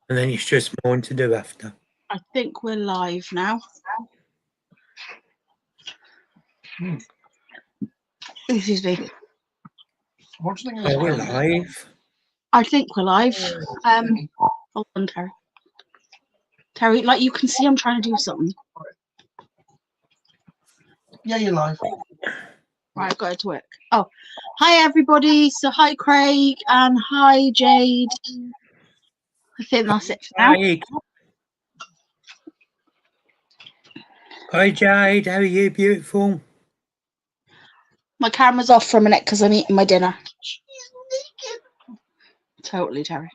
And then it's just mine to do after. I think we're live now. Excuse me. What do you think of Oh, this? we're Craig? live. I think we're live. Hold on, Terry. Terry, like you can see, I'm trying to do something. Yeah, you're live. Right, I've got it to work. Oh, hi everybody. So hi Craig and hi Jade. I think that's it for now. Hi. Hi, Jade. How are you, beautiful? My camera's off for a minute because I'm eating my dinner. Totally, Terry.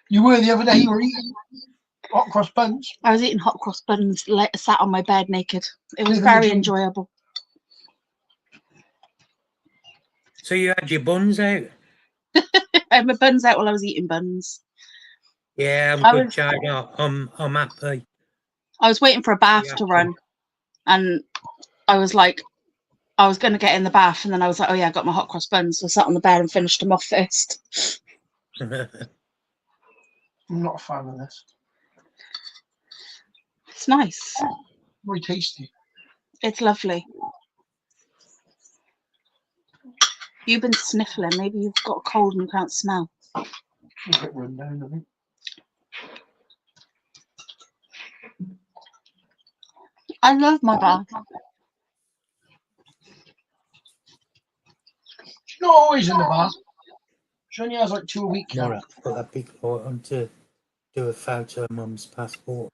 You were the other day. You were eating hot cross buns. I was eating hot cross buns, sat on my bed naked. It was very enjoyable. So you had your buns out? I had my buns out while I was eating buns. Yeah, I'm good, Jade. I'm happy. I was waiting for a bath to run, and I was like, I was going to get in the bath, and then I was like, oh yeah, I got my hot cross buns, so I sat on the bed and finished them off first. I'm not a fan of this. It's nice. Very tasty. It's lovely. You've been sniffling. Maybe you've got a cold and you can't smell. A bit run down, I think. I love my bath. She's not always in the bath. She only has like 2 a week now. Nora, put that big light on to do a photo of Mum's passport.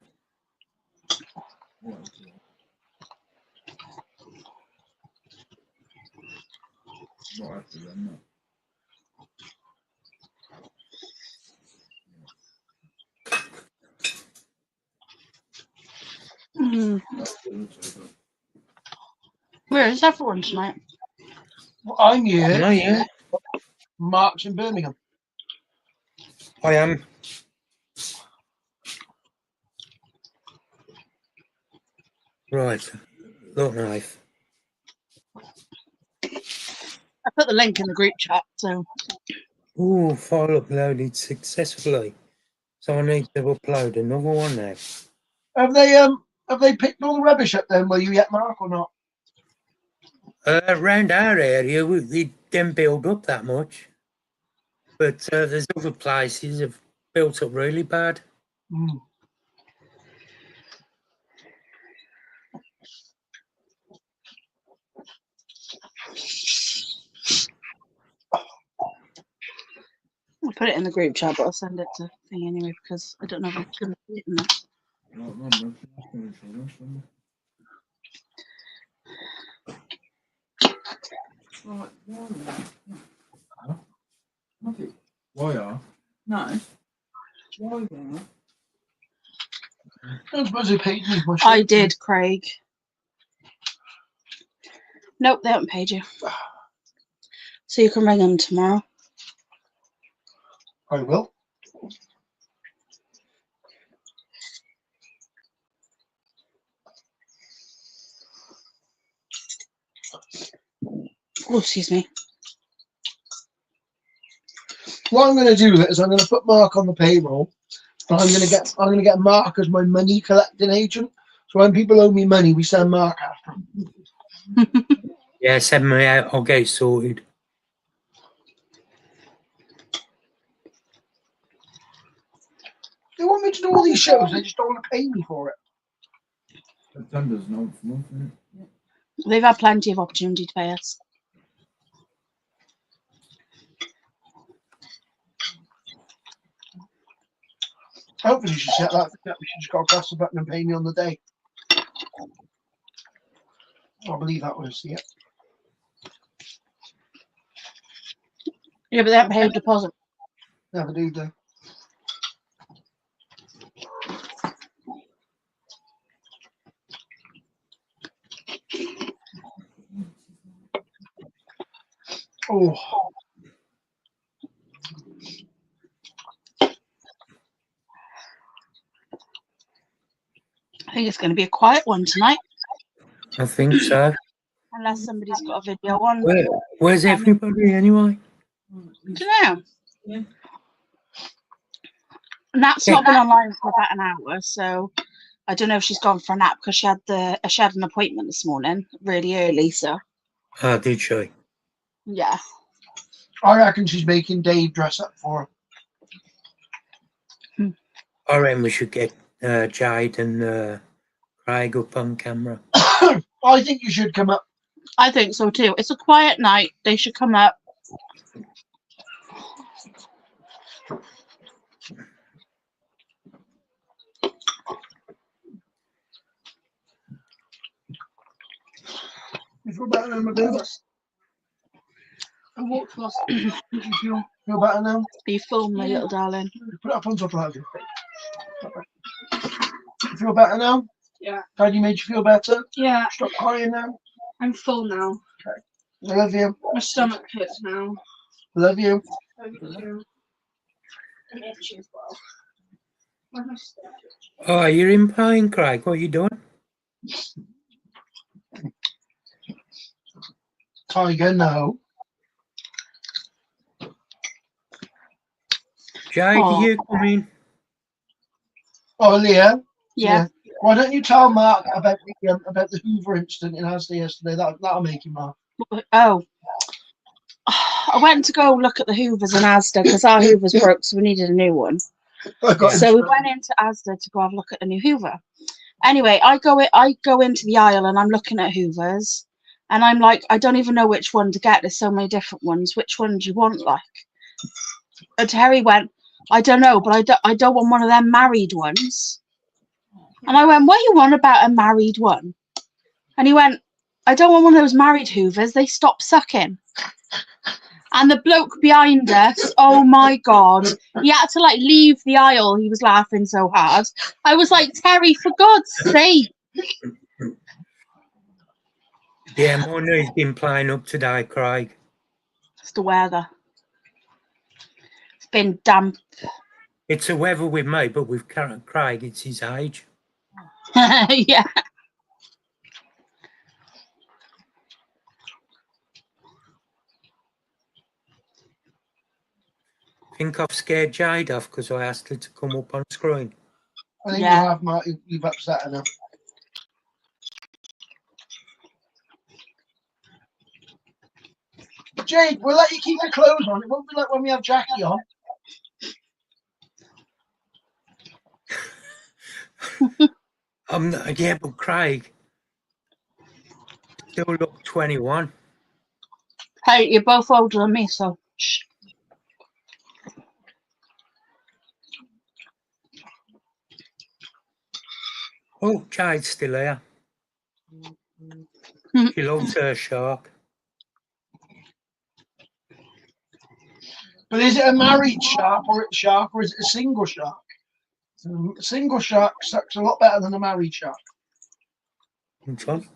Where is everyone tonight? Well, I'm here. No, yeah. Mark's in Birmingham. I am. Right. Look, knife. I put the link in the group chat, so. Ooh, file uploaded successfully. So I need to upload another one now. Have they picked all the rubbish up then? Were you yet, Mark, or not? Around our area, they didn't build up that much. But there's other places that have built up really bad. Mm. I'll put it in the group chat, but I'll send it to thing anyway because I don't know if I'm going to put it in there. Why? No. Why? I suppose they paid me much. I did, Craig. Nope, they haven't paid you. So you can ring them tomorrow. I will. Oh, excuse me. What I'm going to do is I'm going to put Mark on the payroll, and I'm going to get Mark as my money collecting agent. So when people owe me money, we send Mark after them. Yeah, send me out. I'll get it sorted. They want me to do all these shows. They just don't want to pay me for it. September's not for month, isn't it? They've had plenty of opportunity to pay us. Hopefully, you should set that. We should just go press the button and pay me on the day. I believe that was it. Yeah, but they haven't paid a deposit. Never do, though. Oh. I think it's going to be a quiet one tonight. I think so. Unless somebody's got a video on. Where's everybody anyway? I don't know. Yeah. Nat's not been online for about an hour, so I don't know if she's gone for a nap because she had an appointment this morning really early. So Ah, did she? yeah, I reckon she's making Dave dress up for I reckon we should get Jade and Craig up on camera. her. I think you should come up. I think so too. It's a quiet night. They should come up. You feel better now, my baby? I walked past. You feel better now? Are you full, my little darling? Put it up on top of that. You feel better now? Yeah. Daddy made you feel better? Yeah, Stop crying now. I'm full now. I love you. My stomach hurts now. I love you. I'm itchy as well. Where's my stomach? Oh, you're in pain, Craig. What are you doing? Tiger, no. Jade, Oh. are you coming? Oh, Leah. Yeah. Why don't you tell Mark about the Hoover incident in Asda yesterday? That'll make him laugh. Oh. I went to go look at the Hoovers in Asda because our Hoovers broke, so we needed a new one. I got So we went into Asda to go have a look at a new Hoover. Anyway, I go into the aisle and I'm looking at Hoovers, and I'm like, I don't even know which one to get. There's so many different ones. Which one do you want? Like, and Terry went, I don't know, but I don't want one of them married ones. And I went, what you want about a married one? And he went, I don't want one of those married Hoovers. They stop sucking. And the bloke behind us, oh my God, he had to like leave the aisle. He was laughing so hard. I was like, Terry, for God's sake. Yeah, Mona's been playing up today, Craig. It's the weather. It's been damp. It's the weather with me, but with Craig, it's his age. Yeah. I think I've scared Jade off because I asked her to come up on screen. I think Yeah. you have, Mark. You've upset enough. Jade, we'll let you keep your clothes on. It won't be like when we have Jackie on. Yeah, but Craig still look 21. Hey, you're both older than me, so shh. Oh, Jade's still here. She loves her shark. But is it a married shark or is it a single shark? A single shark sucks a lot better than a married shark. Which one?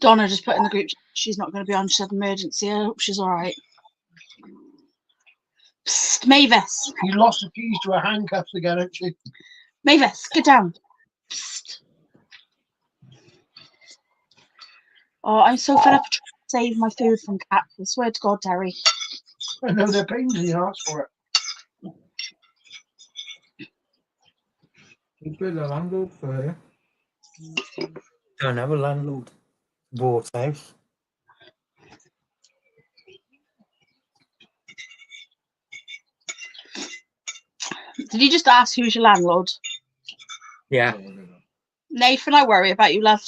Donna just put in the group she's not going to be on. She had an emergency. I hope she's all right. Psst, Mavis. She lost the keys to her handcuffs again, hasn't she? Mavis, get down. Psst. Oh, I'm so fed up trying to save my food from cats. I swear to God, Terry. I know they're pains in the arse for it. You pay the landlord for it. Don't have a landlord. Bought house. Did you just ask who's your landlord? Yeah. Nathan, I worry about you, love.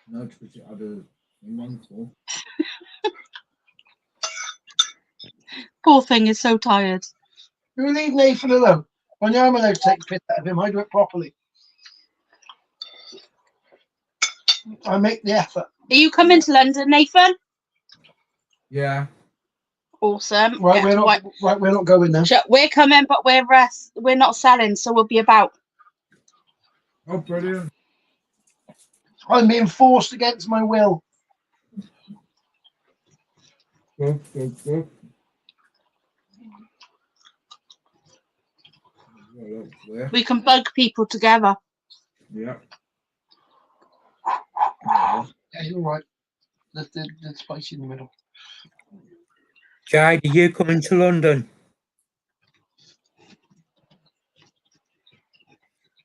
No, because you had a monthful. Poor thing is so tired. You leave Nathan alone. When I'm allowed to take the piss out of him, I do it properly. I make the effort. Are you coming to London, Nathan? Yeah. Awesome. Right, Get we're to not. White- Right, we're not going now. We're coming, but we're not selling, so we'll be about. Oh, brilliant. I'm being forced against my will. Good, good, good. Well, look there. We can bug people together. Yeah. Yeah. Yeah, you're right. The spicy in the middle. Jade, are you coming to London?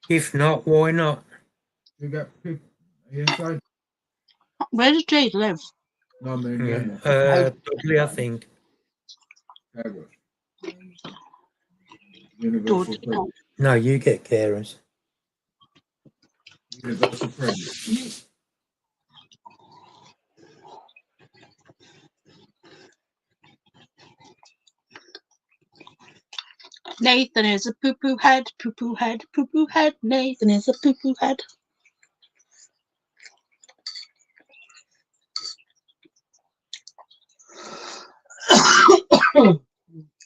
If not, why not? You get people inside. Where does Jade live? No, I mean, yeah. Dudley, I think. Carers. Universal Good. Credit. No, you get carers. Universal Credit. Nathan is a poo-poo head, poo-poo head, poo-poo head. Nathan is a poo-poo head.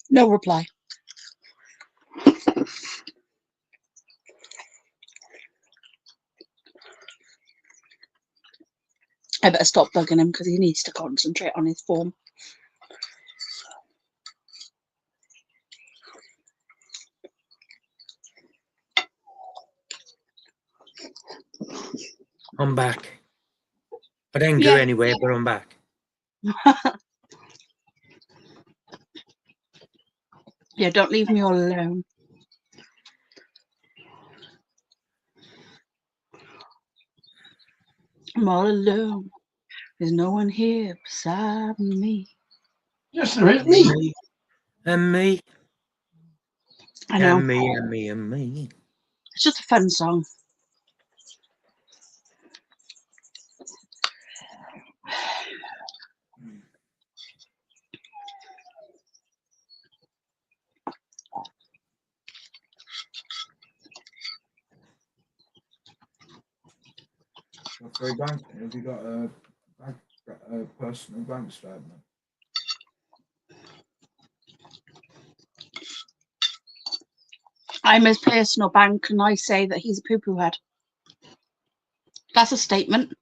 No reply. I better stop bugging him because he needs to concentrate on his form. I'm back. I didn't Yeah. go anywhere, but I'm back. Yeah, don't leave me all alone. I'm all alone. There's no one here beside me. Yes, there is me. Me and me I know. and me and me and me. It's just a fun song. For a bank, have you got a personal bank statement? I'm his personal bank and I say that he's a poo-poo head. That's a statement.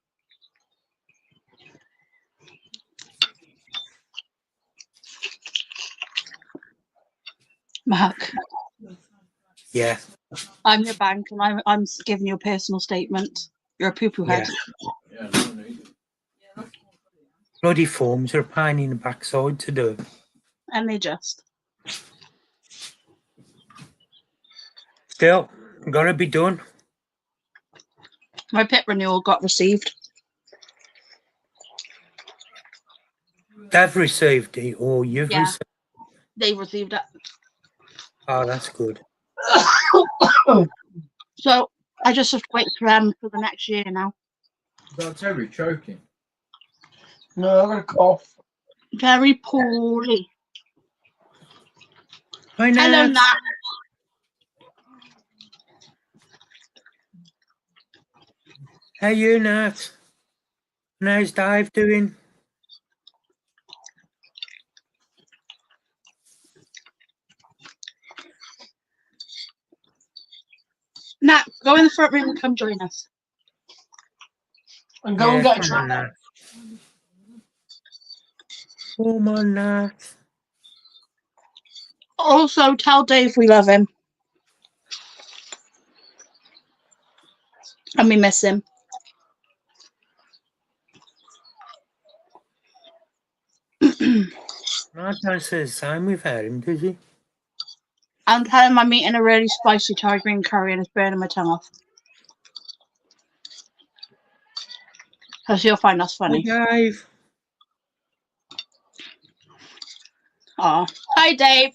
Mark, Yeah, I'm your bank and I'm giving you a personal statement. You're a poo-poo head. Yeah, no need. bloody forms are a pain in the backside to do. And they just. Still, gotta be done. My pit renewal got received. They've received it, or you've Yeah. received. They received it. Oh, that's good. So I just have to wait for them for the next year now. Is that Terry choking? No, I got a cough. Very poorly. Hi, Hello, Nat. Nat. How you, Nat? And how's Dave doing? Nat, go in the front room and come join us. And go and get a come on, treat. Nat. Come on, Nat. Also, tell Dave we love him. And we miss him. Nat don't say the same without him, does he? And tell him I'm eating a really spicy Thai green curry and it's burning my tongue off. Because he'll find us Hi, funny. Dave. Aw. Hi, Dave.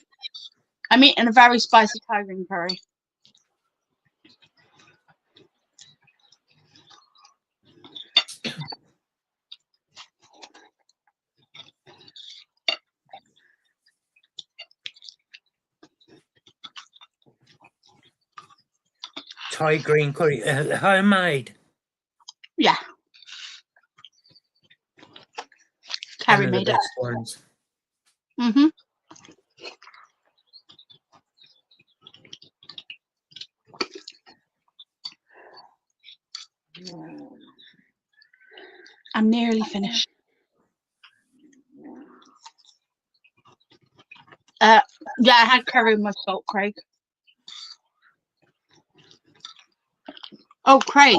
I'm eating a very spicy Thai green curry. Thai green curry, homemade. Yeah. One Carrie of the made it. best ones. Mm-hmm. I'm nearly finished. Yeah, I had curry with my salt, Craig. Oh, Craig,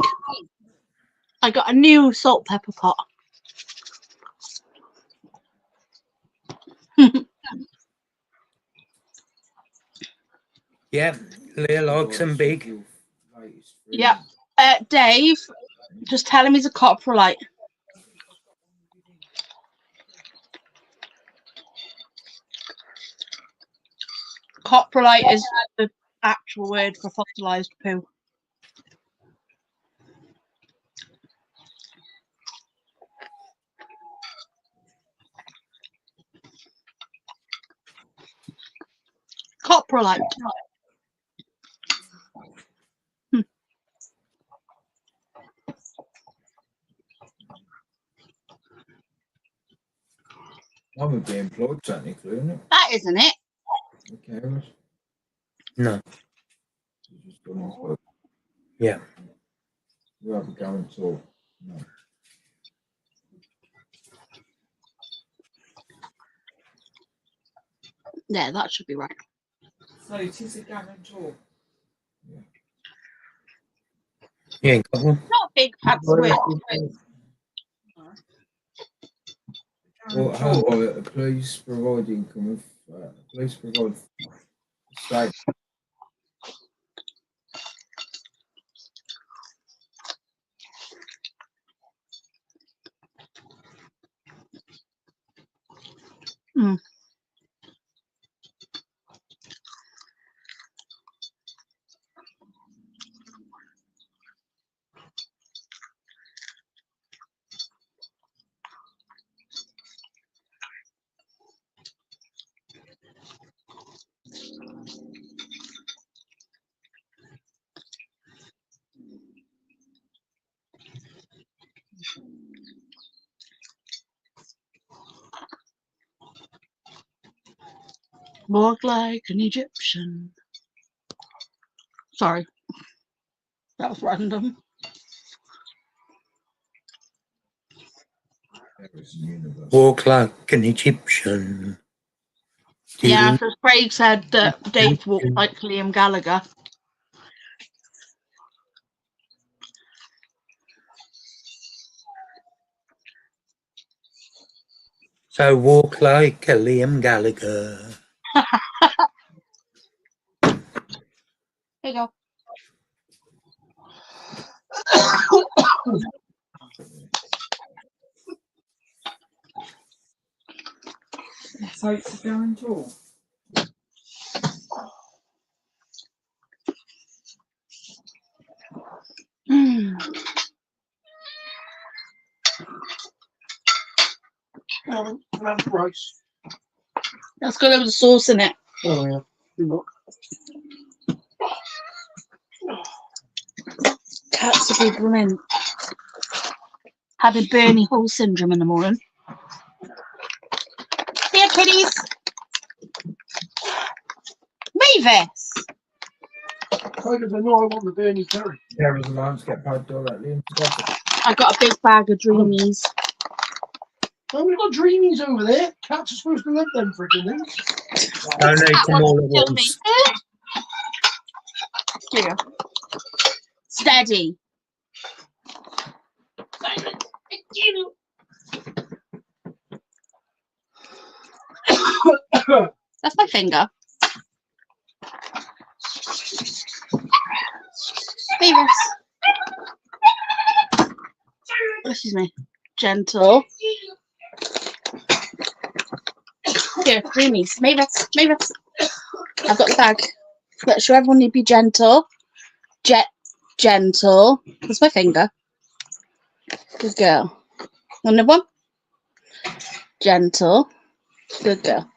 I got a new salt pepper pot. Yeah, Leah likes them big. Yeah. Dave, just tell him he's a coprolite. Coprolite is the actual word for fossilized poo. Coprolite. I would be employed technically, isn't it? That isn't it. The carers. No, You just don't employ. yeah. You have a guarantor. No. Yeah, that should be right. So it is a guarantor. You ain't got one? Not a big fancy word. Well, how about it? The police provide income if police provide state. Walk like an Egyptian. Sorry. That was random. Carers in universe. Walk like an Egyptian. Yeah, because Craig said that Dave walked like Liam Gallagher. So walk like a Liam Gallagher. Here you go. So it's a guarantor. That's rice. That's got a load of sauce in it. Oh yeah. Look. Cats will be blooming. Having Bernie Hall syndrome in the morning. Here, kitties. Mavis. Because I know I want the Bernie curry. Carers allowance get paid directly into Scotland. I got a big bag of dreamies. Oh, we've got dreamies over there. Cats are supposed to love them freaking things. Don't eat Cat them all wants at to kill me. once. Here you go. Steady. That's my finger. Mavis. Excuse me. Gentle. Here, dreamies. Mavis. Mavis. I've got the bag. Let's show everyone you be gentle. Gentle. That's my finger. Good girl. Another one. Gentle. Good girl.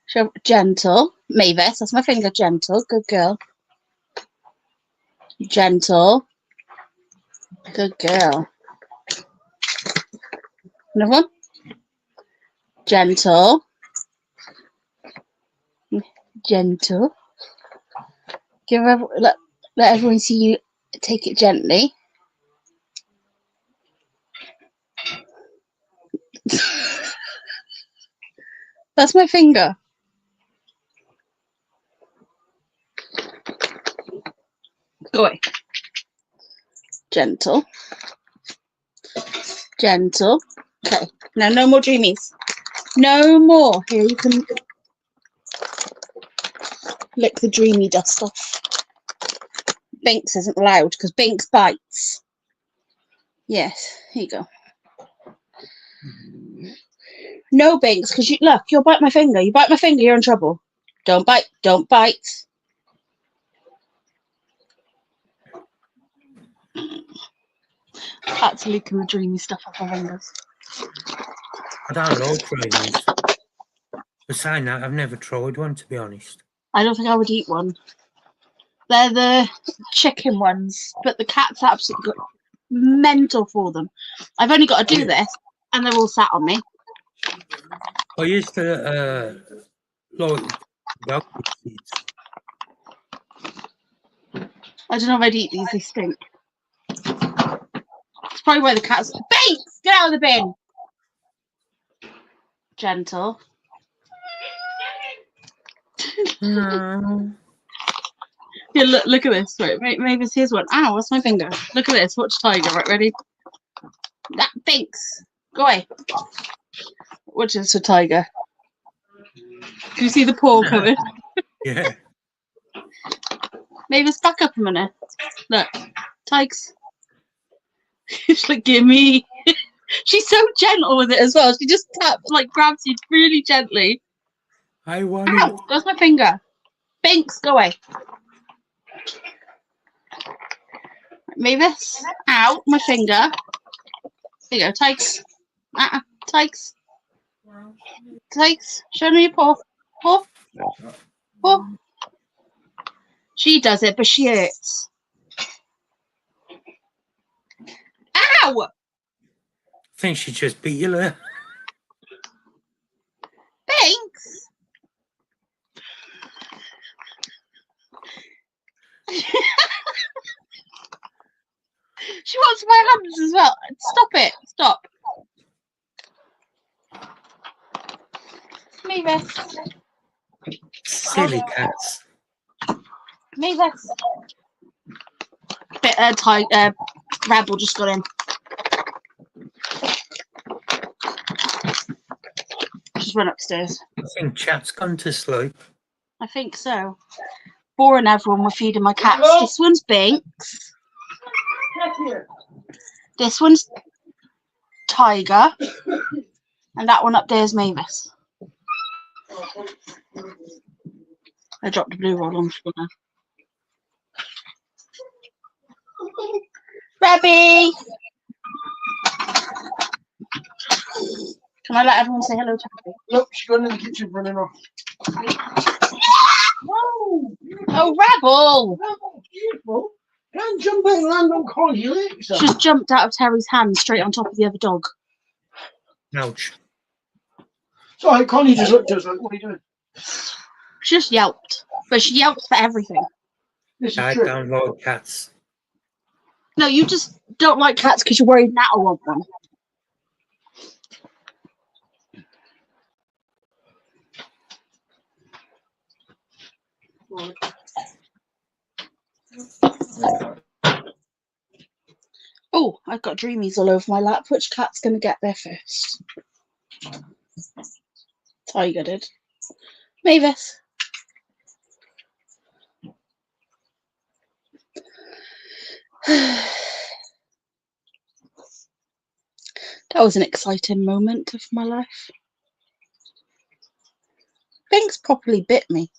Show gentle. Mavis. That's my finger. Gentle. Good girl. Gentle. Good girl. Another one. Gentle. Gentle. Let everyone see you take it gently. That's my finger. Go away. Gentle. Gentle. Okay. Now, no more dreamies. No more. Here, you can lick the dreamy dust off. Binks isn't allowed because Binks bites. Yes, here you go. No Binks, because look, you'll bite my finger. You bite my finger, you're in trouble. Don't bite. Don't bite. That's licking the dreamy stuff off my fingers. I don't like dreamies. But saying that, I've never tried one, to be honest. I don't think I would eat one. They're the chicken ones, but the cat's absolutely got mental for them. I've only got to do this, and they're all sat on me. I used to like dog biscuits. I don't know if I'd eat these, they stink. It's probably why the cat's... Bates! Get out of the bin! Gentle. Yeah, look at this. Right, maybe here's one. Ow, what's my finger? Look at this. Watch Tiger. Right, ready? That Binks. Go away. Watch this for Tiger. Do you see the paw coming? Yeah. Mavis, back up a minute. Look. Tigers. She's like, gimme. She's so gentle with it as well. She just grabs you really gently. I want Ow, it. that's my finger. Binks, go away. Mavis, ow, my finger. There you go, Tykes. Tykes. Tykes, show me your paw. Paw. Paw. She does it, but she hurts. Ow! I think she just beat you there. Binks! She wants my hands as well. Stop it. Stop. Mavis. Silly cats. Mavis. Rabble just got in. Just run upstairs. I think Chat's gone to sleep. I think so. Boring everyone. We're feeding my cats. This one's Binks. This one's Tiger. And that one up there is Mavis. I dropped a blue roll on the floor now. Rebby! Can I let everyone say hello to Rebby? Look, she's gone in the kitchen running off. Whoa! Oh, Rebel! Oh, beautiful. Can't jump in and land on Connie, you lick yourself. She's jumped out of Terry's hand straight on top of the other dog. Ouch. Sorry, Connie just looked at us like, what are you doing? She just yelped. But she yelps for everything. This is I true. don't like cats. No, you just don't like cats because you're worried Nat will want one. Oh, I've got dreamies all over my lap. Which cat's going to get there first? Tiger did. Mavis. That was an exciting moment of my life. Binks properly bit me.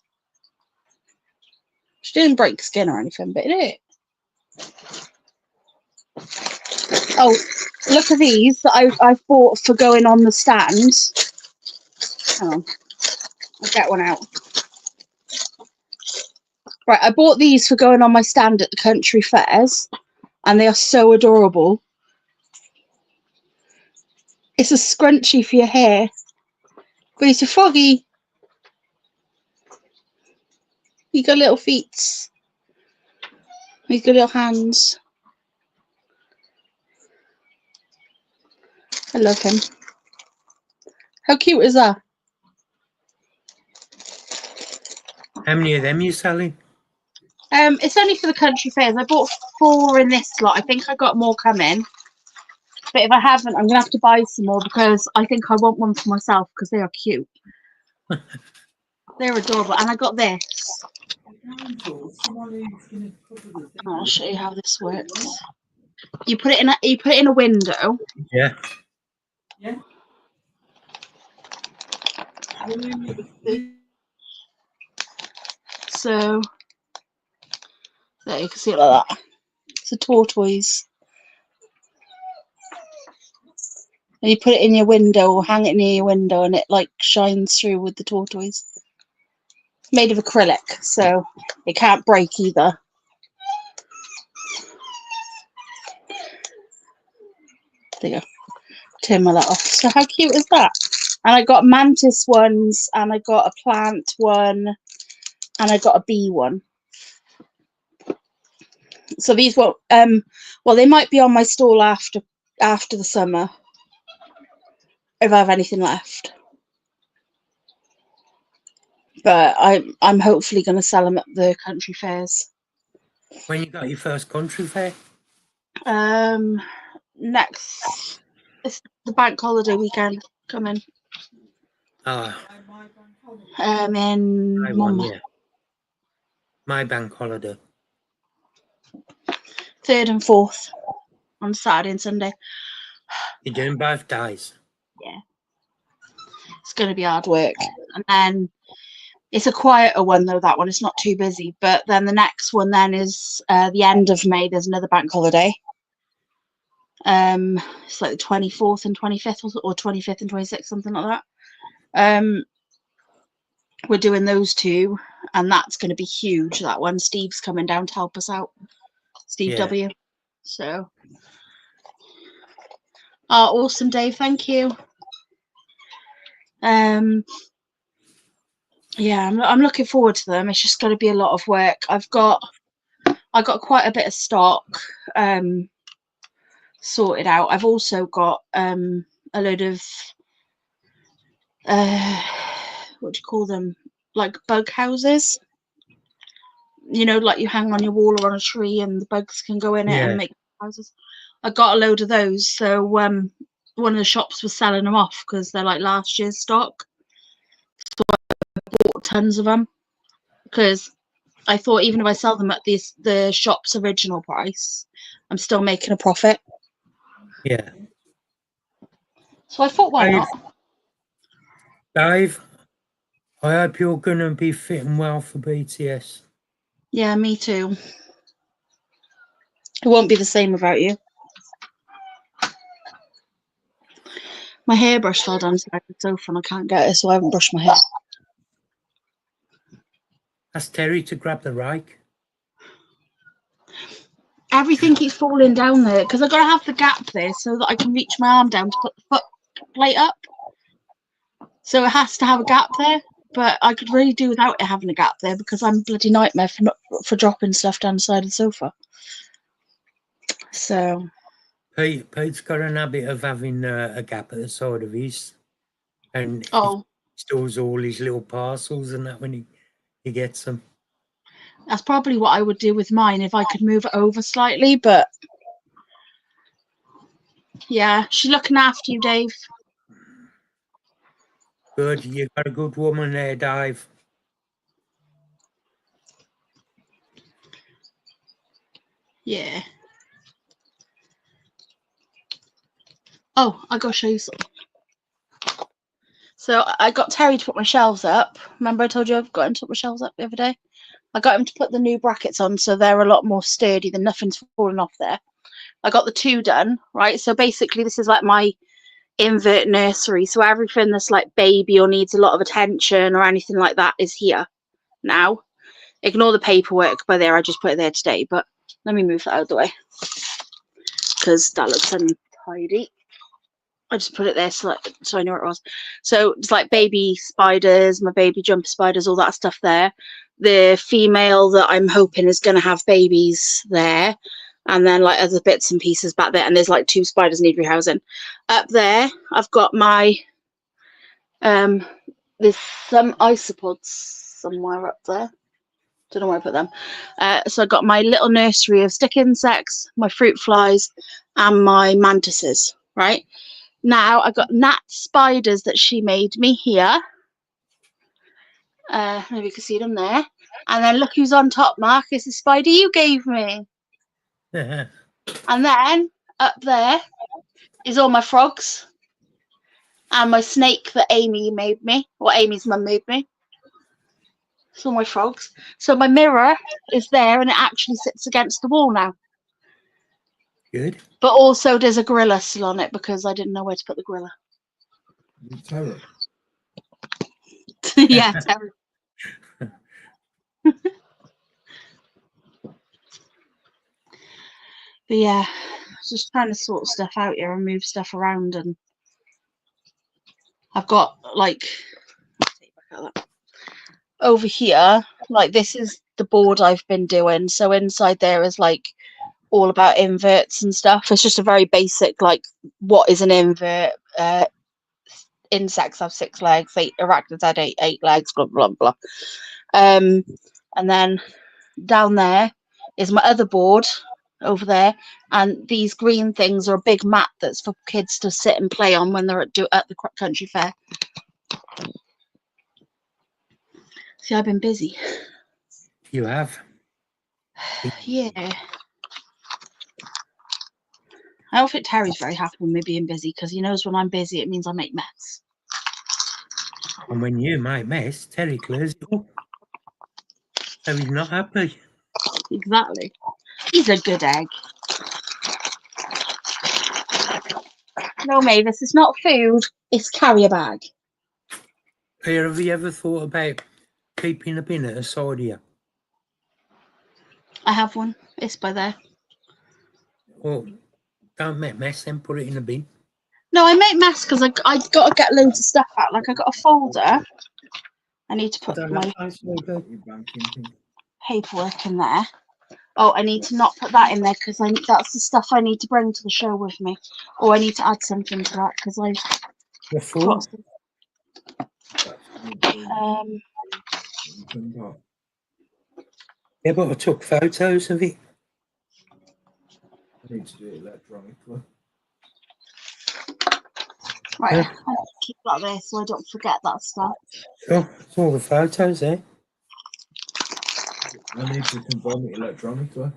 She didn't break skin or anything, but it did. Oh, look at these that I've bought for going on the stand. Hang on. I'll get one out. Right, I bought these for going on my stand at the country fairs, and they are so adorable. It's a scrunchie for your hair, but it's a froggy. You got little feet. You got little hands. I love him. How cute is that? How many of them you selling? It's only for the country fairs. I bought 4 in this lot. I think I got more coming. But if I haven't, I'm gonna have to buy some more because I think I want one for myself because they are cute. They're adorable, and I got this. Guarantor, someone who's going to cover the thing. I'll show you how this works. You put it in a window. Yeah. Yeah. So there you can see it like that. It's a tortoise. And you put it in your window or hang it near your window and it like shines through with the tortoise. It's made of acrylic, so it can't break either. There you go. Turn my light off. So how cute is that? And I got mantis ones, and I got a plant one, and I got a bee one. So these were well, they might be on my stall after the summer if I have anything left. But I'm hopefully going to sell them at the country fairs. When you got your first country fair? Next, it's the bank holiday weekend coming. Ah, In my one, yeah. My bank holiday. 3rd and 4th on Saturday and Sunday. You're doing both days. It's going to be hard work. And then it's a quieter one though, that one. It's not too busy. But then the next one then is the end of May. There's another bank holiday. It's like the 24th and 25th or 25th and 26th, something like that. We're doing those 2, and that's going to be huge, that one. Steve's coming down to help us out. Steve Yeah. W. So, awesome, Dave. Thank you. Yeah, I'm looking forward to them. It's just going to be a lot of work. I got quite a bit of stock sorted out. I've also got a load of what do you call them? Like bug houses. You know, like you hang on your wall or on a tree, and the bugs can go in it Yeah. and make houses. I got a load of those. So one of the shops was selling them off because they're like last year's stock. So I bought tons of them because I thought even if I sell them at the shop's original price, I'm still making a profit. Yeah. So I thought, why not? Dave, I hope you're going to be fitting well for BTS. Yeah, me too. It won't be the same without you. My hairbrush fell down the sofa and I can't get it, so I haven't brushed my hair. Ask Terry to grab the rake. Everything keeps falling down there because I've got to have the gap there so that I can reach my arm down to put the foot plate up. So it has to have a gap there, but I could really do without it having a gap there because I'm a bloody nightmare for dropping stuff down the side of the sofa. So Pete's got an habit of having a gap at the side of his, and he stores all his little parcels and that when he gets them. that's probably what I would do with mine if I could move it over slightly, but yeah, she's looking after you, Dave. Good, you got a good woman there, Dave. Yeah. Oh, I gotta show you something. So I got Terry to put my shelves up. Remember I told you I've got him to put my shelves up the other day? I got him to put the new brackets on so they're a lot more sturdy, than nothing's falling off there. I got the 2 done, right? So basically this is like my invert nursery. So everything that's like baby or needs a lot of attention or anything like that is here now. Ignore the paperwork by there. I just put it there today, but let me move that out of the way because that looks untidy. I just put it there so I know where it was. So it's like baby spiders, my baby jumper spiders, all that stuff there. The female that I'm hoping is going to have babies there. And then like other bits and pieces back there. And there's like 2 spiders need rehousing. Up there, I've got my, there's some isopods somewhere up there. Don't know where I put them. So I got my little nursery of stick insects, my fruit flies, and my mantises. Right now, I got gnat spiders that she made me here. Maybe you can see them there. And then look who's on top, Mark. It's the spider you gave me. And then up there is all my frogs and my snake that Amy made me, or Amy's mum made me. It's all my frogs. So my mirror is there and it actually sits against the wall now. Good. But also there's a gorilla still on it because I didn't know where to put the gorilla. Terror. Yeah, terrible. But yeah, just trying to sort stuff out here and move stuff around, and I've got like over here, like this is the board I've been doing. So inside there is like all about inverts and stuff. It's just a very basic, like, what is an invert? Insects have 6 legs, arachnids had eight legs, blah blah blah. And then down there is my other board over there, and these green things are a big mat that's for kids to sit and play on when they're at the country fair. See, I've been busy. You have. Yeah. I don't think Terry's very happy with me being busy because he knows when I'm busy it means I make mess. And when you make mess, Terry clears it up. So he's not happy. Exactly. He's a good egg. No, Mavis, it's not food, it's carrier bag. Here, have you ever thought about keeping a bin at the side of you? I have one. It's by there. Or don't make mess and put it in a bin. No, I make mess because I got to get loads of stuff out. Like I got a folder. I need to put my paperwork in there. Oh, I need to not put that in there because that's the stuff I need to bring to the show with me. Or I need to add something to that because Before? Yeah, but I took photos of it. I need to do it electronically. Right, Yeah. I need to keep that there so I don't forget that stuff. Oh, it's all the photos there. I need to confirm it electronically.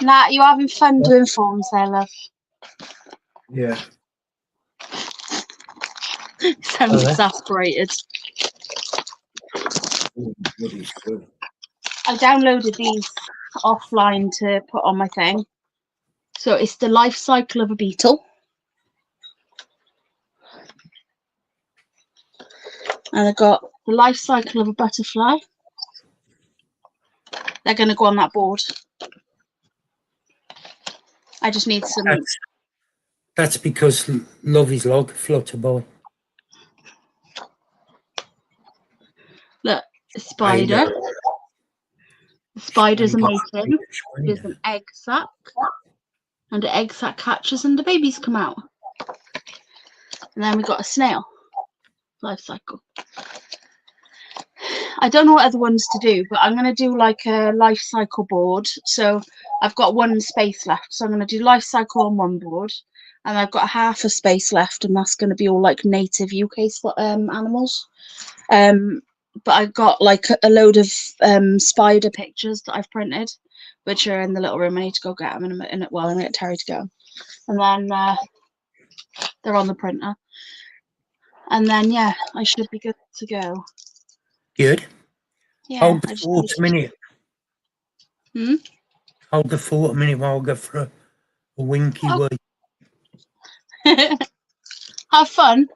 Nat, you having fun doing forms there, love? Yeah. Sounds exasperated. Ooh, bloody good. I downloaded these offline to put on my thing. So it's the life cycle of a beetle. And I got the life cycle of a butterfly. They're going to go on that board. I just need some... That's because love is like a flutterby. Look, a spider. The spider's a mating. There's an egg sac. And the egg sac hatches and the babies come out. And then we got a snail. Life cycle. I don't know what other ones to do, but I'm going to do like a life cycle board. So I've got one space left. So I'm going to do life cycle on one board. And I've got half a space left. And that's going to be all like native UK animals. But I've got like a load of spider pictures that I've printed, which are in the little room. I need to go get them in a minute. Well, I'm going to get Terry to go. And then they're on the printer. And then, yeah, I should be good to go. Good. Yeah, Hold the fort a minute. Hmm? Hold the fort a minute while I go for a winky wee. Have fun.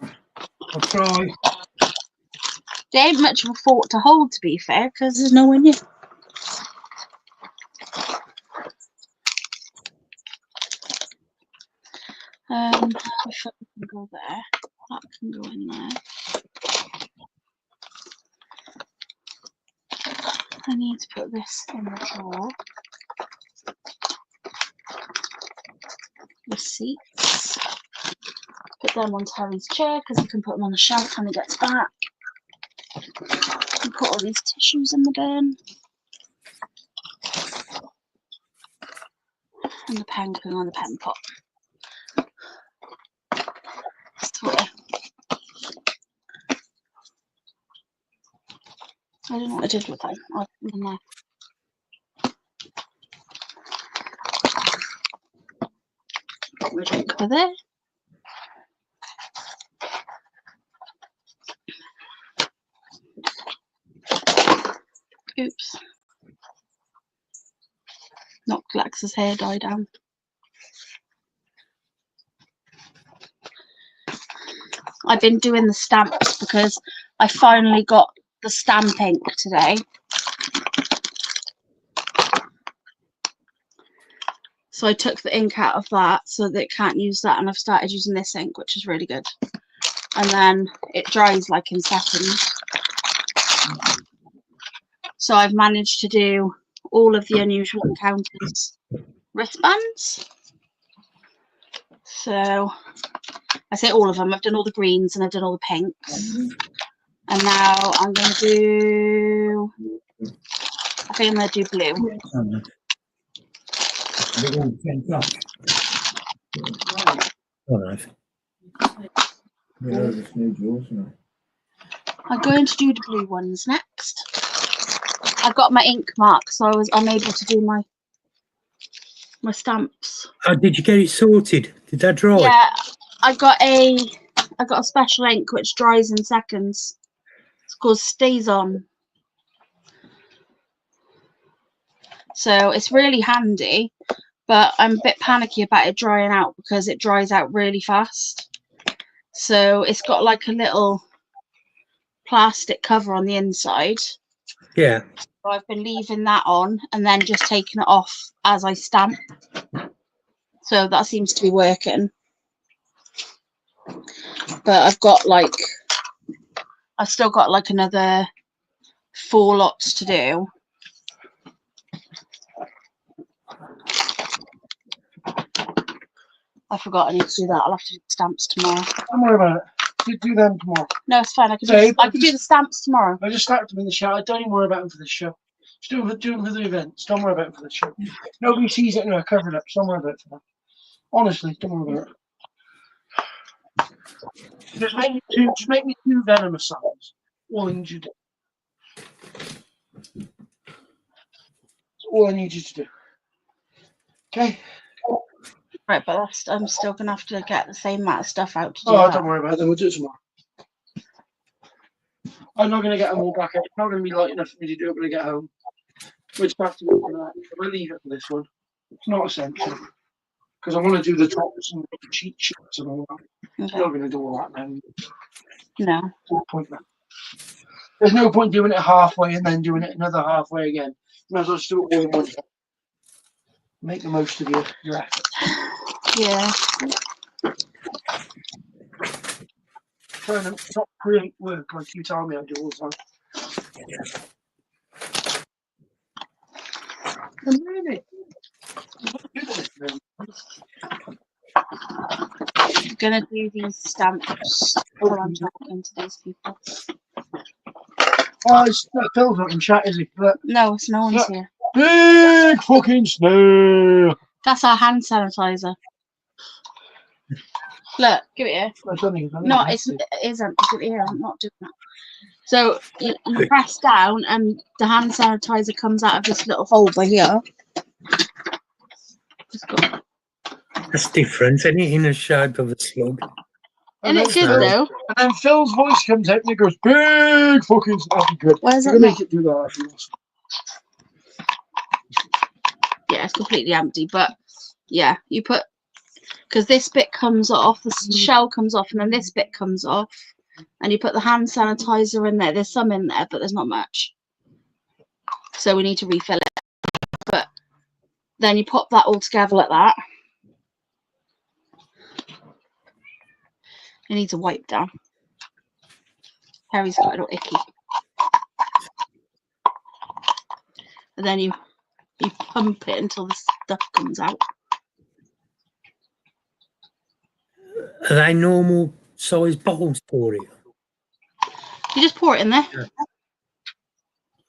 I'll try. There ain't much of a fort to hold, to be fair, because there's no one here. If that can go there, that can go in there. I need to put this in the drawer. Receipts. Put them on Terry's chair because he can put them on the shelf when he gets back. And put all these tissues in the bin. And the pen going on the pen pot. Swear. I don't know what I did with them. I don't know. Put my drink over there. Oops. Knocked Lex's hair dye down. I've been doing the stamps because I finally got the stamp ink today. So I took the ink out of that so that it can't use that, and I've started using this ink, which is really good. And then it dries like in seconds. So I've managed to do all of the Unusual Encounters wristbands. So I say all of them. I've done all the greens and I've done all the pinks. And now I'm going to do, I think I'm going to do blue. Alright. Yeah, just need yours now. I'm going to do the blue ones next. I've got my ink mark, so I'm able to do my stamps. Oh, did you get it sorted? Did that dry? Yeah, I got a special ink which dries in seconds. It's called Stays On. So it's really handy, but I'm a bit panicky about it drying out because it dries out really fast. So it's got like a little plastic cover on the inside. Yeah. So I've been leaving that on and then just taking it off as I stamp. So that seems to be working. But I've still got like another 4 lots to do. I forgot I need to do that. I'll have to do the stamps tomorrow. Don't worry about it. Do them tomorrow. No, it's fine. I can do the stamps tomorrow. I just started them in the show. Don't even worry about them for this show. Just do them for the events. Don't worry about them for the show. Nobody sees it anyway. Cover it up. Don't worry about it for that. Honestly, don't worry about it. Just make me two venomous songs. All I need you to do. That's all I need you to do. Okay? Right, but I'm still going to have to get the same amount of stuff out to do Oh, that. don't worry about it. We'll do it tomorrow. I'm not going to get them all back. It's not going to be light enough for me to do it when I get home. Which have to be for that. I'll leave it for this one. It's not essential. Because I want to do the tops and the cheat sheets and all that. Okay. I'm not going to do all that now. No. There's no point now. There's no point doing it halfway and then doing it another halfway again. You might as well just do it all in one day. Make the most of your effort. Yeah. Trying to not create work like you tell me I do all the time. Really? I'm going to do these stamps while I'm talking to these people. Oh, it's Phil's not in chat, is he? Look. No, it's no one's Look. here. Big fucking snail. That's our hand sanitizer. Look, give it here. No, it isn't. Give it here. I'm not doing that. So you press down and the hand sanitizer comes out of this little hole by here. That's different, isn't it? In the shape of a slug. And it did though. And then Phil's voice comes out and it goes, big fucking snail. Good. Where's it? Make it do that if you want. Yeah, it's completely empty, but yeah, you put, because this bit comes off, the shell comes off, and then this bit comes off, and you put the hand sanitizer in there. There's some in there, but there's not much, so we need to refill it. But then you pop that all together like that. It needs a wipe down. Harry's got a little icky. and then you pump it until the stuff comes out. Are they normal size bottles for it? You just pour it in there.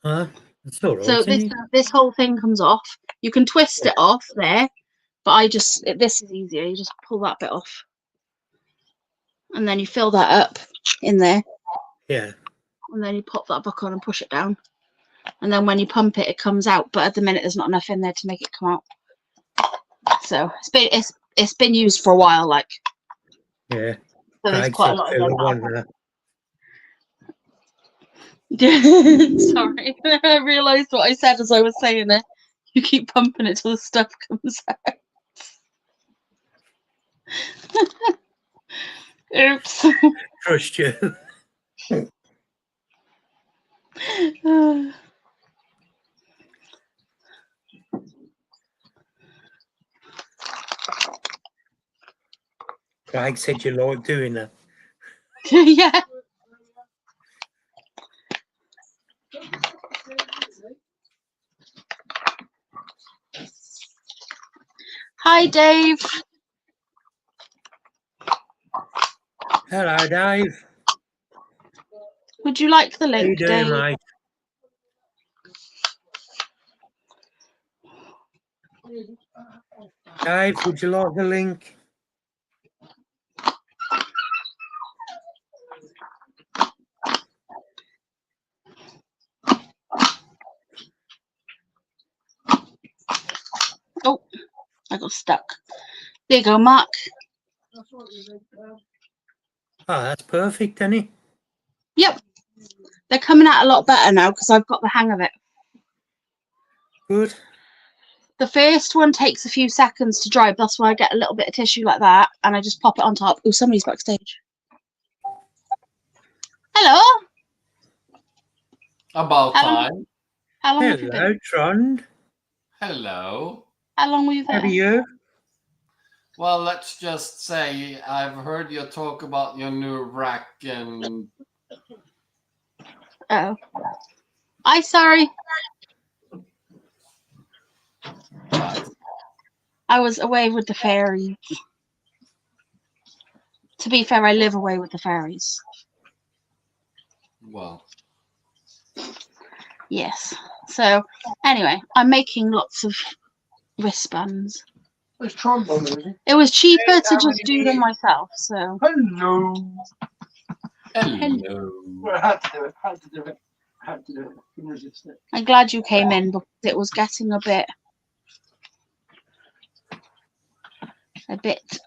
Huh? That's all right, So isn't it? this whole thing comes off. You can twist it off there, but this is easier. You just pull that bit off, and then you fill that up in there, Yeah. and then you pop that back on and push it down, and then when you pump it, it comes out. But at the minute, there's not enough in there to make it come out. So it's been used for a while, like. Yeah. So there's Right, quite a so lot of fill them. one there. Sorry, I realised what I said as I was saying it. You keep pumping it till the stuff comes out. Oops. Trust you. Craig said you like doing that. Yeah. Hi, Dave. Hello, Dave. Would you like the How you link, doing, Dave? mate? Dave, would you like the link? Oh, I got stuck. There you go, Mark. Oh, that's perfect, isn't it? Yep. They're coming out a lot better now because I've got the hang of it. Good. The first one takes a few seconds to dry. That's why I get a little bit of tissue like that and I just pop it on top. Oh, somebody's backstage. Hello. About How long- time. How long have you Hello, been? Trond. Hello. How long were you How there? are you? Well, let's just say I've heard you talk about your new rack and Oh. I'm sorry. I was away with the fairies. To be fair, I live away with the fairies. well, Yes. So, anyway, I'm making lots of wristbands. There's trombone, is it? It was cheaper to just do them myself, so. Hello. hello. Well, I had to do it. Had to do it. Had to do it. Couldn't resist it. I'm glad you came in because it was getting a bit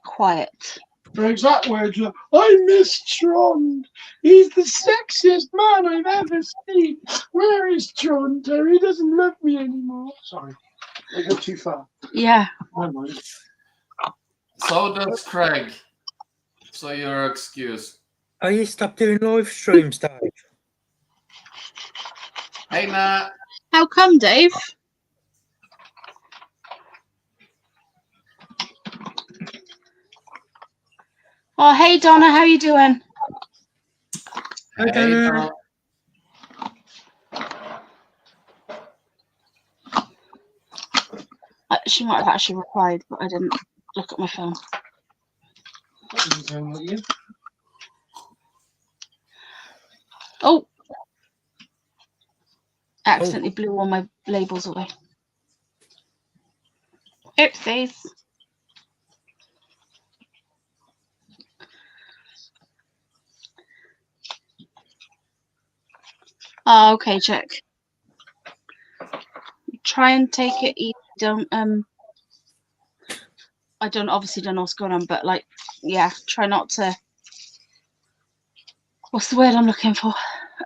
quiet. Her exact words were, I miss Trond. He's the sexiest man I've ever seen. Where is Trond? He doesn't love me anymore. Sorry. I go too far. Yeah. Never mind. So does Craig. So you're excused. Oh, you stopped doing live streams, Dave? Hey, Nat. How come, Dave? Oh, hey Donna, how you doing? Hi, Hey, Donna. She might have actually replied, but I didn't look at my phone. That doesn't sound like you. Oh, accidentally blew all my labels away. Oopsies. Oh, okay, check. Try and take it easy. Don't I obviously don't know what's going on, but like, yeah, try not to. What's the word I'm looking for?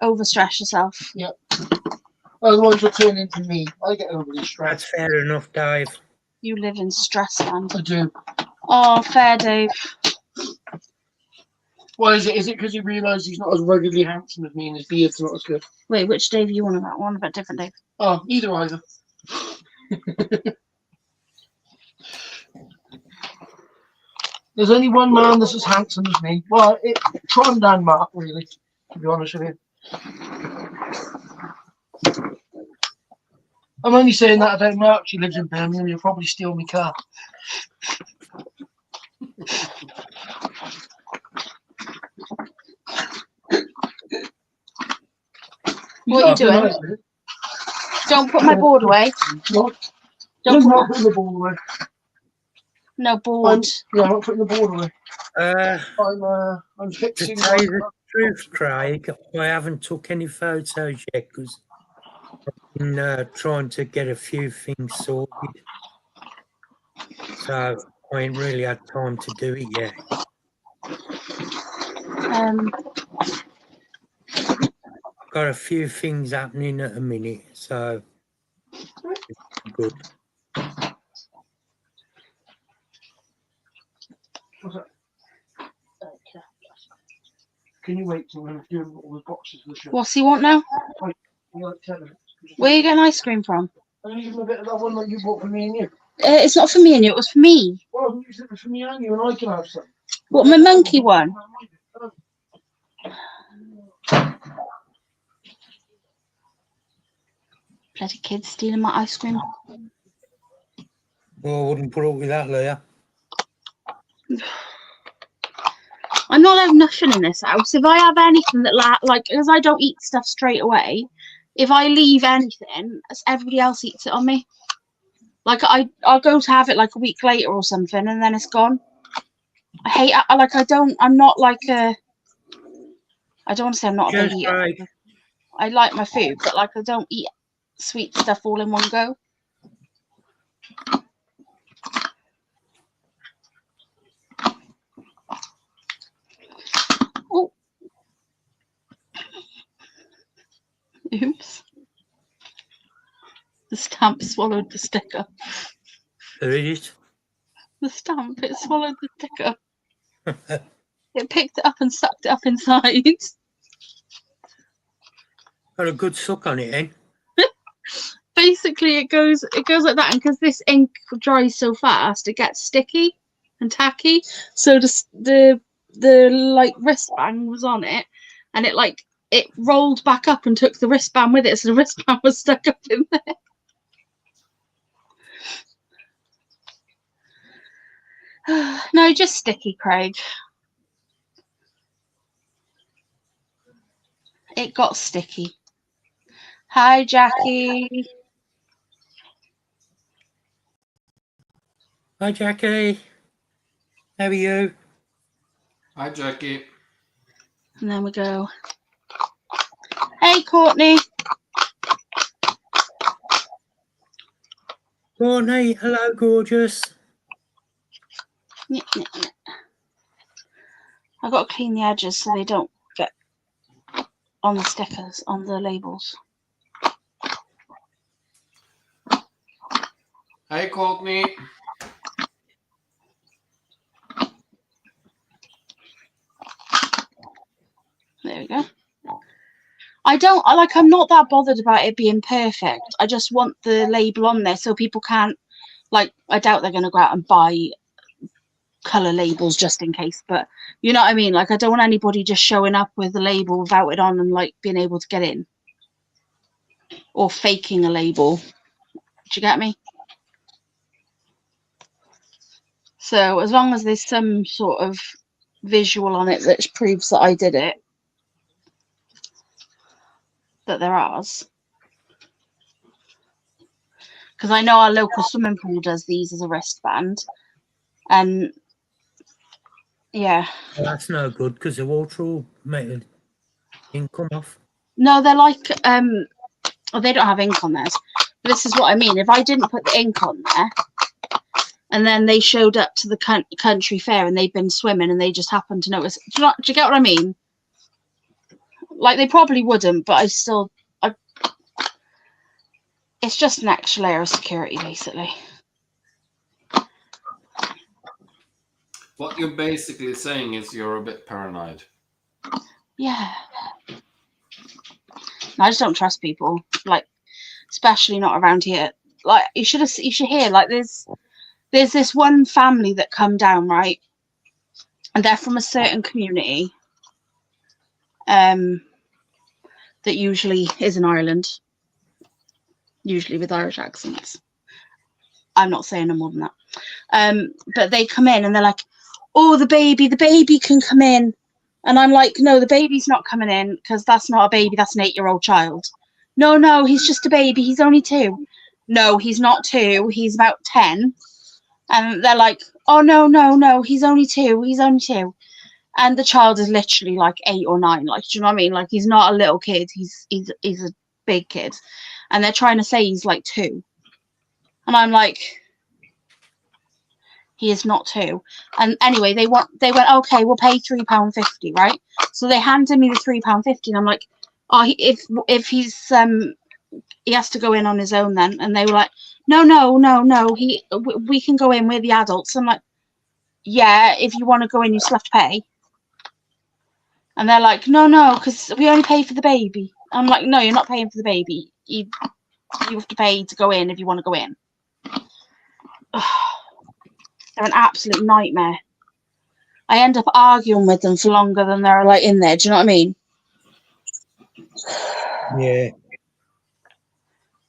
Overstress yourself. Yep. Otherwise, you'll turn into me. I get overly stressed. That's fair enough, Dave. You live in stress land. I do. Oh, fair, Dave. Why is it? Is it because you realise he's not as ruggedly handsome as me and his beard's not as good? Wait, which Dave are you on about? One about different Dave. Oh, either. There's only one man that's as handsome as me. Well, Trond and Mark, really, to be honest with you. I'm only saying that I don't know. She lives in Birmingham. You'll probably steal my car. What are you doing? Don't put my board away. What? Don't I'm not put putting the board away. no board. Yeah, I'm not putting the board away. I'm To fixing tell you one. the truth, Craig, I haven't took any photos yet because I've been trying to get a few things sorted. So I ain't really had time to do it yet. Got a few things happening at a minute, so it's good. What's that? Can you wait till I'm doing all the boxes for the show? What's he want now? You like 10 minutes? Where are you getting ice cream from? I'm going to give him a bit of that one that you bought for me and you. It's not for me and you. It was for me. Well, you said it was for me and you, and I can have some. What, my monkey one? Bloody kids stealing my ice cream. Well, I wouldn't put up with that, Leah. I'm not having nothing in this house. If I have anything that like, because I don't eat stuff straight away, if I leave anything, everybody else eats it on me. Like I'll go to have it like a week later or something, and then it's gone. I hate. I'm not like a. I don't want to say I'm not a Cheers, big eater. Craig. I like my food, but like I don't eat sweet stuff all in one go. Oh. Oops. The stamp swallowed the sticker. There it is. The stamp, it swallowed the sticker. It picked it up and sucked it up inside. Got a good suck on it, eh? Basically, it goes like that, and because this ink dries so fast, it gets sticky and tacky. So the like wristband was on it, and it rolled back up and took the wristband with it. So the wristband was stuck up in there. No, just sticky, Craig. It got sticky. Hi, Jackie. Hi, Jackie. How are you? Hi, Jackie. And then we go. Hey, Courtney. Courtney, hello, gorgeous. I've got to clean the edges so they don't get on the stickers, on the labels. Hey, Courtney. There we go. I'm not that bothered about it being perfect. I just want the label on there so people can't, like, I doubt they're going to go out and buy colour labels just in case, but you know what I mean? Like, I don't want anybody just showing up with a label without it on and, like, being able to get in. Or faking a label. Do you get me? So, as long as there's some sort of visual on it that proves that I did it, that they're ours. Because I know our local swimming pool does these as a wristband. And yeah. Well, that's no good because the water will make the ink come off. No, they're like they don't have ink on theirs. This is what I mean. If I didn't put the ink on there and then they showed up to the country fair and they've been swimming and they just happened to notice. Do you get what I mean? Like, they probably wouldn't, but it's just an extra layer of security, basically. What you're basically saying is you're a bit paranoid. Yeah. I just don't trust people, like, especially not around here. Like, you should hear, like, there's this one family that come down, right? And they're from a certain community that usually is in Ireland. usually with Irish accents. I'm not saying no more than that. But they come in and they're like, "Oh, the baby can come in." And I'm like, "No, the baby's not coming in because that's not a baby, that's an 8-year-old child." No, he's just a baby. He's only 2. No, he's not 2. He's about 10. And they're like, "Oh, no, he's only 2. He's only 2." And the child is literally like 8 or 9. Like, do you know what I mean? Like, he's not a little kid. He's a big kid. And they're trying to say he's like 2. And I'm like, he is not 2. And anyway, they went, "Okay, we'll pay £3.50, right?" So they handed me the £3.50, and I'm like, "Oh, if he's he has to go in on his own then." And they were like, No, we can go in. We're the adults. I'm like, "Yeah, if you want to go in, you still have to pay." And they're like, No, because we only pay for the baby. I'm like, "No, you're not paying for the baby. You have to pay to go in if you want to go in." They're an absolute nightmare. I end up arguing with them for longer than they're like in there. Do you know what I mean? Yeah.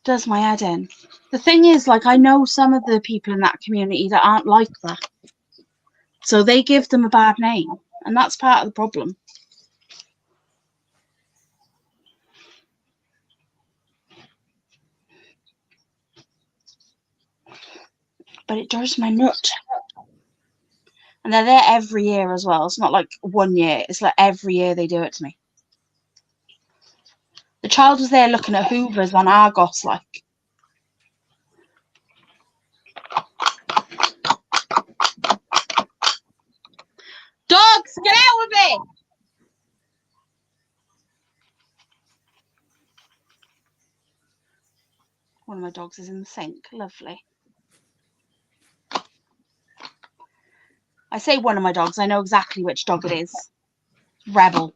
Does my head in. The thing is, like, I know some of the people in that community that aren't like that. So they give them a bad name. And that's part of the problem. But it drives my nut. And they're there every year as well. It's not like 1 year. It's like every year they do it to me. The child was there looking at Hoovers on Argos, like. Dogs, get out of it! One of my dogs is in the sink. Lovely. I say one of my dogs. I know exactly which dog it is. Rebel.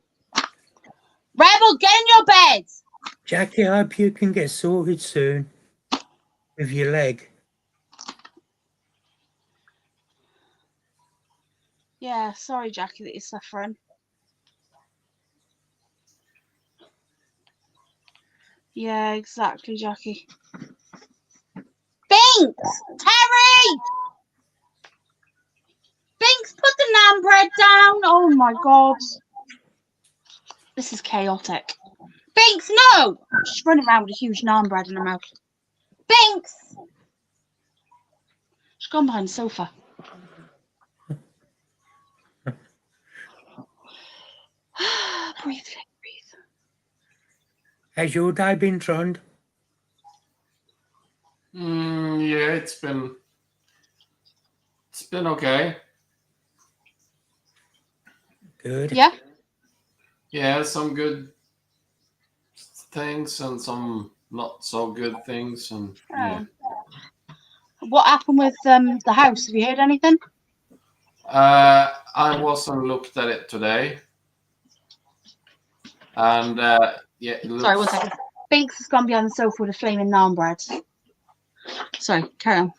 Rebel, get in your bed! Jackie, I hope you can get sorted soon with your leg. Yeah, sorry, Jackie, that you're suffering. Yeah, exactly, Jackie. Binks! Terry! Binks, put the naan bread down! Oh my god. This is chaotic. Binks, no! She's running around with a huge naan bread in her mouth. Binks! She's gone behind the sofa. Breathe, breathe. Has your day been, Trond? Yeah, it's been okay. Good. Yeah? Yeah, some good things and some not so good things, and yeah. What happened with the house? Have you heard anything? I wasn't looked at it today, and yeah, it looks, Sorry, 1 second. Binks has gone behind the sofa with a flaming naan bread. Sorry, carry on.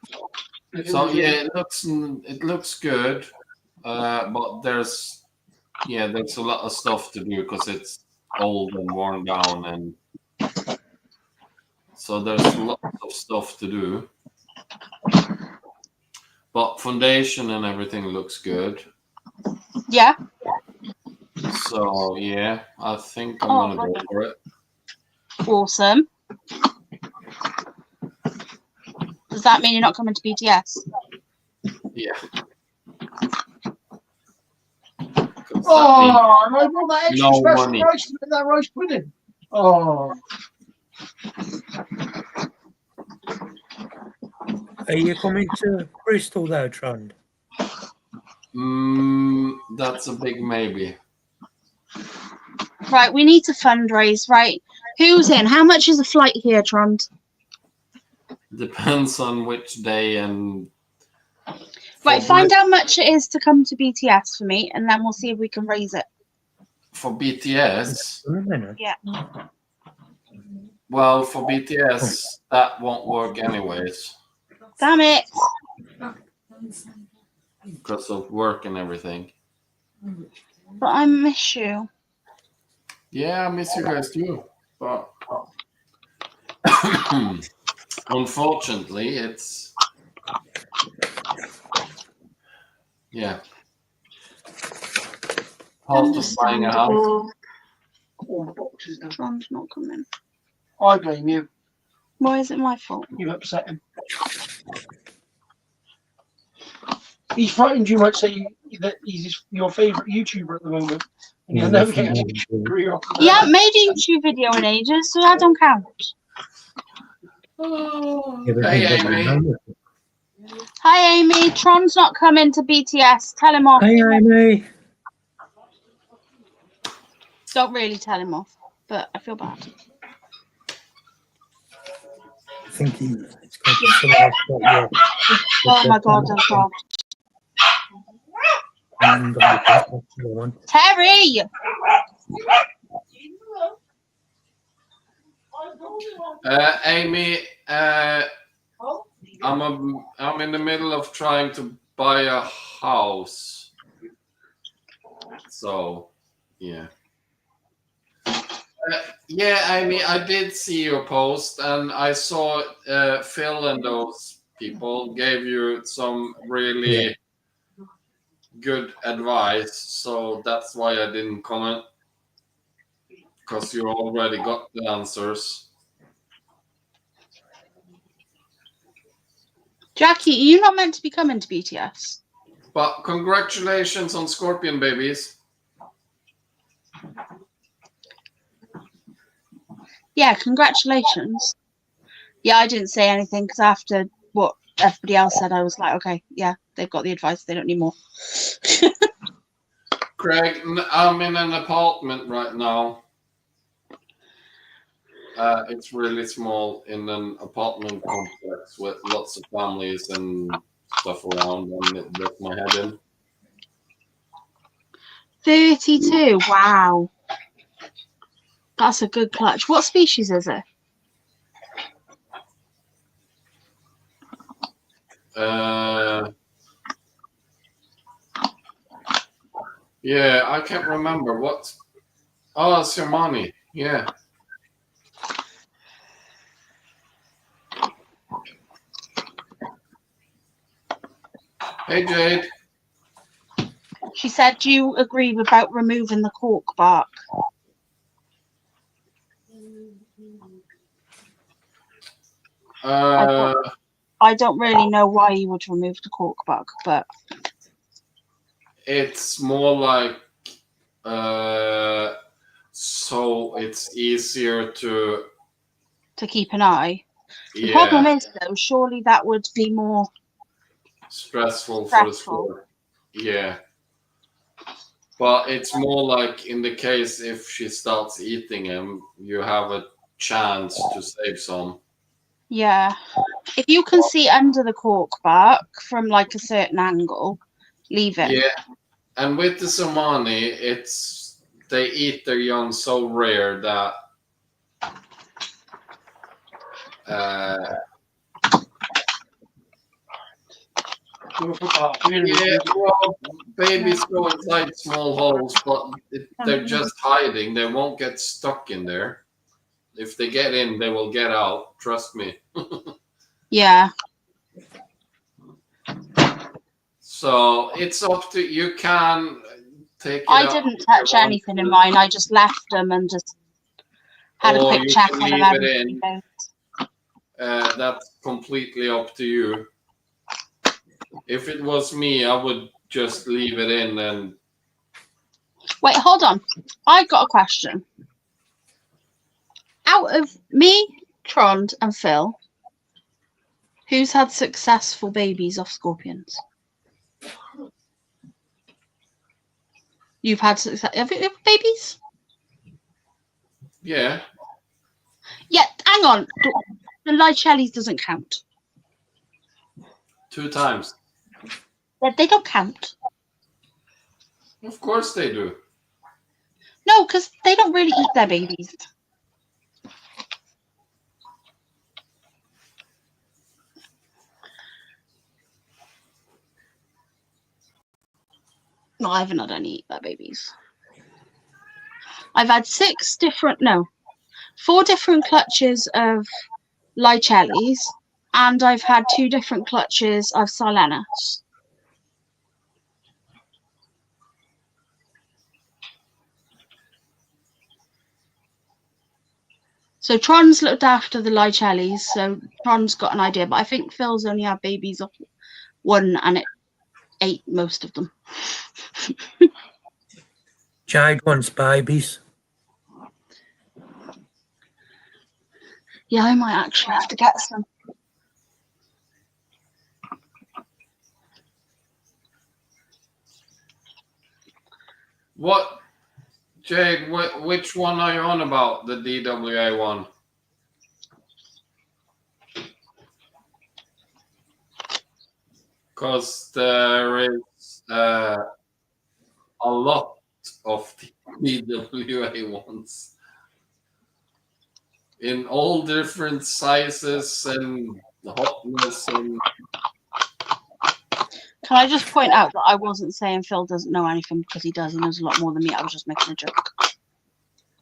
So yeah, it looks good, but there's a lot of stuff to do because it's old and worn down, and so there's lots of stuff to do. But foundation and everything looks good. Yeah? So yeah, I think I'm gonna go for it. Awesome. Does that mean you're not coming to BTS? Yeah. Oh, and I brought that extra no special money. rice with that rice pudding. Oh. Are you coming to Bristol though, Trond? That's a big maybe. Right, we need to fundraise, right? Who's in? How much is a flight here, Trond? Depends on which day and. Right, find out how much it is to come to BTS for me, and then we'll see if we can raise it. For BTS. Yeah. Well, for BTS, that won't work anyways. Damn it. Because of work and everything. But I miss you. Yeah, I miss you guys too. But unfortunately, it's part of buying a house. Understandable. All the boxes done. Tron's not coming. I blame you. Why is it my fault? You upset him. He's frightened you might say that he's your favourite YouTuber at the moment. And you'll never get a career off of He that. hasn't made a YouTube video in ages, so that don't count. Oh, Yeah, but hey, then what Amy. they know. Hi, Amy. Tron's not coming to BTS. Tell him off. Hey, Amy. Don't really tell him off, but I feel bad. I think it's got to someone else got your. Oh my god, oh god. And got the other one. Terry! Amy, I'm in the middle of trying to buy a house. So, yeah. Yeah, Amy, I did see your post, and I saw Phil and those people gave you some really good advice. So that's why I didn't comment, because you already got the answers. Jackie, are you not meant to be coming to BTS? But congratulations on Scorpion babies. Yeah, congratulations. Yeah, I didn't say anything because after what everybody else said, I was like, okay, yeah, they've got the advice. They don't need more. Craig, I'm in an apartment right now. It's really small in an apartment complex with lots of families and stuff around, and it left my head in. 32. Wow. That's a good clutch. What species is it? Yeah, I can't remember what. Oh, Sermani. Yeah. Hey, Jade. She said, do you agree about removing the cork bark? I don't really know why you would remove the cork bark, but it's more like so it's easier to keep an eye. The problem is, though, surely that would be more stressful for the squirrel. Yeah. But it's more like in the case if she starts eating him, you have a chance to save some. Yeah. If you can see under the cork bark from like a certain angle, leave it. Yeah. And with the Somani, they eat their young so rare that well, babies go inside small holes, but they're just hiding. They won't get stuck in there. If they get in, they will get out. Trust me. Yeah. So it's up to you. Can take. I didn't touch anything in mine. I just left them and just had a quick check on them every 3 days. That's completely up to you. If it was me, I would just leave it in and. Wait, hold on. I got a question. Out of me, Trond, and Phil, who's had successful babies off scorpions? You've had success. Have you had babies? Yeah. Yeah, hang on. The Licellis doesn't count. 2 times. They don't count. Of course they do. No, because they don't really eat their babies. No, I haven't had any eat their babies. I've had 4 different clutches of Licellis, and I've had 2 different clutches of Silenas. So Tron's looked after the Licellis, so Tron's got an idea, but I think Phil's only had babies off one and it ate most of them. Jade wants babies. Yeah, I might actually have to get some. What, Jade? Which one are you on about? The DWA one? Because there is a lot of the DWA ones in all different sizes and hotness and. Can I just point out that I wasn't saying Phil doesn't know anything, because he does. He knows a lot more than me. I was just making a joke.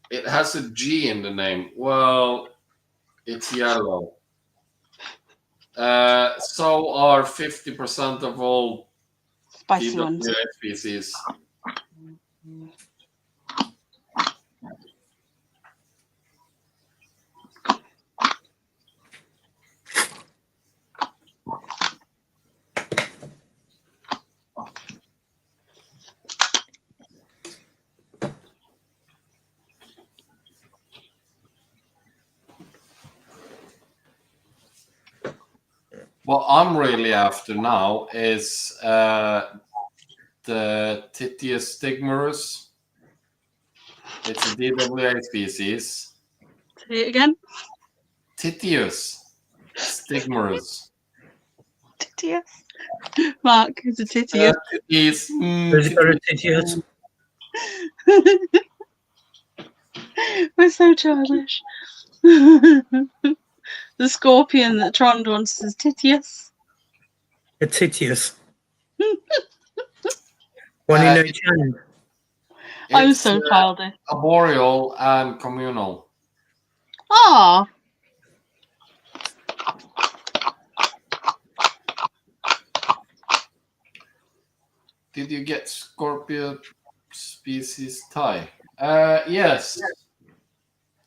It has a G in the name. Well, it's yellow. So are 50% of all Spicy ones. DWA species. What I'm really after now is the Titius stigmarus. It's a DWA species. Say it again. Titius stigmarus. Titius. Mark, it's a Titius. Titius. Has it got a Titius? We're so childish. The scorpion that Tron wants is Titius. A Titius. One in each hand. I'm It's, so childish. arboreal and communal. Ah, Did you get Scorpio species tie? Yes.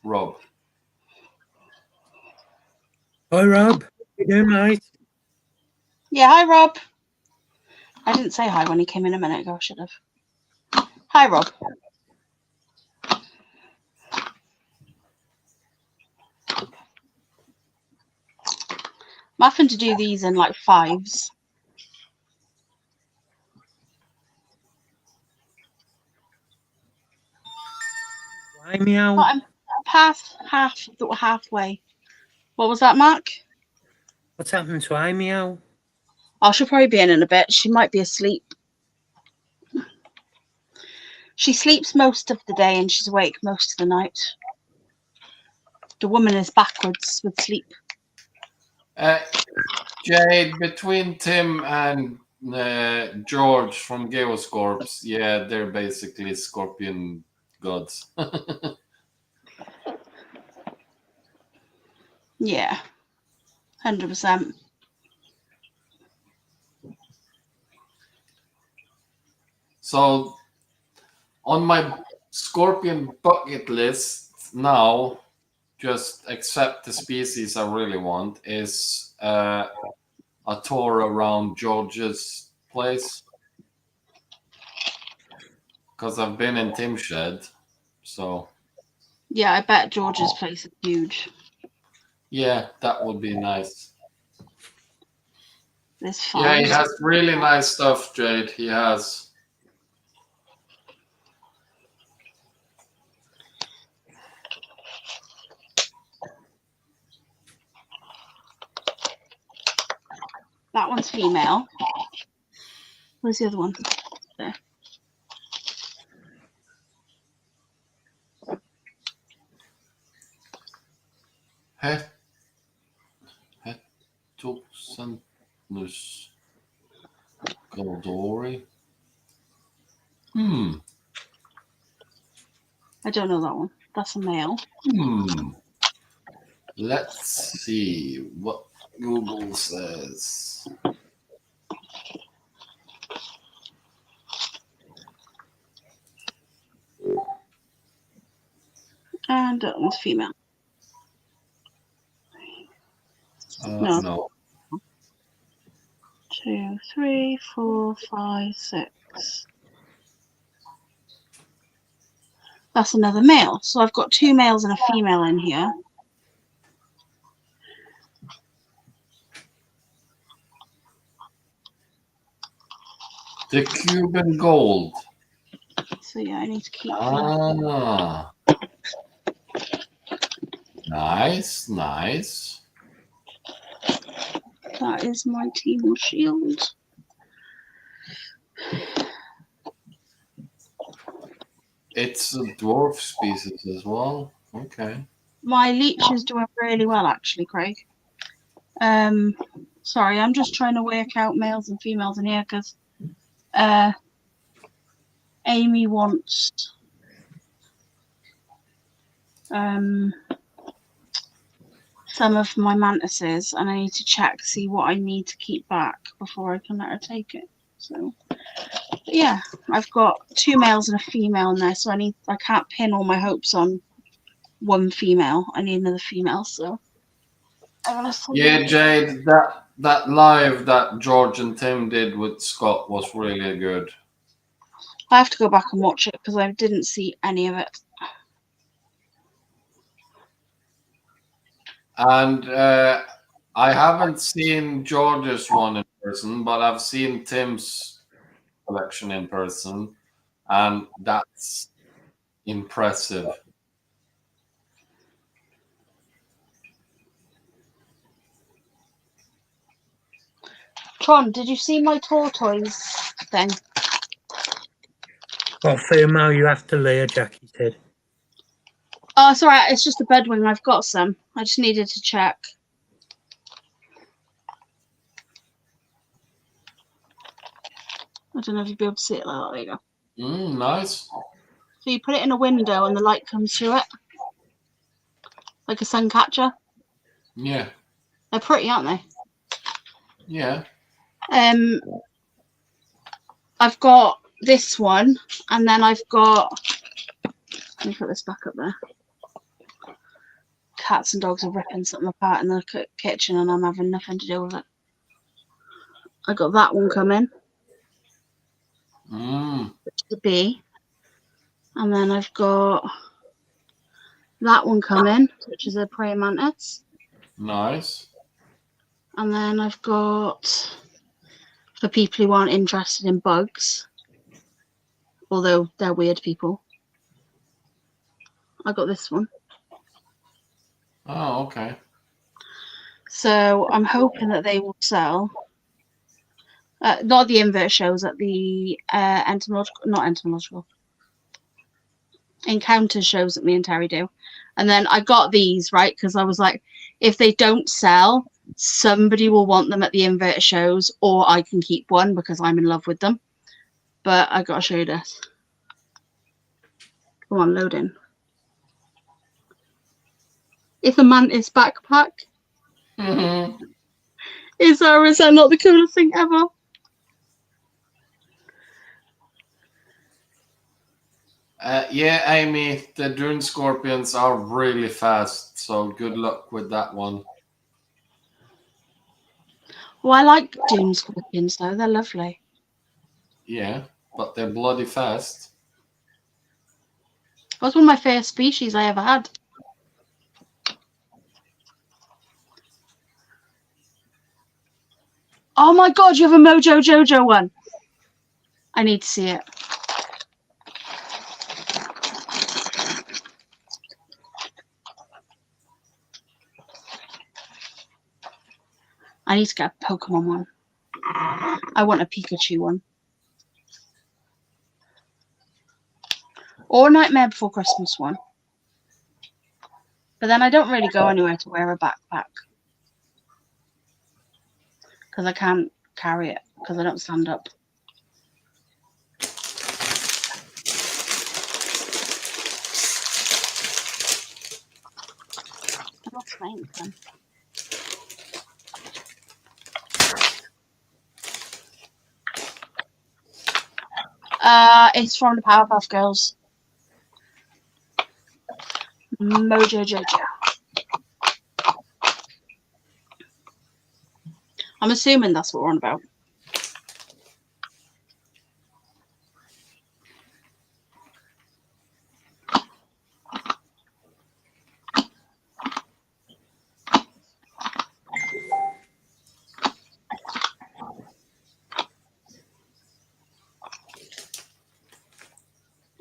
Rob. Hi, Rob. You doing, mate? yeah. Hi, Rob. I didn't say hi when he came in a minute ago. I should have. Hi, Rob. I'm having to do these in like 5s. Why meow? But I'm halfway. What was that, Mark? What's happened to I meow? Oh, she'll probably be in a bit. She might be asleep. She sleeps most of the day and she's awake most of the night. The woman is backwards with sleep. Jade, between Tim and George from Geoscorps, yeah, they're basically scorpion gods. Yeah, 100%. So, on my scorpion bucket list now, just accept the species I really want, is a tour around George's place. Because I've been in Tim's shed, so. Yeah, I bet George's place is huge. Yeah, that would be nice. This farm. Yeah, he has really nice stuff, Jade. He has. That one's female. Where's the other one? There. Hetoxanthus Goldori. I don't know that one. That's a male. Let's see what Google says. And that one's female. No. No. 2, 3, 4, 5, 6. That's another male. So I've got 2 males and a female in here. The Cuban gold. So yeah, I need to keep Ah. Nice, nice. that is my Teemo shield. It's a dwarf species as well. Okay. My leech is doing really well actually, Craig. Sorry, I'm just trying to work out males and females in here because Amy wants some of my mantises, and I need to check, see what I need to keep back before I can let her take it. So yeah, I've got 2 males and a female in there, so I can't pin all my hopes on one female. I need another female, so Yeah, Jade, that live that George and Tim did with Scott was really good. I have to go back and watch it because I didn't see any of it. And I haven't seen George's one in person, but I've seen Tim's collection in person, and that's impressive. Tron, did you see my tortoise thing? What female you have to Leah, Jackie said. Oh, it's alright, it's just a bedwing. I've got some. I just needed to check. I don't know if you'll be able to see it like that. There you go. Nice. So you put it in a window and the light comes through it. Like a sun catcher. Yeah. They're pretty, aren't they? Yeah. I've got this one, and then I've got, let me put this back up there. Cats and dogs are ripping something apart in the kitchen and I'm having nothing to do with it. I got that one coming. Which is a bee. And then I've got that one coming, which is a praying mantis. Nice. And then I've got, for people who aren't interested in bugs, although they're weird people, I got this one. Oh, okay. So I'm hoping that they will sell. Not the invert shows, at the encounter shows that me and Terry do. And then I got these, right, because I was like, if they don't sell, somebody will want them at the invert shows, or I can keep one because I'm in love with them. But I got to show you this. Come on, load in. It's a mantis backpack. Is that not the coolest thing ever? Yeah, Amy, the Dune Scorpions are really fast, so good luck with that one. Well, I like Dune Scorpions, though. They're lovely. Yeah, but they're bloody fast. That was one of my favorite species I ever had. Oh my god, you have a Mojo Jojo one. I need to see it. I need to get a Pokemon one. I want a Pikachu one. Or Nightmare Before Christmas one. But then I don't really go anywhere to wear a backpack. Because I can't carry it. Because I don't stand up. Thanks, then. It's from the Powerpuff Girls. Mojo Jojo. I'm assuming that's what we're on about.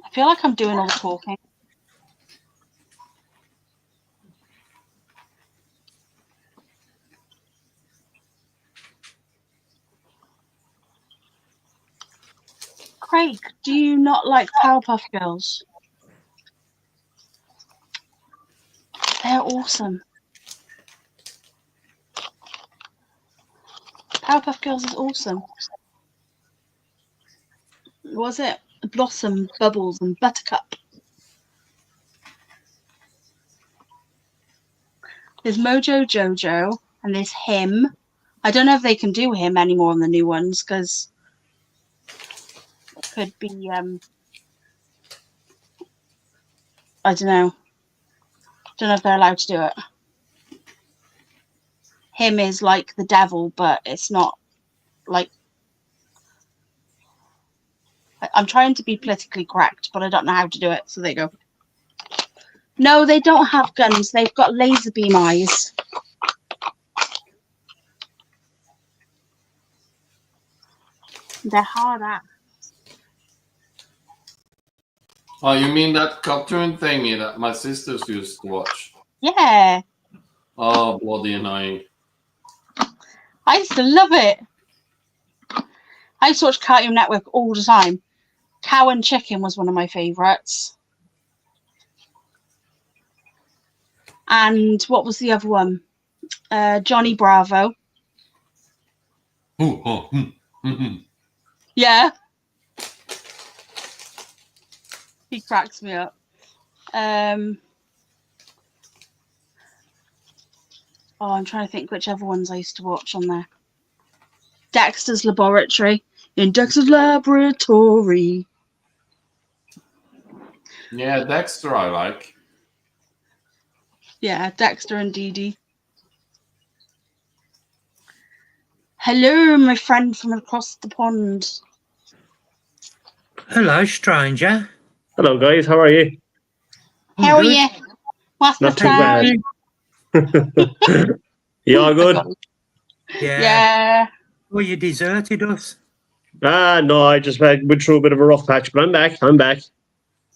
I feel like I'm doing all the talking. Craig, do you not like Powerpuff Girls? They're awesome. Powerpuff Girls is awesome. What was it? Blossom, Bubbles, and Buttercup. There's Mojo Jojo, and there's him. I don't know if they can do him anymore on the new ones, because it could be, I don't know. Don't know if they're allowed to do it. Him is like the devil, but it's not like... I'm trying to be politically correct, but I don't know how to do it, so there you go. No, they don't have guns. They've got laser beam eyes. They're hard at. Oh, you mean that cartoon thingy that my sisters used to watch? Yeah, Oh, bloody annoying. I used to love it. I used to watch Cartoon Network all the time. Cow and Chicken was one of my favourites. And what was the other one? Johnny Bravo. Ooh, oh, Yeah. He cracks me up. Oh, I'm trying to think which other ones I used to watch on there. Dexter's Laboratory. In Dexter's Laboratory. Yeah, Dexter I like. Yeah, Dexter and Dee Dee. Hello, my friend from across the pond. Hello, stranger. Hello, guys. How are you? How are Good. you? What's Not the too bad. plan? You all good? Yeah. Yeah. Well, you deserted us. No, I just went through a bit of a rough patch, but I'm back. I'm back.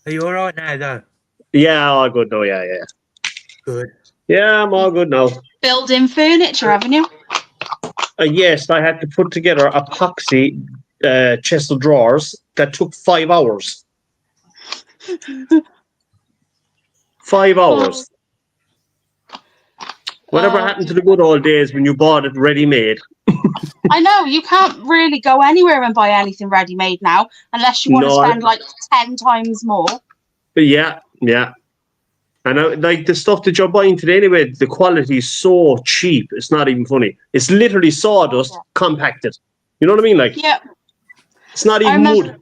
Are you all right now, though? Yeah, all good. No, yeah. Good. Yeah, I'm all good now. Building furniture, haven't you? Yes, I had to put together a epoxy chest of drawers that took 5 hours. 5 hours. Whatever happened to the good old days when you bought it ready-made? I know, you can't really go anywhere and buy anything ready-made now unless you want to spend like 10 times more. Yeah. And like the stuff that you're buying today anyway, the quality is so cheap. It's not even funny. It's literally sawdust compacted. You know what I mean? Like, Yeah. it's not even wood.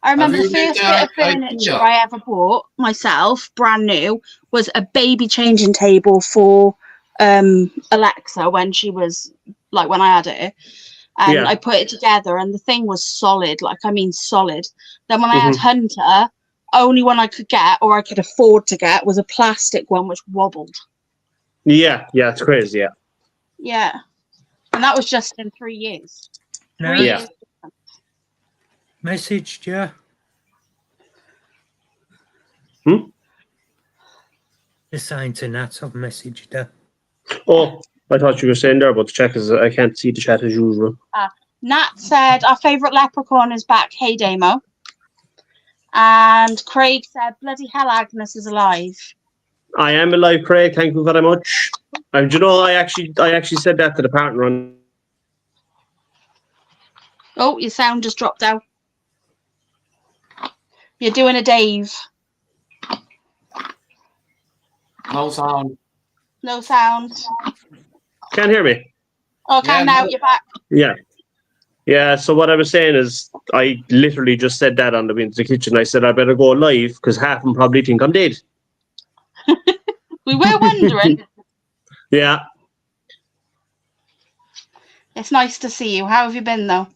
I remember Have the you first been bit of to furniture IKEA? I ever bought myself, brand new, was a baby changing table for Alexa when she was, like, when I had it. And Yeah. I put it together and the thing was solid, like, I mean solid. Then when I had Hunter, only one I could get or I could afford to get was a plastic one which wobbled. Yeah, it's crazy, yeah. Yeah. And that was just in 3 years. No, 3 Yeah. years. messaged you. Just saying to Nat, I've messaged her. Oh, I thought you were saying there about the chat because I can't see the chat as usual. Nat said, our favourite leprechaun is back. Hey, Damo. And Craig said, bloody hell, Agnes is alive. I am alive, Craig. Thank you very much. And you know, I actually said that to the partner on. Oh, your sound just dropped out. You're doing a Dave. No sound. No sound. Can't hear me? Okay, Yeah, now no. you're back. Yeah. Yeah, so what I was saying is, I literally just said that on the way into the kitchen. I said I better go live because half of them probably think I'm dead. We were wondering. Yeah. It's nice to see you. How have you been, though?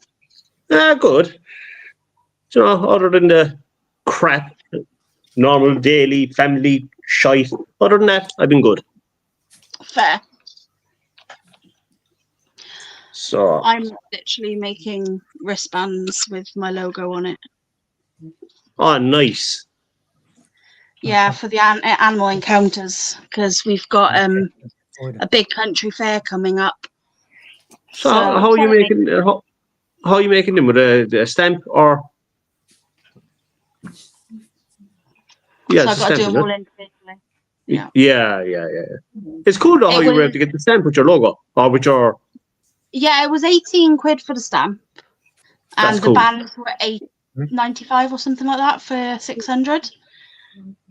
Good. You know, other than the crap, normal daily family shite. Other than that, I've been good. Fair. So, I'm literally making wristbands with my logo on it. oh, nice. Yeah, for the animal encounters, because we've got a big country fair coming up. So, how are you trying to making? How are you making them with a stamp or? Yeah, so it's I've a got to do stamp, them is all it? individually. Yeah. Yeah. It's cool though how It you were able was- to get the stamp with your logo or with your. Yeah, it was 18 quid for the stamp, and That's the cool. bands were 8.95 or something like that for 600.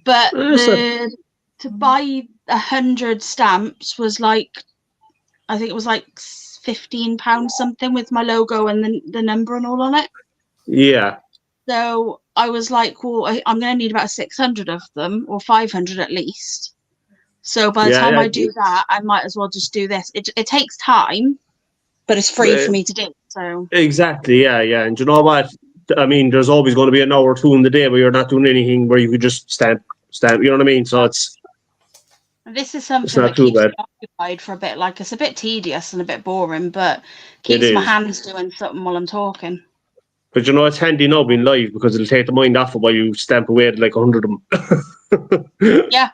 But to buy 100 stamps was like, I think it was like £15 something with my logo and the number and all on it. Yeah. So I was like, well, I'm going to need about 600 of them, or 500 at least. So by the Yeah, time yeah. I do that, I might as well just do this. It takes time, but it's free for me to do. So Exactly. Yeah. And you know what? I mean, there's always going to be an hour or two in the day where you're not doing anything where you could just stamp. You know what I mean? So it's this is something not that too keeps bad. me occupied for a bit. Like, it's a bit tedious and a bit boring, but It keeps my is. hands doing something while I'm talking. But you know, it's handy now being live because it'll take the mind off of while you stamp away at like 100 of them. Yeah.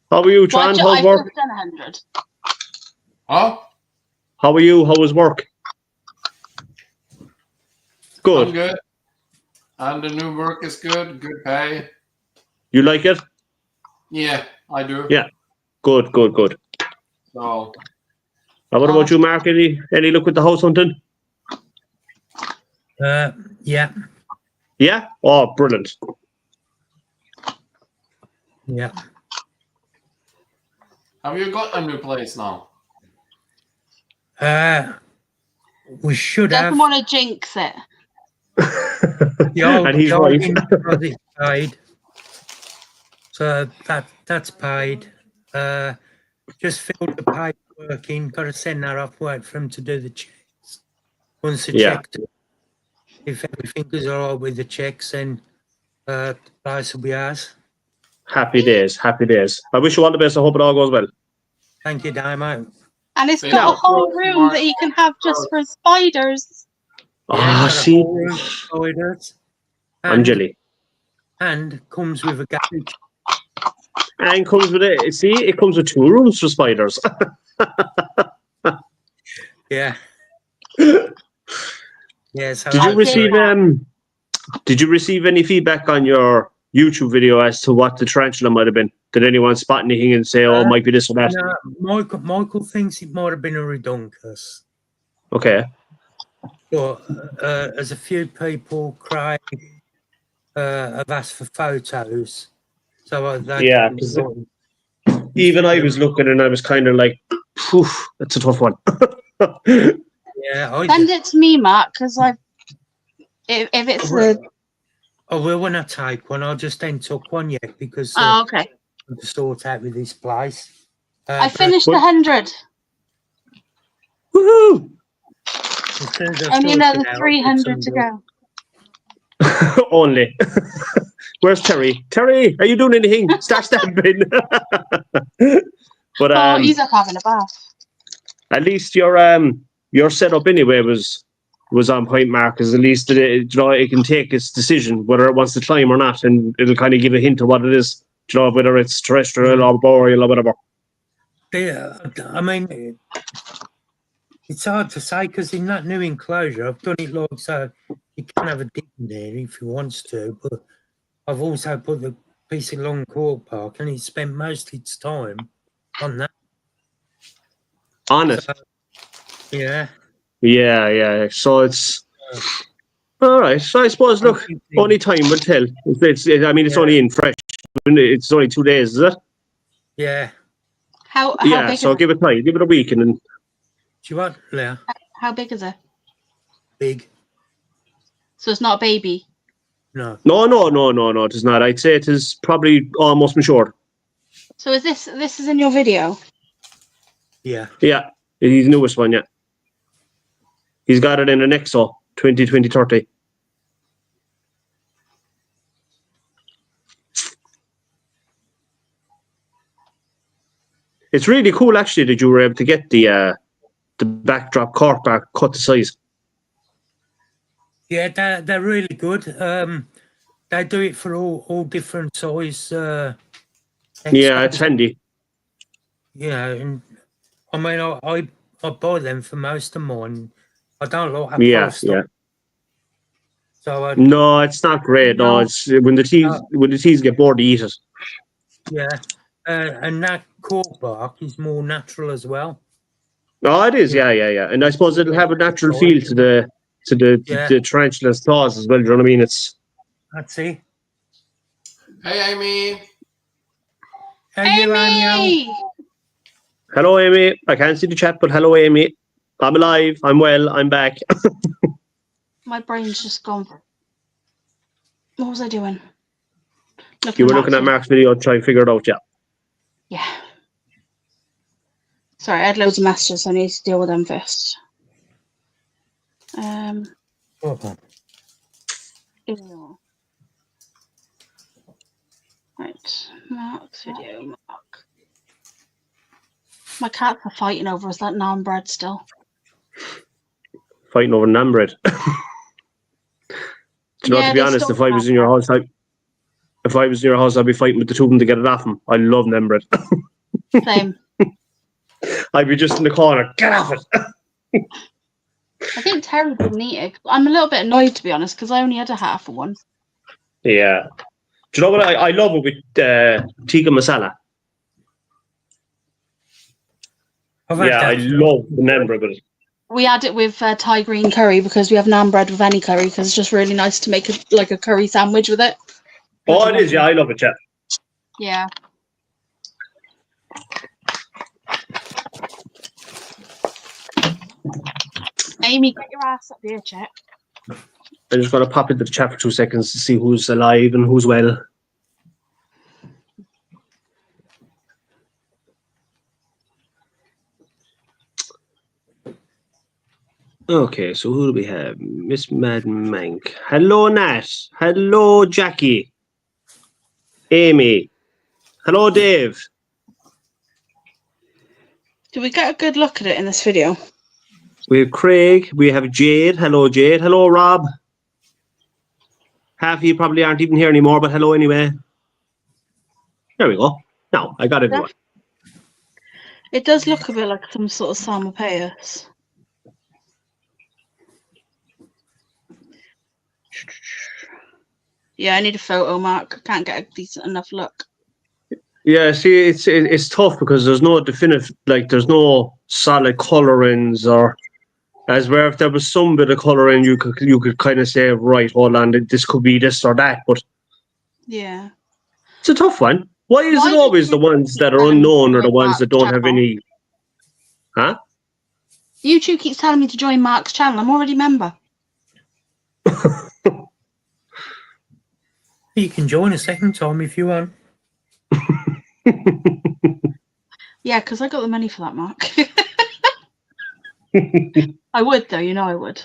How are you, Well, Tran? How's I've work? just done 100. Huh? How are you? How was work? I'm Good. good. And the new work is good. Good pay. You like it? Yeah, I do. Yeah. Good. So What about you, Mark? Any luck with the house hunting? Yeah. Yeah? Oh, brilliant. Yeah. have you got a new place now? We should Doesn't have. want to jinx it. And he's right. Deposit paid. So that's paid. Just filled the paperwork in. Got to send that off. Wait for him to do the checks. Once the Yeah. check, if everything goes all right with the checks, then the price will be ours. Happy days. I wish you all the best. I hope it all goes well. Thank you, Damo. And it's So got a now- whole room that you can have just for spiders. Ah, got a see, whole room of spiders. I'm And- jelly. And comes with a garage. And comes with it. See, it comes with 2 rooms for spiders. Yeah. Yes. Did you receive any feedback on your YouTube video as to what the tarantula might have been? Did anyone spot anything and say, "Oh, it might be this or that"? No, Michael thinks it might have been a redunculus. Okay. But as a few people, Craig, have asked for photos. So they Yeah, 'cause even I was looking and I was kind of like, "Phew, that's a tough one." Yeah, Send it to me, Mark, because if it's the. I will when I take one. I just ain't took one yet because Oh, okay. I'm to sort out with this place. I finished the 100. Woohoo! Only another 300 to go. Only. Where's Terry? Terry, are you doing anything? Start stamping. But Oh, he's up having a bath. at least your setup anyway was on point, Mark. Because at least it can take its decision whether it wants to climb or not, and it'll kind of give a hint of what it is. Whether it's terrestrial or boreal or whatever. Yeah, I mean, it's hard to say because in that new enclosure, I've done it like so you can have a dig in there if he wants to, but I've also put the piece of long cork park and he spent most of its time on that. On it. So, yeah. Yeah. So it's all right. So I suppose, look, only time will tell. It's only in fresh. It's only 2 days, is it? Yeah. How Yeah, big so is it? give it time. Give it a week, and then Do you want Leah? How big is it? Big? So it's not a baby. No. no. It is not. I'd say it is probably almost matured. So is this is in your video? Yeah. Yeah, he's the newest one. Yeah, he's got it in an EXO 2030. It's really cool, actually, that you were able to get the backdrop cork back cut to size. Yeah, they're really good. They do it for all different size. Yeah, it's Expos. handy. Yeah, and I mean, I buy them for most of mine. I don't like how Yeah, close yeah. So No, it's not great. No, No. it's when the teas get bored, they eat it. yeah, and that cork bark is more natural as well. No, it is. Yeah. And I suppose it'll have a natural feel to the tarantula's claws as well. Do you know what I mean? It's That's it. Hey, Amy. How you, Amy? Amy! hello, Amy. I can't see the chat, but hello, Amy. I'm alive. I'm well. I'm back. My brain's just gone. What was I doing? You were looking at Mark's video, trying to figure it out. Yeah. Yeah. Sorry, I had loads of messages. I need to deal with them first. Okay. Ew. Right, Mark's video, Mark. My cats are fighting over us that naan bread still. Fighting over naan bread. Do you know, Yeah, to be they honest, stole if I was in your house, I'd be fighting with the two of them to get it off them. I love naan bread. Same. I'd be just in the corner. Get off it. I think Terry didn't eat it. I'm a little bit annoyed, to be honest, because I only had a half of one. Yeah. Do you know what I love it with tikka masala? I've had Yeah, I that. love the naan bread with it. We had it with Thai green curry because we have naan bread with any curry because it's just really nice to make a curry sandwich with it. Oh, it is. Yeah, I love it. Yeah. Yeah. Amy, get your ass up here, chat. I just got to pop into the chat for 2 seconds to see who's alive and who's well. Okay, so who do we have? Miss Mad Mank. Hello, Nat. Hello, Jackie. Amy. Hello, Dave. Do we get a good look at it in this video? We have Craig. We have Jade. Hello, Jade. Hello, Rob. Half of you probably aren't even here anymore, but hello anyway. There we go. Now, I got everyone. It does look a bit like some sort of Psalmopoeus. Yeah, I need a photo, Mark. I can't get a decent enough look. Yeah, see, it's tough because there's no definitive, like, there's no solid colorings, or as where if there was some bit of coloring, you could kind of say, right, hold on, this could be this or that, but Yeah. it's a tough one. Why is Why it did always you the ones that are tell me unknown to or the join ones that Mark's don't have channel? any? Huh? YouTube keeps telling me to join Mark's channel. I'm already a member. You can join a second time if you want. Yeah, because I got the money for that, Mark. I would, though. You know I would.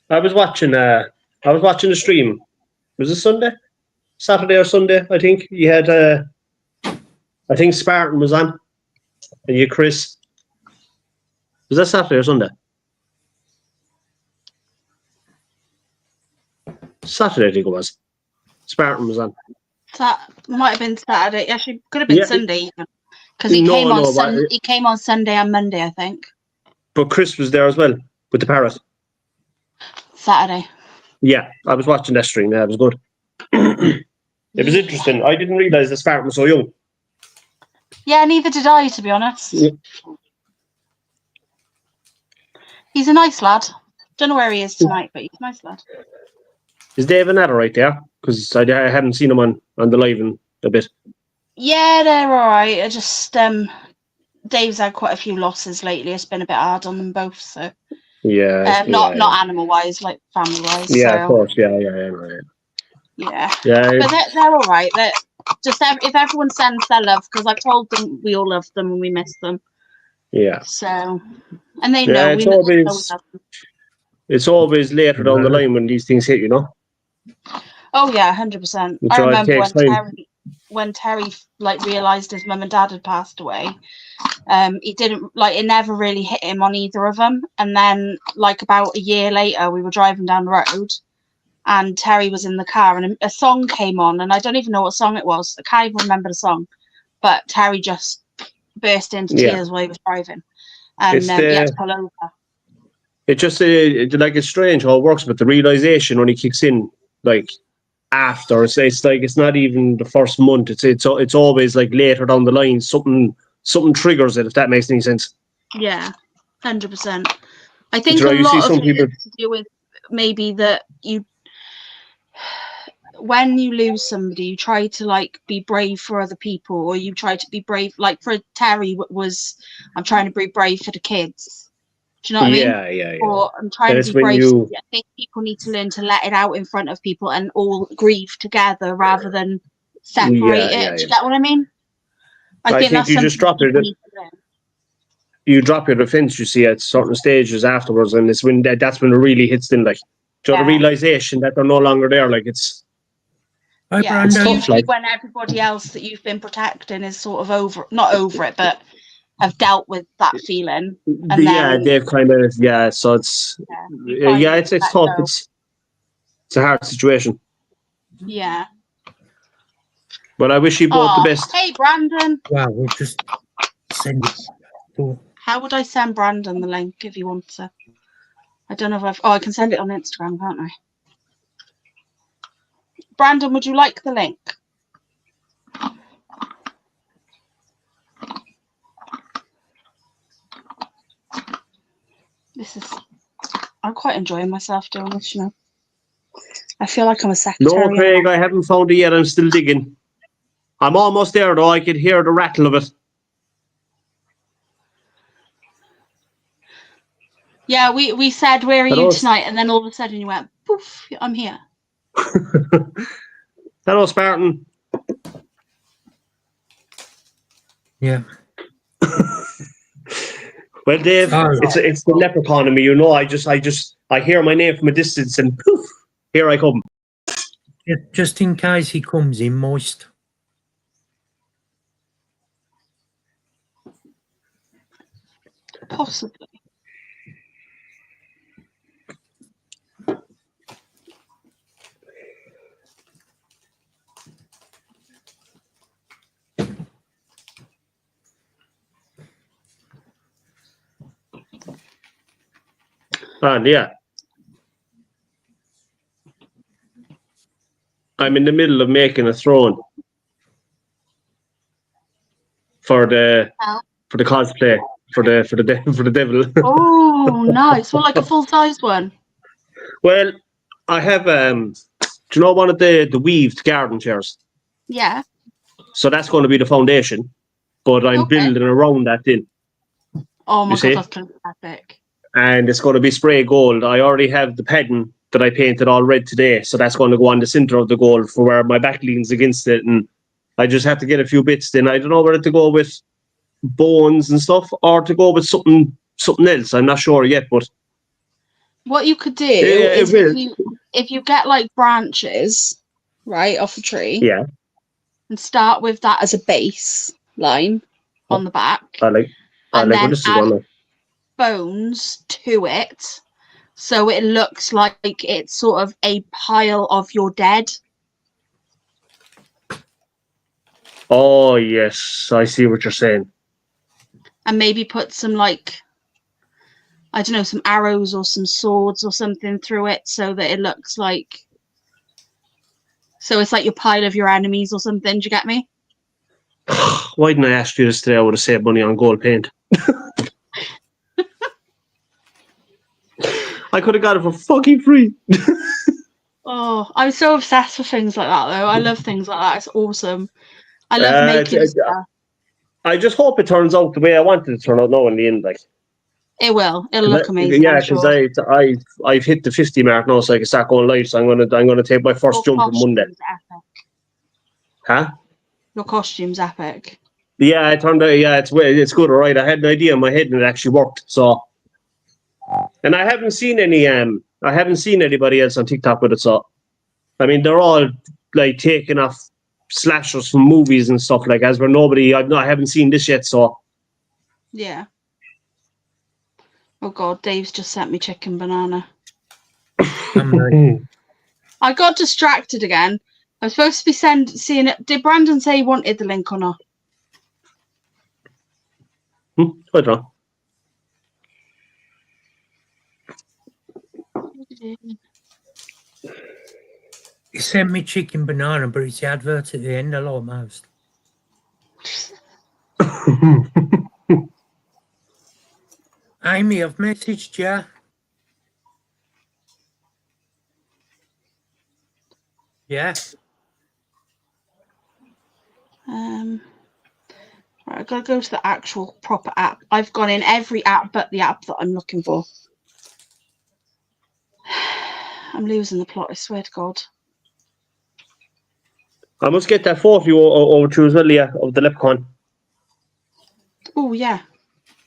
I was watching the stream. Was it Sunday? Saturday or Sunday, I think. You had I think Spartan was on. And you, Chris. Was that Saturday or Sunday? Saturday, I think it was. Spartan was on. That might have been Saturday. Actually, could have been Yeah. Sunday even. Because he No, came on no, but- he came on Sunday and Monday, I think. But Chris was there as well with the parrot. Saturday. Yeah, I was watching that stream. Yeah, it was good. It was interesting. I didn't realise that Spartan was so young. Yeah, neither did I, to be honest. Yeah. He's a nice lad. Don't know where he is tonight, but he's a nice lad. Is Dave and Nat right there? Because I haven't seen him on the live in a bit. Yeah, they're all right. I just Dave's had quite a few losses lately. It's been a bit hard on them both. So Yeah. not animal wise, like family wise. Yeah, so, of course. Yeah. yeah. Yeah. But they're all right. They're just if everyone sends their love, because I've told them we all love them and we miss them. Yeah. So, and they Yeah, know it's we know we always- love them. It's always later down the line when these things hit, you know? Oh yeah, 100%. Which I all remember takes time. when Terry like realised his mum and dad had passed away. He didn't like it. Never really hit him on either of them. And then like about a year later, we were driving down the road, and Terry was in the car, and a song came on, and I don't even know what song it was. I can't even remember the song, but Terry just burst into Yeah. tears while he was driving, and It's he had the- to pull over. It just like it's strange how it works, but the realization only kicks in like after. It's like it's not even the first month. It's always like later down the line. Something triggers it. If that makes any sense. Yeah, 100%. I think You know, a you see lot some of it people- is to do with maybe that when you lose somebody, you try to like be brave for other people, or you try to be brave. Like for Terry, I'm trying to be brave for the kids. Do you know what I mean? Yeah. Or I'm trying That's to be when brave. you- I think people need to learn to let it out in front of people and all grieve together rather than separate it. Yeah. Do you get what I mean? I think that's you just something drop it. people need to learn. You drop your defense, you see, at certain stages afterwards, and it's when that's when it really hits them. Like, the Yeah. realization that they're no longer there. Like it's Hi, Yeah, it's Brandon. usually like- when everybody else that you've been protecting is sort of not over it, but have dealt with that feeling. And yeah, then- they've kind of So it's you find yeah, you it's let tough. go. It's a hard situation, Yeah. but I wish you both Aw, the best. Hey, Brandon. Wow, we'll just send it. to- How would I send Brandon the link if you want to? I don't know if I can send it on Instagram, can't I? Brandon, would you like the link? I'm quite enjoying myself doing this, you know. I feel like I'm a secretary. No, Craig, I haven't found it yet. I'm still digging. I'm almost there, though. I could hear the rattle of it. Yeah, we said, where are you Hello. tonight? And then all of a sudden you went, poof, I'm here. Hello, Spartan. Yeah. Well, Dave, Oh. it's the leprechaun in me, you know. I hear my name from a distance, and poof, here I come. Just in case he comes in moist. Possibly. And yeah, I'm in the middle of making a throne for the cosplay for the devil. Oh, nice. Well, like a full-size one. Well, I have do you know one of the weaved garden chairs? Yeah. So that's going to be the foundation, but I'm Okay. building around that in, Oh my You see? god, that's gonna be epic. and it's going to be spray gold. I already have the pattern that I painted all red today, so that's going to go on the center of the gold for where my back leans against it, and I just have to get a few bits. Then I don't know whether to go with bones and stuff or to go with something else. I'm not sure yet, but What you could do Yeah, is it will. if you get like branches, right, off a tree, yeah, and start with that as a base line on the back, I like And where then this is add- going. bones to it, so it looks like it's sort of a pile of your dead. Oh yes, I see what you're saying. And maybe put some like, I don't know, some arrows or some swords or something through it so that it looks like, so it's like your pile of your enemies or something. Do you get me? Why didn't I ask you this today? I would have saved money on gold paint. I could have got it for fucking free. Oh, I'm so obsessed with things like that, though. I love things like that. It's awesome. I love making stuff. I just hope it turns out the way I wanted it to turn out now in the end. Like, It will. It'll look amazing. yeah, I'm because sure. I've hit the 50 mark now, so I can start going live. So I'm gonna take my first Your jump on Monday. costume's epic. Huh? Your costume's epic. Yeah, it turned out. Yeah, it's good. All right, I had an idea in my head and it actually worked. So, and I haven't seen anybody else on TikTok with it. So, I mean, they're all like taking off slashers from movies and stuff like. As for nobody, I haven't seen this yet. So, Yeah. Oh God, Dave's just sent me chicken banana. I got distracted again. I was supposed to be seeing it. Did Brandon say he wanted the link or not? I don't know. He sent me chicken banana, but it's the advert at the end I like most. Amy, I've messaged you. Yeah. Right, I've got to go to the actual proper app. I've gone in every app but the app that I'm looking for. I'm losing the plot, I swear to God. I must get that photo you over to as well, Leah, of the leprechaun. Oh yeah.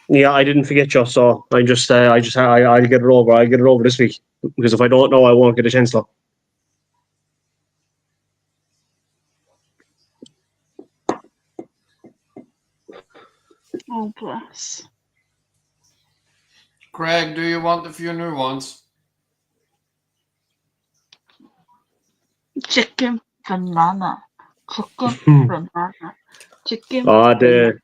Yeah, I didn't forget you, so I'll get it over. I'll get it over this week because if I don't know, I won't get a chance to. Oh bless. Craig, do you want a few new ones? Chicken banana. Chicken banana. Chicken The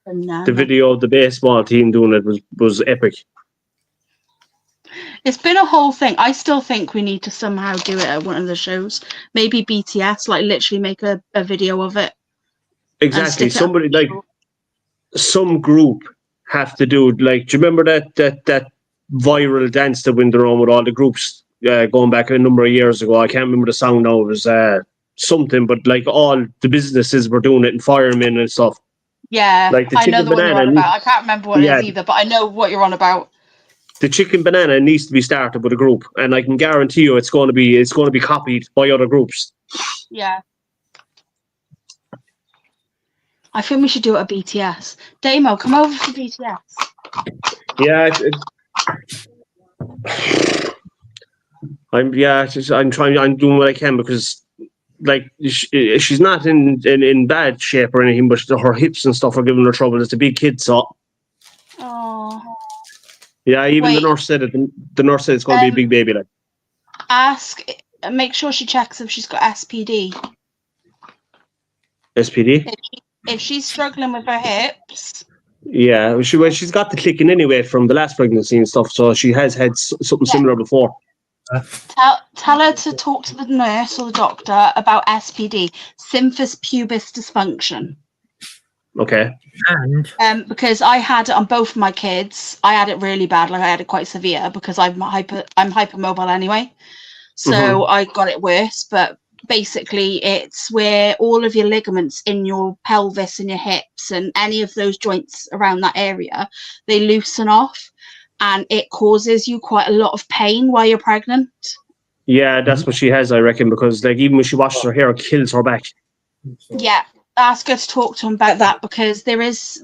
banana. video of the baseball team doing it was epic. It's been a whole thing. I still think we need to somehow do it at one of the shows. Maybe BTS, like literally make a video of it. Exactly. stick it up. Somebody like some group have to do like. Do you remember that viral dance that went around with all the groups going back a number of years ago? I can't remember the song now. It was something, but like all the businesses were doing it and firemen and stuff. Yeah, like the I know chicken the one you're on banana. about. I can't remember what it is either, but I know what you're on about. The chicken banana needs to be started with a group, and I can guarantee you it's going to be copied by other groups. Yeah. I think we should do it at BTS. Damo, come over for BTS. Yeah, I'm doing what I can because like she's not in bad shape or anything, but her hips and stuff are giving her trouble. It's a big kid, so Oh. yeah. Even the Wait. nurse said it. The nurse said it's going to be a big baby. Like Make sure she checks if she's got SPD. SPD. If she's struggling with her hips. Yeah, she's got the clicking anyway from the last pregnancy and stuff, so she has had something similar before. Tell her to talk to the nurse or the doctor about SPD, symphysis pubis dysfunction. Okay. And because I had it on both of my kids. I had it really bad, like I had it quite severe because I'm hypermobile anyway. So I got it worse, but basically it's where all of your ligaments in your pelvis and your hips and any of those joints around that area, they loosen off and it causes you quite a lot of pain while you're pregnant. Yeah, that's what she has, I reckon, because like even when she washes her hair, it kills her back. Yeah, ask her to talk to him about that because there is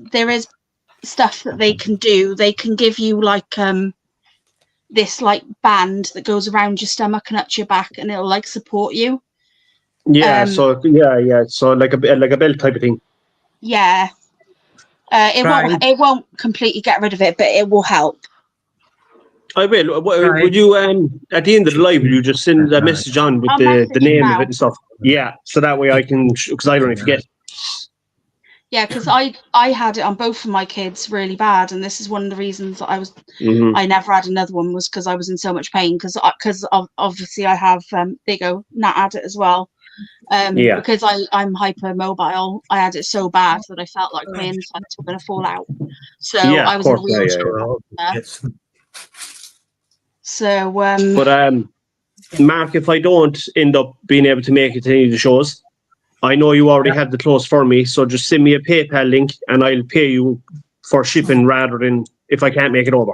stuff that they can do. They can give you like this like band that goes around your stomach and up to your back and it'll like support you. Yeah, so like a belt type of thing. Yeah. It won't completely get rid of it, but it will help. I will. Would you at the end of the live, will you just send a message on with the name of it and stuff? Yeah, so that way I can, because I don't forget. Yeah, because I had it on both of my kids really bad, and this is one of the reasons that I never had another one was because I was in so much pain because obviously I have Nat had it as well. Because I'm hypermobile, I had it so bad that I felt like my insides were going to fall out. So I was in a wheelchair. So Mark, if I don't end up being able to make it to any of the shows, I know you already have the clothes for me, so just send me a PayPal link and I'll pay you for shipping rather than if I can't make it over.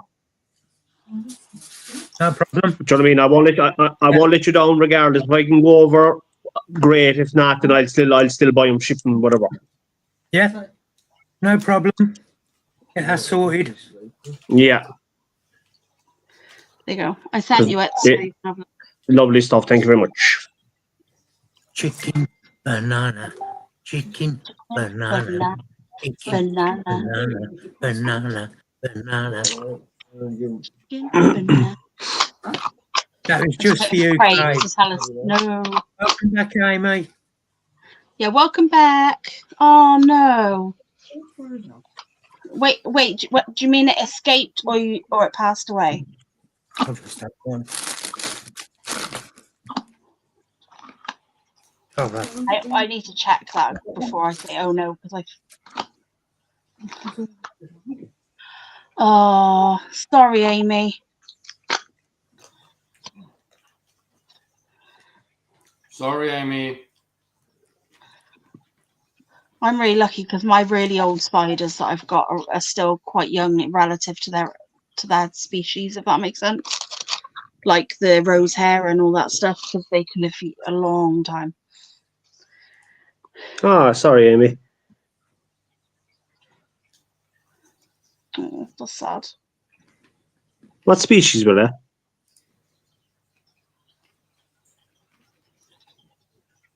No problem. Do you know what I mean? I won't let you down regardless. If I can go over, great. If not, then I'll still buy them shipping, whatever. Yeah, no problem. Get that sorted. Yeah, There you go. I sent you it. So Yeah. you can have a look. lovely stuff. Thank you very much. Chicken, banana, chicken, banana, chicken, Banana. banana, banana. Banana. That was just for you, Craig Craig. to tell us no. Welcome back, Amy. Yeah, welcome back. Oh no. Wait. What do you mean? It escaped or it passed away? I'll just have one. All right. I need to check that before I say oh no because Oh, sorry, Amy. Sorry, Amy. I'm really lucky because my really old spiders that I've got are still quite young relative to their species, if that makes sense. Like the rose hair and all that stuff, because they can live for a long time. Ah, sorry, Amy. Oh, that's sad. What species were they?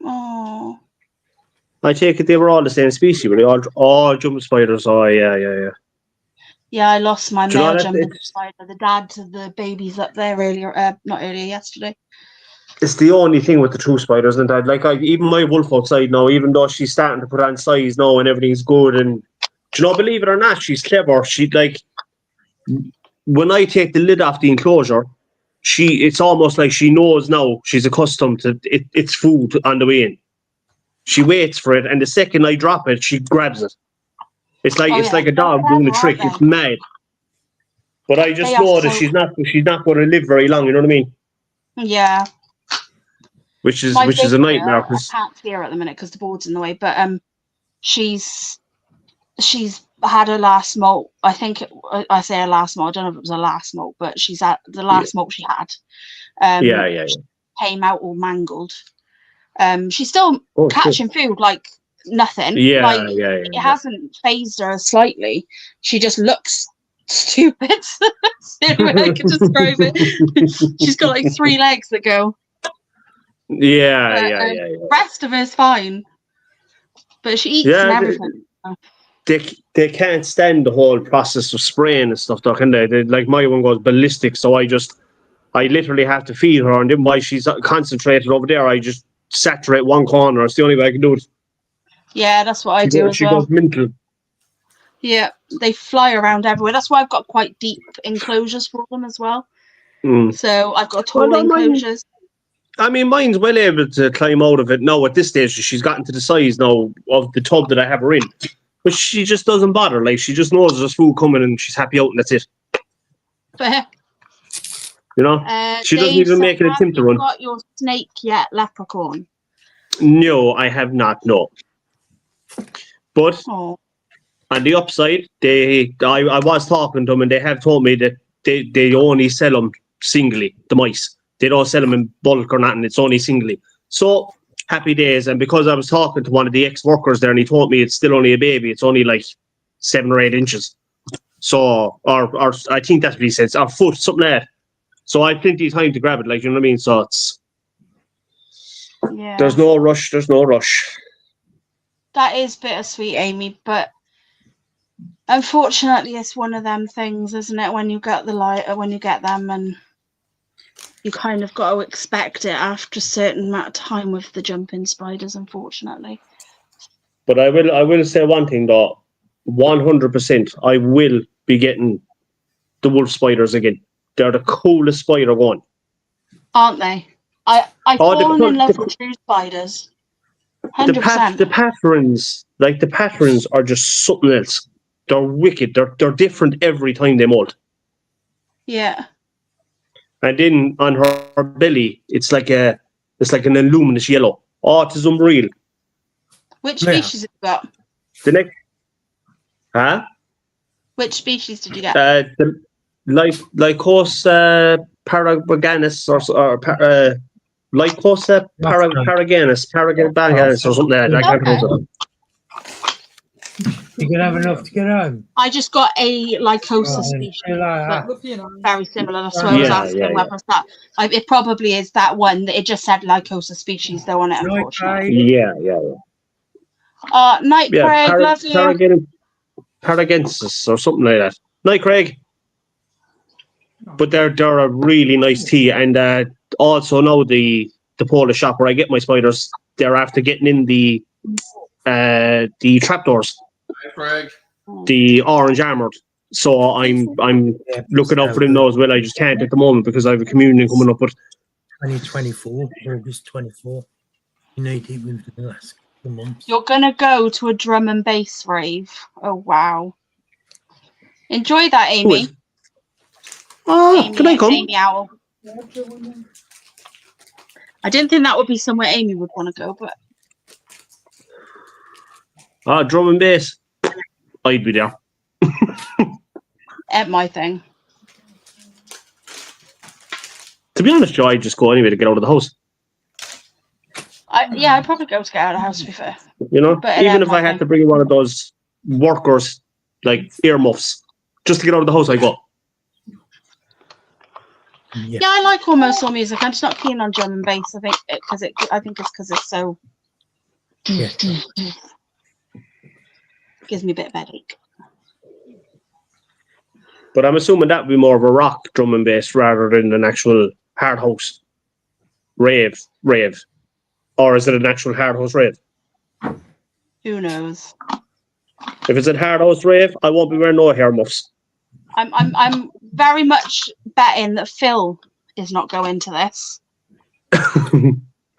Oh, I take it they were all the same species, were they? All jump spiders. Oh, yeah. yeah. I lost my Do you know male that jumping it's- spider, the dad to the babies up there not earlier, yesterday. It's the only thing with the true spiders, and even my wolf outside now, even though she's starting to put on size now and everything's good, and do you know, believe it or not, she's clever. She when I take the lid off the enclosure, it's almost like she knows now. She's accustomed to it's food on the way in. She waits for it, and the second I drop it, she grabs it. It's like Oh, it's yeah. like a dog They're doing a clever, trick. aren't It's mad. But I just They are know that so- she's not going to live very long. You know what I mean? Yeah. Which is My a big nightmare. girl, I can't see her at the minute because the board's in the way, but she's had her last molt. I think I say her last molt. I don't know if it was her last molt, but she's at the last molt she had. Yeah. Came out all mangled. She's still Oh, shit. catching food like nothing. Yeah, Like, yeah. it hasn't phased her slightly. She just looks stupid. That's the only way I can describe it. She's got like 3 legs that go. Yeah. The rest of her is fine. But she eats Yeah, and everything. They can't stand the whole process of spraying and stuff, though, can they? Like my one goes ballistic, so I literally have to feed her, and then while she's concentrated over there, I just saturate one corner. It's the only way I can do it. Yeah, that's what I do as She well. goes mental. Yeah, they fly around everywhere. That's why I've got quite deep enclosures for them as well. Mm. So I've got tall Well, no, mine- enclosures. I mean, mine's well able to climb out of it now at this stage. She's gotten to the size now of the tub that I have her in. But she just doesn't bother. Like, she just knows there's food coming and she's happy out and that's it. But You know? She doesn't Dave even said, make an "Have attempt to you run." got your snake yet, leprechaun? No, I have not, no. But Oh, on the upside, I was talking to them and they have told me that they only sell them singly, the mice. They don't sell them in bulk or nothing. It's only singly. So, happy days. And because I was talking to one of the ex-workers there and he told me it's still only a baby. It's only like 7 or 8 inches. So, or I think that's what he says, or foot, something like that. So I have plenty of time to grab it, like, you know what I mean? So yeah. there's no rush. That is bittersweet, Amy, but unfortunately it's one of them things, isn't it, when you get when you get them and you kind of got to expect it after a certain amount of time with the jumping spiders, unfortunately. But I will say one thing though, 100%, I will be getting the wolf spiders again. They're the coolest spider going. Aren't they? I've Oh, fallen in love the- with true spiders. The 100%. patterns are just something else. They're wicked. They're different every time they molt. Yeah. And then on her belly, it's like an luminous yellow. Oh, it is unreal. Which Yeah. species have you got? The next, huh? Which species did you get? The Lycosa paraganis Lycosa paraganis or something like that. I can't pronounce it. You can have enough to get home. I just got a Lycosa Right, species. you like that? Look, you know. Very similar. That's why I was Yeah, asking yeah, whether it's that. It probably is that one. That it just said Lycosa species though on it, Right, unfortunately. Yeah. Night, Yeah, Craig. Love you. Paragensis or something like that. Night, Craig. But they're a really nice tea, and also now the Polish shop where I get my spiders, they're after getting in the trapdoors, Hi, Craig. the orange armored. So I'm Yeah, looking out for them now as well. I just can't at the moment because I have a communion coming up. But 2024, August 24. You need it within the last couple of months. You're gonna go to a drum and bass rave. Oh wow! Enjoy that, Who Amy. is- oh, can I come? Amy Owl. I didn't think that would be somewhere Amy would want to go, but Drum and bass. I'd be there. at my thing. To be honest, Joe, I'd just go anyway to get out of the house. I'd probably go to get out of the house. To be fair, You know, But even if my I had thing. to bring one of those workers like earmuffs just to get out of the house, I go. Yeah. yeah, I like almost all music. I'm just not keen on drum and bass. I think because it's so Yeah. gives me a bit of headache. But I'm assuming that would be more of a rock drum and bass rather than an actual hard house rave. Or is it an actual hard house rave? Who knows? If it's a hard house rave, I won't be wearing no hair muffs. I'm very much betting that Phil is not going to this.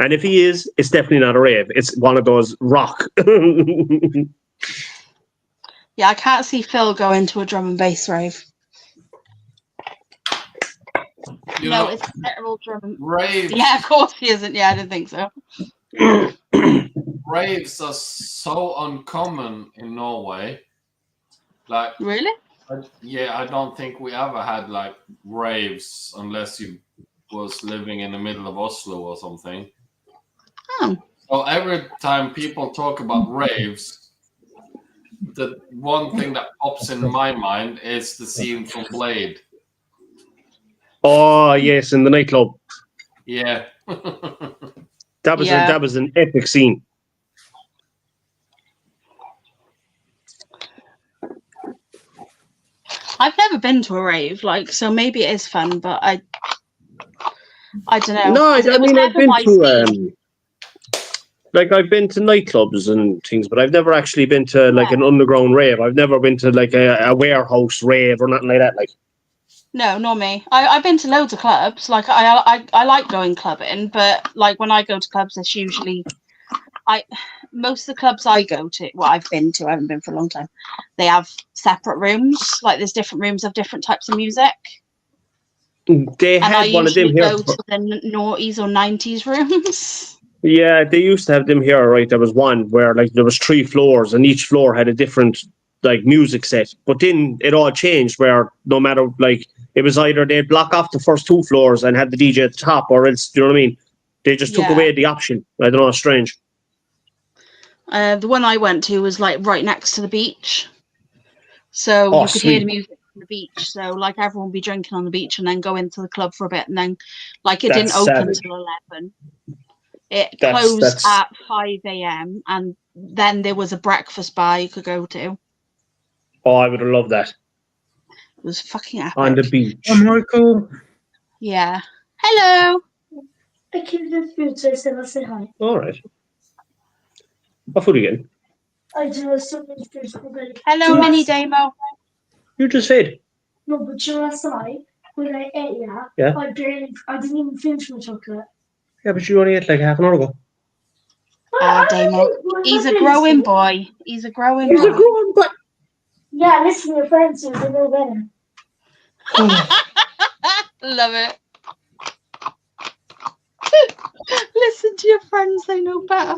And if he is, it's definitely not a rave. It's one of those rock. Yeah, I can't see Phil going to a drum and bass rave. You No, know, it's literal drum and raves, yeah, of course he isn't. Yeah, I didn't think so. raves are so uncommon in Norway. Like, Really? I don't think we ever had like raves unless you was living in the middle of Oslo or something. Oh. So every time people talk about raves, the one thing that pops in my mind is the scene from Blade. Oh yes, in the nightclub. Yeah. That was Yeah. that was an epic scene. I've never been to a rave, like, so maybe it is fun, but I don't know. No, I It was mean I've never been my to scene. like I've been to nightclubs and things, but I've never actually been to like an underground rave. I've never been to like a warehouse rave or nothing like that. Like No, not me. I've been to loads of clubs. Like I like going clubbing, but like when I go to clubs, it's usually most of the clubs I go to, well, I've been to, I haven't been for a long time. They have separate rooms. Like there's different rooms of different types of music. they And I had one of them usually here. go to the noughties or 90s rooms. Yeah, they used to have them here, right? There was one where like there was 3 floors and each floor had a different like music set. But then it all changed where no matter like it was either they'd block off the first 2 floors and had the DJ at the top, or else, do you know what I mean? They just took Yeah. away the option. I don't know, it's strange. The one I went to was like right next to the beach. So Oh, you could hear the sweet. music from the beach. So like everyone would be drinking on the beach and then go into the club for a bit. And then like it That's didn't open savage. till 11. It That's- closed that's- at 5 a.m. And then there was a breakfast bar you could go to. It Oh, I would have loved that. was fucking epic. On the beach. Oh, Michael. Yeah. Hello. I came to the food, so I said, I'll say hi. All right. What food again? I do have so many foods already. Hello, Yes. Mini Damo. You just said. No, but you know, last night, when I ate that, Yeah. I didn't even finish my chocolate. Yeah, but you only ate like half an hour ago. Ah, Damo. He's a growing boy. He's a growing He's a boy. grown boy. Yeah, listen to your friends, so they know better. Love it. Listen to your friends, they know better.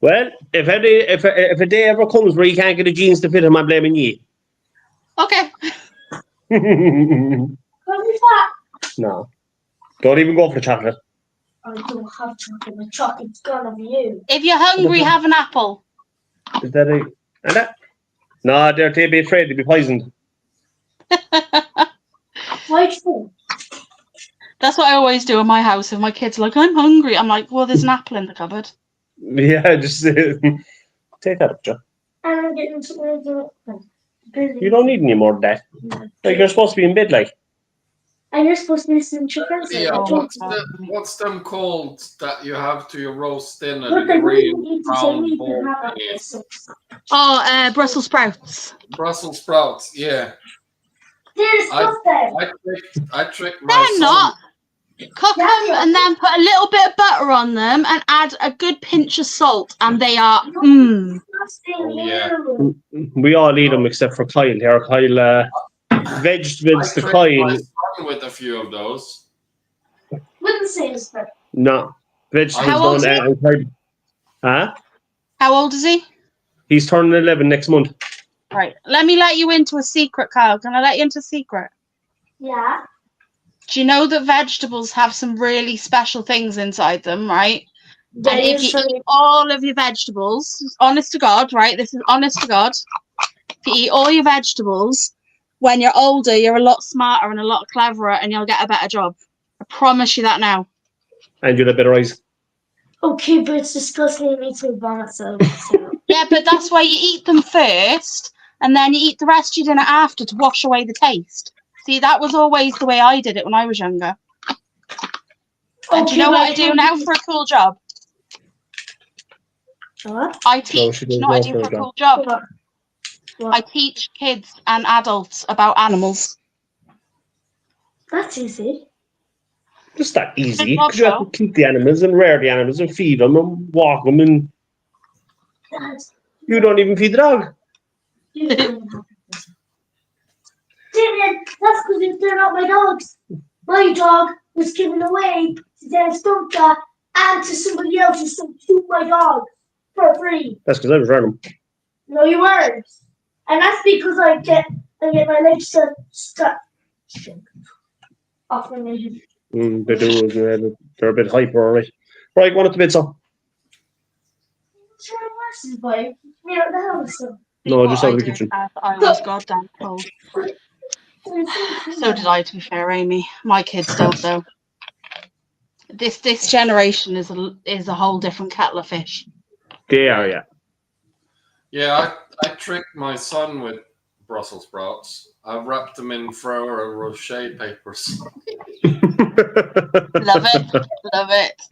Well, if a day ever comes where you can't get the jeans to fit him, I'm blaming you. Okay. Come with that. No. Don't even go for chocolate. I don't have chocolate. The chocolate's gonna be you. If you're hungry, have an apple. Is that a... And that? No, they'd be afraid to be poisoned. Why food? That's what I always do in my house. If my kids are like, I'm hungry, I'm like, well, there's an apple in the cupboard. Yeah, just take that up, John. And I'm getting something busy. You don't need any more than that. Like, you're supposed to be in bed, like. And you're supposed to listen to chickens. Yeah, Oh, what's them called that you have to your roast dinner? Look, The I really green need to say brown you ball can have thingy? this. Oh, Brussels sprouts. Brussels sprouts. Yeah, There's stuff there. I tricked my They're son. not. Cook them Yeah. and then put a little bit of butter on them and add a good pinch of salt, and they are mmm. Oh, yeah. We all eat them except for Kyle here. Kyle, vegetables to I tricked my Kyle. son with a few of those. Wouldn't say it's that. No. Vegetables How old don't. is Kyle. Huh? How old is he? He's turning 11 next month. Right. Let me let you into a secret, Kyle. Can I let you into a secret? Yeah. Do you know that vegetables have some really special things inside them, right? And if you eat all of your vegetables, honest to God, right? This is honest to God. If you eat all your vegetables, when you're older, you're a lot smarter and a lot cleverer, and you'll get a better job. I promise you that now. And you'll have better eyes. Okay, but it's disgusting. It makes me vomit. So. Yeah, but that's why you eat them first, and then you eat the rest of your dinner after to wash away the taste. See, that was always the way I did it when I was younger. And do you know what I do now for a cool job? What? I No, teach. she Do you does know what I not do for a for a job. cool job? What? I teach kids and adults about animals. That's easy. It's not easy. Good job, Because you have to keep the animals and rear the animals and feed them and walk them, and That's you don't even feed the dog. Damien, that's because they're not my dogs. My dog was given away to Dennis Dunca and to somebody else who sold two of my dogs for free. That's because I was running them. No, you weren't. And that's because I get my legs stuck off my legs. They do. They're a bit hyper, alright. Right, one at the bed, so. Sure, horses, boy. Near the house. No, just What out of I the did kitchen. as I was goddamn cold. So did I, to be fair, Amy. My kids don't, though. This generation is a whole different kettle of fish. They are, yeah. Yeah, I tricked my son with Brussels sprouts. I wrapped them in Ferrero Rocher papers. Love it, love it.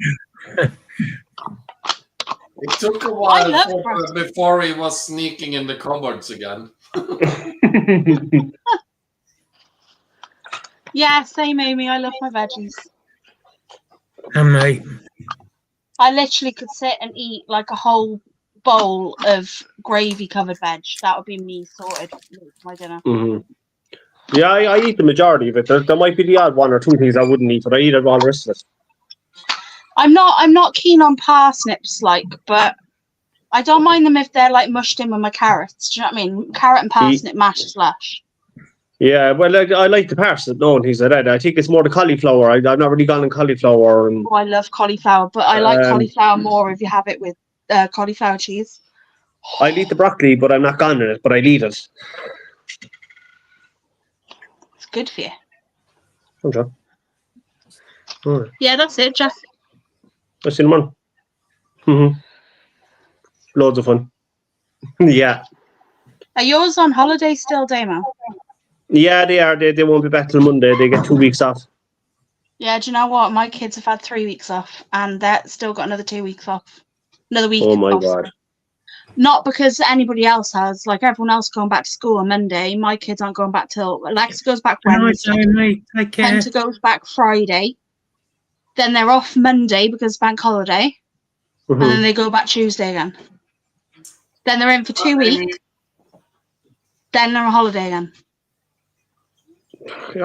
It took a I while love Brussels. before he was sneaking in the cupboards again. Yeah, same, Amy. I love my veggies. And mate, I literally could sit and eat like a whole bowl of gravy-covered veg. That would be me sorted with my dinner. Mhm. Yeah, I eat the majority of it. There might be the odd one or two things I wouldn't eat, but I eat all the rest of it. I'm not keen on parsnips, but I don't mind them if they're like mushed in with my carrots. Do you know what I mean? Carrot and parsnip mash slush. Yeah, well, I like the parsnip, no, and things like that. I think it's more the cauliflower. I've not really gone on cauliflower. And Oh, I love cauliflower, but I like Um, cauliflower more if you have it with cauliflower cheese. I'll eat the broccoli, but I'm not gone in it, but I'll eat it. It's good for you. Okay. All right. Yeah, that's it, Jeff. I'll see you in the morning. Loads of fun. Yeah. Are yours on holiday still, Damo? Yeah, they are. They won't be back till Monday. They get 2 weeks off. Yeah, do you know what? My kids have had 3 weeks off, and they're still got another 2 weeks off. Another week. Oh my off. God. Not because anybody else has. Like everyone else going back to school on Monday. My kids aren't going back till Alexa goes back night, Wednesday. mate. Take care. Penta goes back Friday. Then they're off Monday because it's bank holiday, and then they go back Tuesday again. Then they're in for 2 weeks. Then they're on holiday again.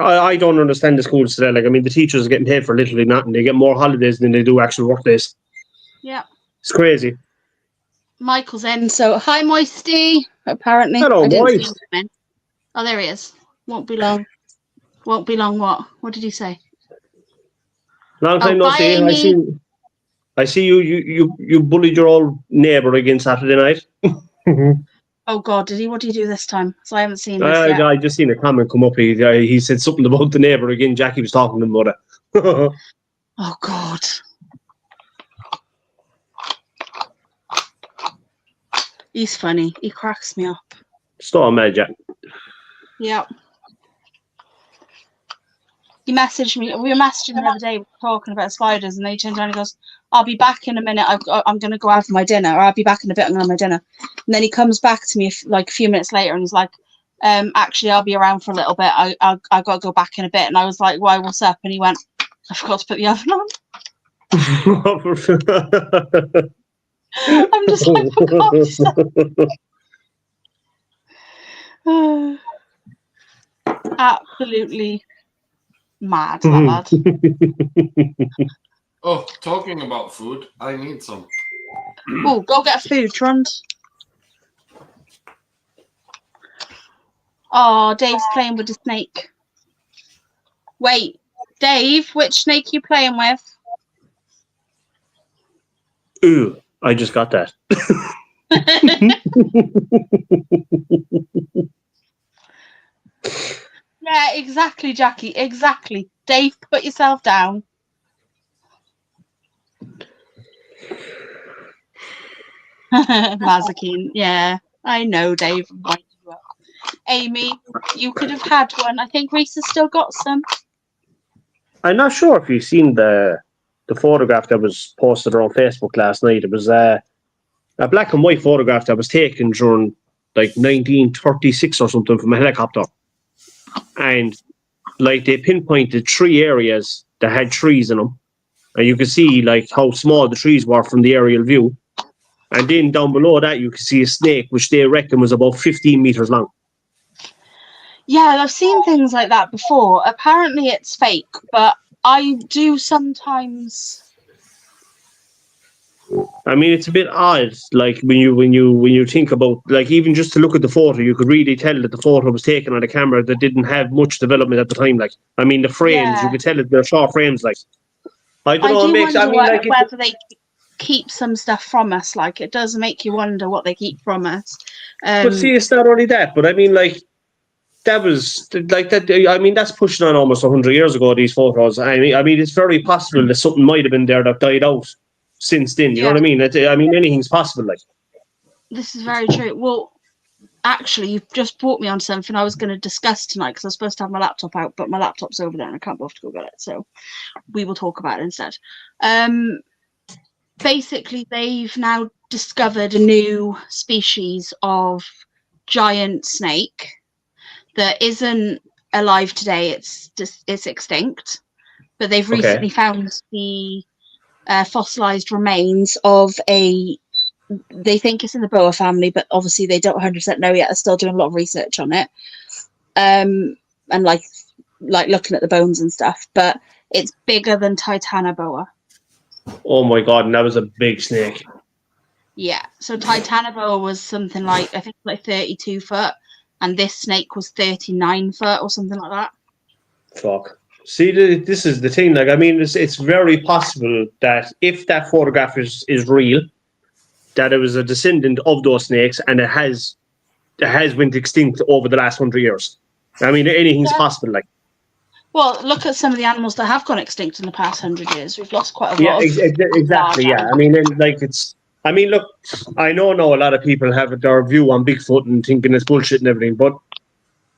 I don't understand the schools today. Like, I mean, the teachers are getting paid for literally nothing. They get more holidays than they do actual work days. Yeah. It's crazy. Michael's in. So, hi, Moisty. Apparently. Hello, I didn't see Moist. him come in. Oh, there he is. Won't be long. Won't be long what? What did he say? Long time no bye, see. Amy. I see you bullied your old neighbour again Saturday night. Oh, God, did he? What did he do this time? So I haven't seen this yet. I just seen a comment come up. He said something about the neighbour again. Jackie was talking to him about it. Oh, God. He's funny. He cracks me up. Stop mad, Jack. Yeah. He messaged me. We were messaging the other day talking about spiders, and then he turned around and goes, I'll be back in a minute. I'm going to go have my dinner, or I'll be back in a bit. I'm going to have my dinner. And then he comes back to me like a few minutes later, and he's like, actually, I'll be around for a little bit. I got to go back in a bit. And I was like, why, what's up? And he went, I forgot to put the oven on. I'm just like, for God's sake. Absolutely mad, that lad. Oh, talking about food, I need some. Oh, go get food, Trund. Oh, Dave's playing with the snake. Wait, Dave, which snake you playing with? Ooh, I just got that. Yeah, exactly, Jackie. Exactly. Dave, put yourself down. Mazakine. Yeah, I know, Dave. Amy, you could have had one. I think Reese has still got some. I'm not sure if you've seen the photograph that was posted on Facebook last night. It was a black and white photograph that was taken during like 1936 or something from a helicopter. And like they pinpointed 3 areas that had trees in them. And you can see like how small the trees were from the aerial view. And then down below that, you can see a snake, which they reckon was about 15 meters long. Yeah, I've seen things like that before. Apparently it's fake, but I do sometimes. I mean, it's a bit odd. Like when you think about, like, even just to look at the photo, you could really tell that the photo was taken on a camera that didn't have much development at the time. Like, I mean, the frames, you could tell that they're short frames. Like, I don't know. Whether they keep some stuff from us. Like, it does make you wonder what they keep from us. But see, it's not only that. But I mean, like, that was like that. I mean, that's pushing on almost 100 years ago. These photos. I mean, it's very possible that something might have been there that died out since then. You know what I mean? I mean, anything's possible. Like, this is very true. Well, actually, you've just brought me on something I was going to discuss tonight because I was supposed to have my laptop out, but my laptop's over there and I can't bother to go get it. So we will talk about it instead. Basically, they've now discovered a new species of giant snake that isn't alive today. It's extinct, but they've recently found the fossilized remains of they think it's in the boa family, but obviously they don't 100% know yet. They're still doing a lot of research on it, and like looking at the bones and stuff. But it's bigger than Titanoboa. oh my god, and that was a big snake. Yeah, so Titanoboa was something like, I think, like 32 foot, and this snake was 39 foot or something like that. Fuck. See, this is the thing. Like, I mean, it's very possible that if that photograph is real, that it was a descendant of those snakes, and it has went extinct over the last 100 years. I mean, anything's possible. Like, well, look at some of the animals that have gone extinct in the past 100 years. We've lost quite a lot. Exactly. Yeah, I mean, like it's. I mean, look, I know a lot of people have their view on Bigfoot and thinking it's bullshit and everything, but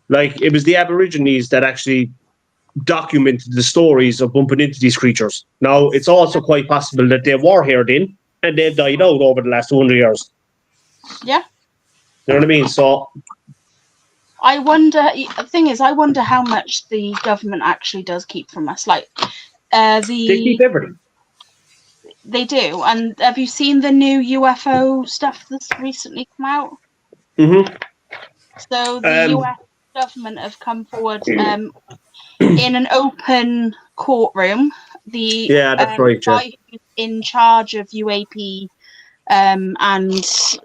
like it was the Aborigines that actually documented the stories of bumping into these creatures. Now, it's also quite possible that they were here then and they've died out over the last 200 years. Yeah. You know what I mean? So I wonder, the thing is, I wonder how much the government actually does keep from us. Like, they keep everything. They do. And have you seen the new UFO stuff that's recently come out? Mm-hmm. So the government have come forward in an open courtroom. The Yeah, that's right, yeah. guy who's in charge of UAP and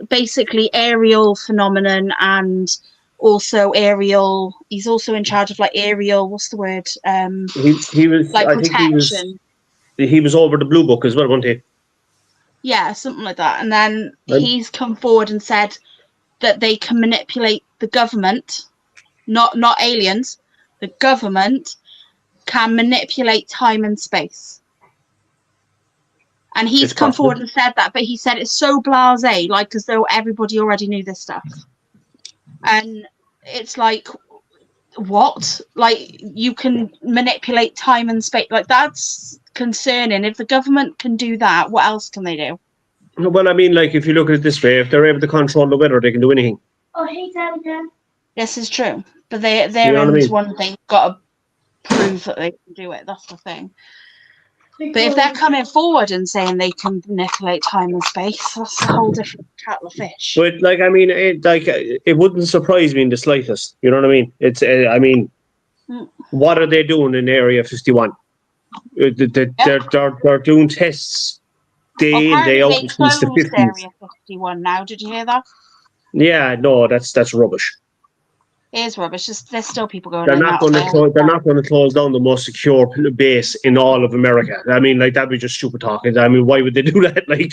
basically aerial phenomenon, and also aerial. He's also in charge of like aerial. What's the word? He was. Like I think protection. he was over the Blue Book as well, wasn't he? Yeah, something like that. And then Right. he's come forward and said that they can manipulate the government, not aliens. The government can manipulate time and space. And he's It's come possible. forward and said that, but he said it's so blasé, like as though everybody already knew this stuff. And it's like, what? Like, you can manipulate time and space. Like, that's concerning. If the government can do that, what else can they do? Well, I mean, like if you look at it this way, if they're able to control the weather, they can do anything. Oh, hey, Dad again. This is true. But their You know what I end mean? one thing, got to prove that they can do it. That's the thing. But if they're coming forward and saying they can manipulate time and space, that's a whole different kettle of fish. But like, I mean, it wouldn't surprise me in the slightest. You know what I mean? It's, I mean, what are they doing in Area 51? They're doing tests day in, day out Apparently they since the closed 50s. Area 51 now. Did you hear that? Yeah, no, that's rubbish. It is rubbish. Just there's still people going They're in not and going out to there. they're not going to close down the most secure base in all of America. I mean, like that'd be just stupid talking. I mean, why would they do that? Like,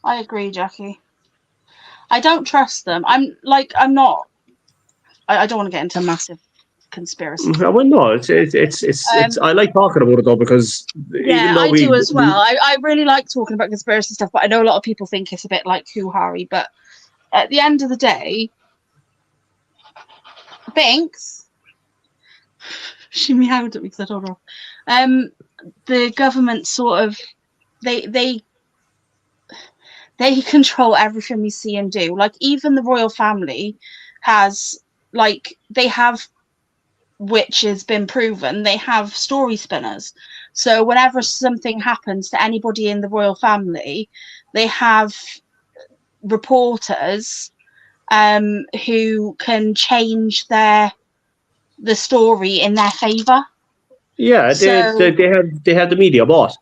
I agree, Jackie. I don't trust them. I'm not. I don't want to get into a massive conspiracy. well, no, it's I like talking about it though because Yeah, even though I do as well. I really like talking about conspiracy stuff, but I know a lot of people think it's a bit like hoo-ha-y. But at the end of the day, Binks, she meowed at me because I told her. The government sort of they control everything we see and do. Like even the royal family has they have, which has been proven, they have story spinners. So whenever something happens to anybody in the royal family, they have reporters who can change the story in their favour. Yeah, So- they have the media bought.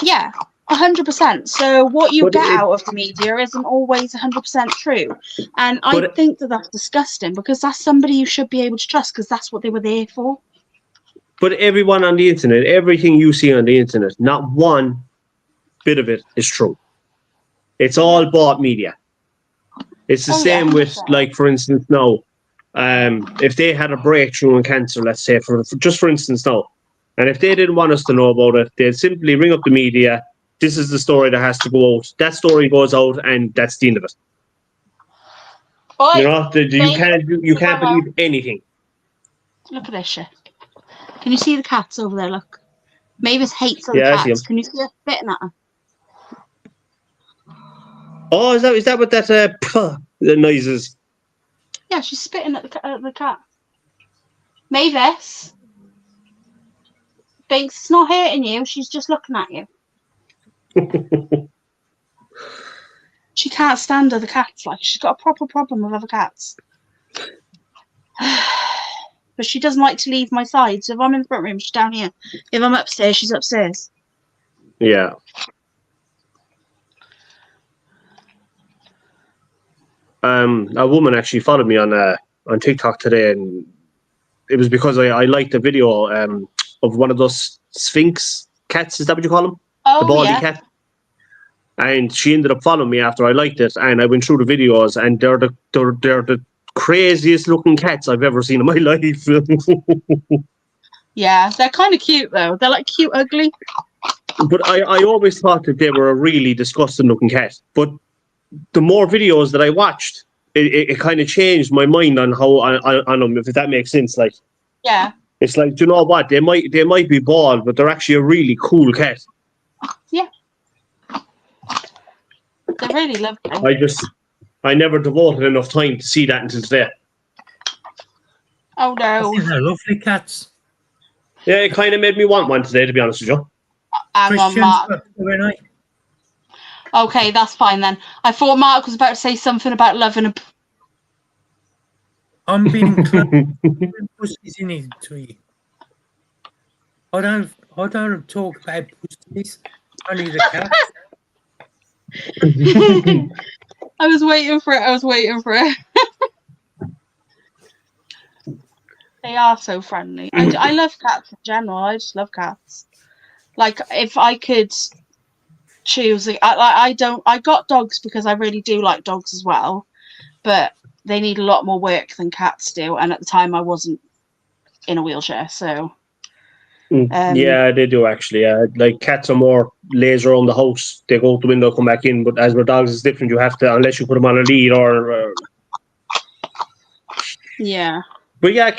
Yeah, 100%. So what you But get it- out of the media isn't always 100% true. And I But- think that's disgusting because that's somebody you should be able to trust because that's what they were there for. But everyone on the internet, everything you see on the internet, not one bit of it is true. It's all bought media. It's the Oh, yeah, same with, 100%. like, for instance, now, if they had a breakthrough in cancer, let's say, for instance, now, and if they didn't want us to know about it, they'd simply ring up the media. This is the story that has to go out. That story goes out, and that's the end of it. Boy, You know, you can't believe anything. look at this shit. Can you see the cats over there? Look. Mavis hates other Yeah, I see cats. 'em. Can you see her spitting at her? Oh, is that what that the noise is? Yeah, she's spitting at the cat. Mavis. Binks, it's not hurting you. She's just looking at you. She can't stand other cats. Like, she's got a proper problem with other cats. But she doesn't like to leave my side. So if I'm in the front room, she's down here. If I'm upstairs, she's upstairs. Yeah. A woman actually followed me on TikTok today, and it was because I liked a video of one of those Sphinx cats. Is that what you call them? Oh, The baldy yeah. cat. And she ended up following me after I liked it, and I went through the videos, and they're the craziest looking cats I've ever seen in my life. Yeah, they're kind of cute, though. They're like cute, ugly. But I always thought that they were a really disgusting looking cat. But the more videos that I watched, it kind of changed my mind on how on them, if that makes sense. Like, Yeah. it's like, do you know what? They might be bald, but they're actually a really cool cat. They're really lovely. I never devoted enough time to see that until today. Oh, I no. think they're lovely cats. Yeah, it kind of made me want one today, to be honest with you. Hang on, Christians, Mark. very nice. Okay, that's fine then. I thought Mark was about to say something about loving a... I'm being pussies in it to you. I don't talk about pussies, only the cats. I was waiting for it. They are so friendly. I love cats in general. I just love cats. Like, if I could choose, I got dogs because I really do like dogs as well, but they need a lot more work than cats do. And at the time, I wasn't in a wheelchair, so. Yeah, they do actually. Like cats are more lazy around the house. They go out the window, come back in. But as with dogs, it's different. You have to, unless you put them on a lead or. Yeah. But yeah, the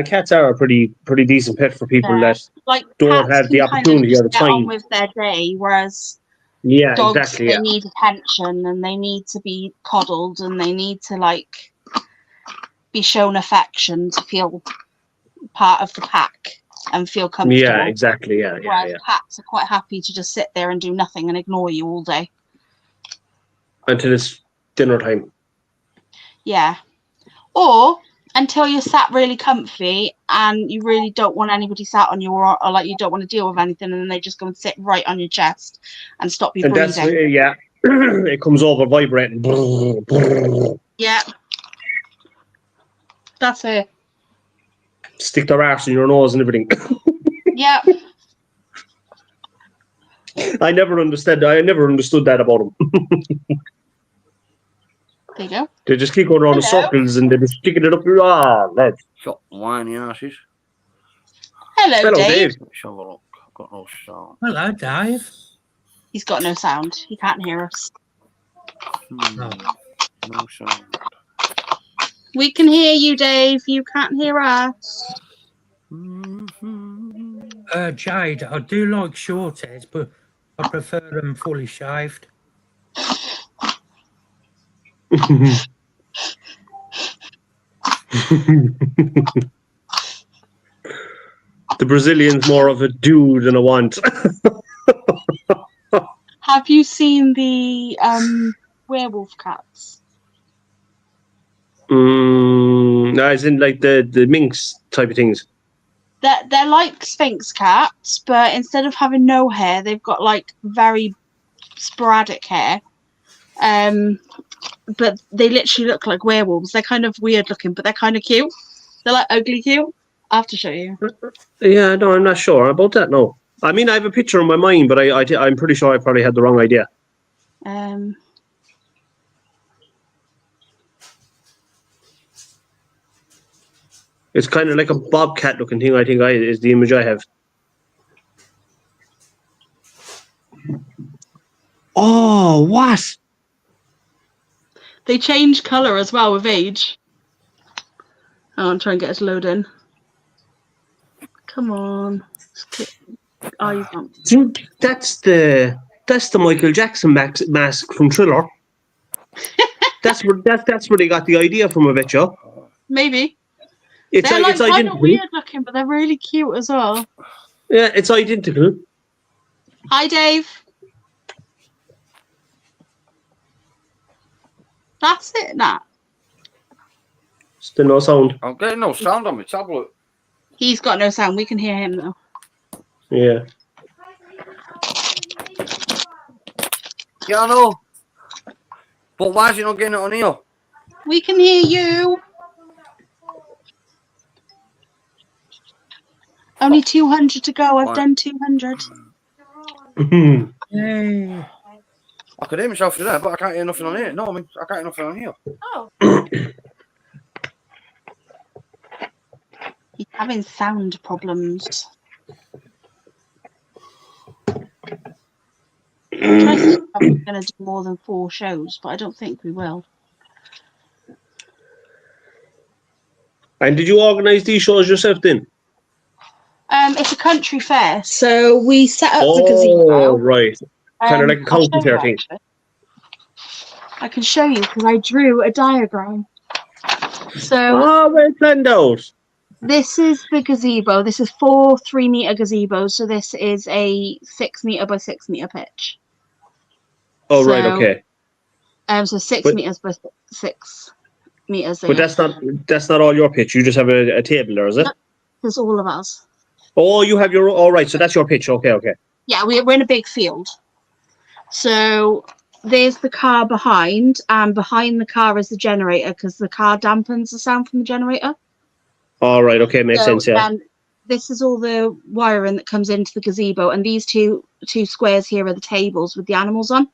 cats are a pretty decent pet for people that Like don't cats have the can kind of opportunity or the just get on time. with their day, whereas Yeah, dogs, exactly. they Yeah. need attention and they need to be coddled and they need to like be shown affection to feel part of the pack and feel comfortable. Yeah, exactly. Yeah, Whereas cats are quite happy to just sit there and do nothing and ignore you all day. Until it's dinner time. Yeah. Or until you're sat really comfy and you really don't want anybody sat on you or like you don't want to deal with anything, and then they just go and sit right on your chest and stop you And breathing. that's it comes over vibrating. Yeah. That's it. Stick their arse in your nose and everything. Yeah. I never understood that about them. There you go. They just keep going around in Hello. circles and they're just sticking it up your lads. Shut whiny asses. Hello, Dave. Let's have a look. I've got no sound. Hello, Dave. He's got no sound. He can't hear us. No sound. We can hear you, Dave. You can't hear us. Jade, I do like short hairs, but I prefer them fully shaved. The Brazilian's more of a do than a want. Have you seen the werewolf cats? No, as in like the minx type of things. They're like Sphinx cats, but instead of having no hair, they've got like very sporadic hair. But they literally look like werewolves. They're kind of weird looking, but they're kind of cute. They're like ugly cute. I have to show you. Yeah, no, I'm not sure about that. No, I mean I have a picture in my mind, but I'm pretty sure I probably had the wrong idea. It's kind of like a bobcat looking thing. I think is the image I have. Oh, what? They change colour as well with age. Oh, I'm trying to get us load in. Come on. Eyes on. That's the Michael Jackson mask from Thriller. That's where they got the idea from, I bet you. Maybe. It's They're like kind identical. of weird looking, but they're really cute as well. Yeah, it's identical. Hi, Dave. That's it, Nat. Still no sound. I'm getting no sound on my tablet. He's got no sound. We can hear him though. Yeah. Yeah, I know. But why is he not getting it on here? We can hear you. Only 200 to go. I've done 200. Yay. I could hear myself through there, but I can't hear nothing on here. No, I mean, I can't hear nothing on here. Oh. He's having sound problems. We're going to do more than 4 shows, but I don't think we will. And did you organise these shows yourself then? It's a country fair, so we set up the gazebo. Oh, right. Kind of like a county fair thing. I can show you because I drew a diagram. So, well planned out. This is the gazebo. This is 4 3-meter gazebos. So this is a 6-meter by 6-meter pitch. Oh, right, okay. So 6 meters by 6. meters. But that's not all your pitch. You just have a table there, is it? There's all of us. Oh, you have your. All right. So that's your pitch. Okay. Okay. Yeah, we're in a big field. So there's the car behind, and behind the car is the generator because the car dampens the sound from the generator. All right. Okay. Makes sense. Yeah. And this is all the wiring that comes into the gazebo, and these two squares here are the tables with the animals on.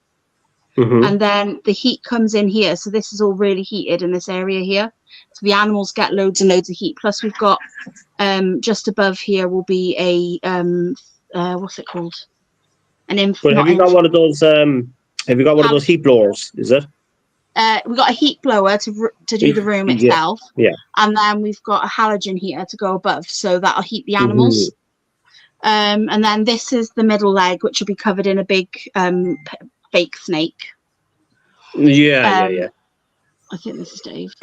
Mhm. And then the heat comes in here, so this is all really heated in this area here. So the animals get loads and loads of heat. Plus we've got just above here will be a what's it called? But have you got one of those? Have you got one of those heat blowers? Is it? We've got a heat blower to do the room Yeah, itself, yeah. and then we've got a halogen heater to go above, so that'll heat the animals. And then this is the middle leg, which will be covered in a big fake snake. Yeah, yeah. I think this is Dave.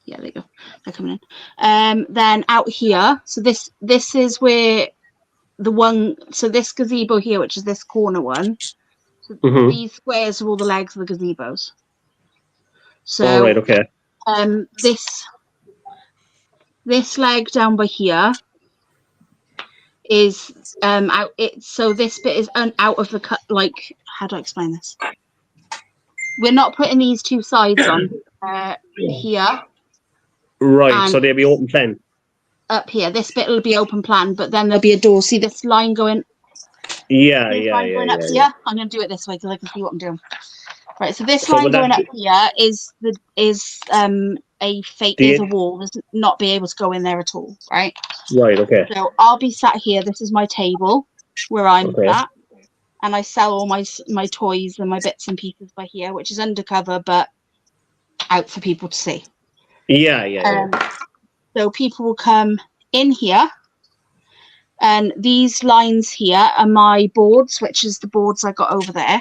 Yeah, there you go. They're coming in. Then out here, so this is where the one. So this gazebo here, which is this corner one. So these squares are all the legs of the gazebos. So All right. Okay. this leg down by here is out. So this bit is out of the cut. Like, how do I explain this? We're not putting these two sides on here. Right. So they'll be open plan. Up here, this bit will be open plan, but then there'll be a door. See this line going? Yeah, This yeah, line yeah, going yeah, up yeah. here. I'm going to do it this way because I can see what I'm doing. Right. So this So line would that going up be- here is a fake. The- Is a wall. There's not be able to go in there at all. Right. Right. Okay. So I'll be sat here. This is my table where I'm Okay. at, and I sell all my toys and my bits and pieces by here, which is undercover but out for people to see. Yeah, yeah, yeah. So people will come in here, and these lines here are my boards, which is the boards I got over there,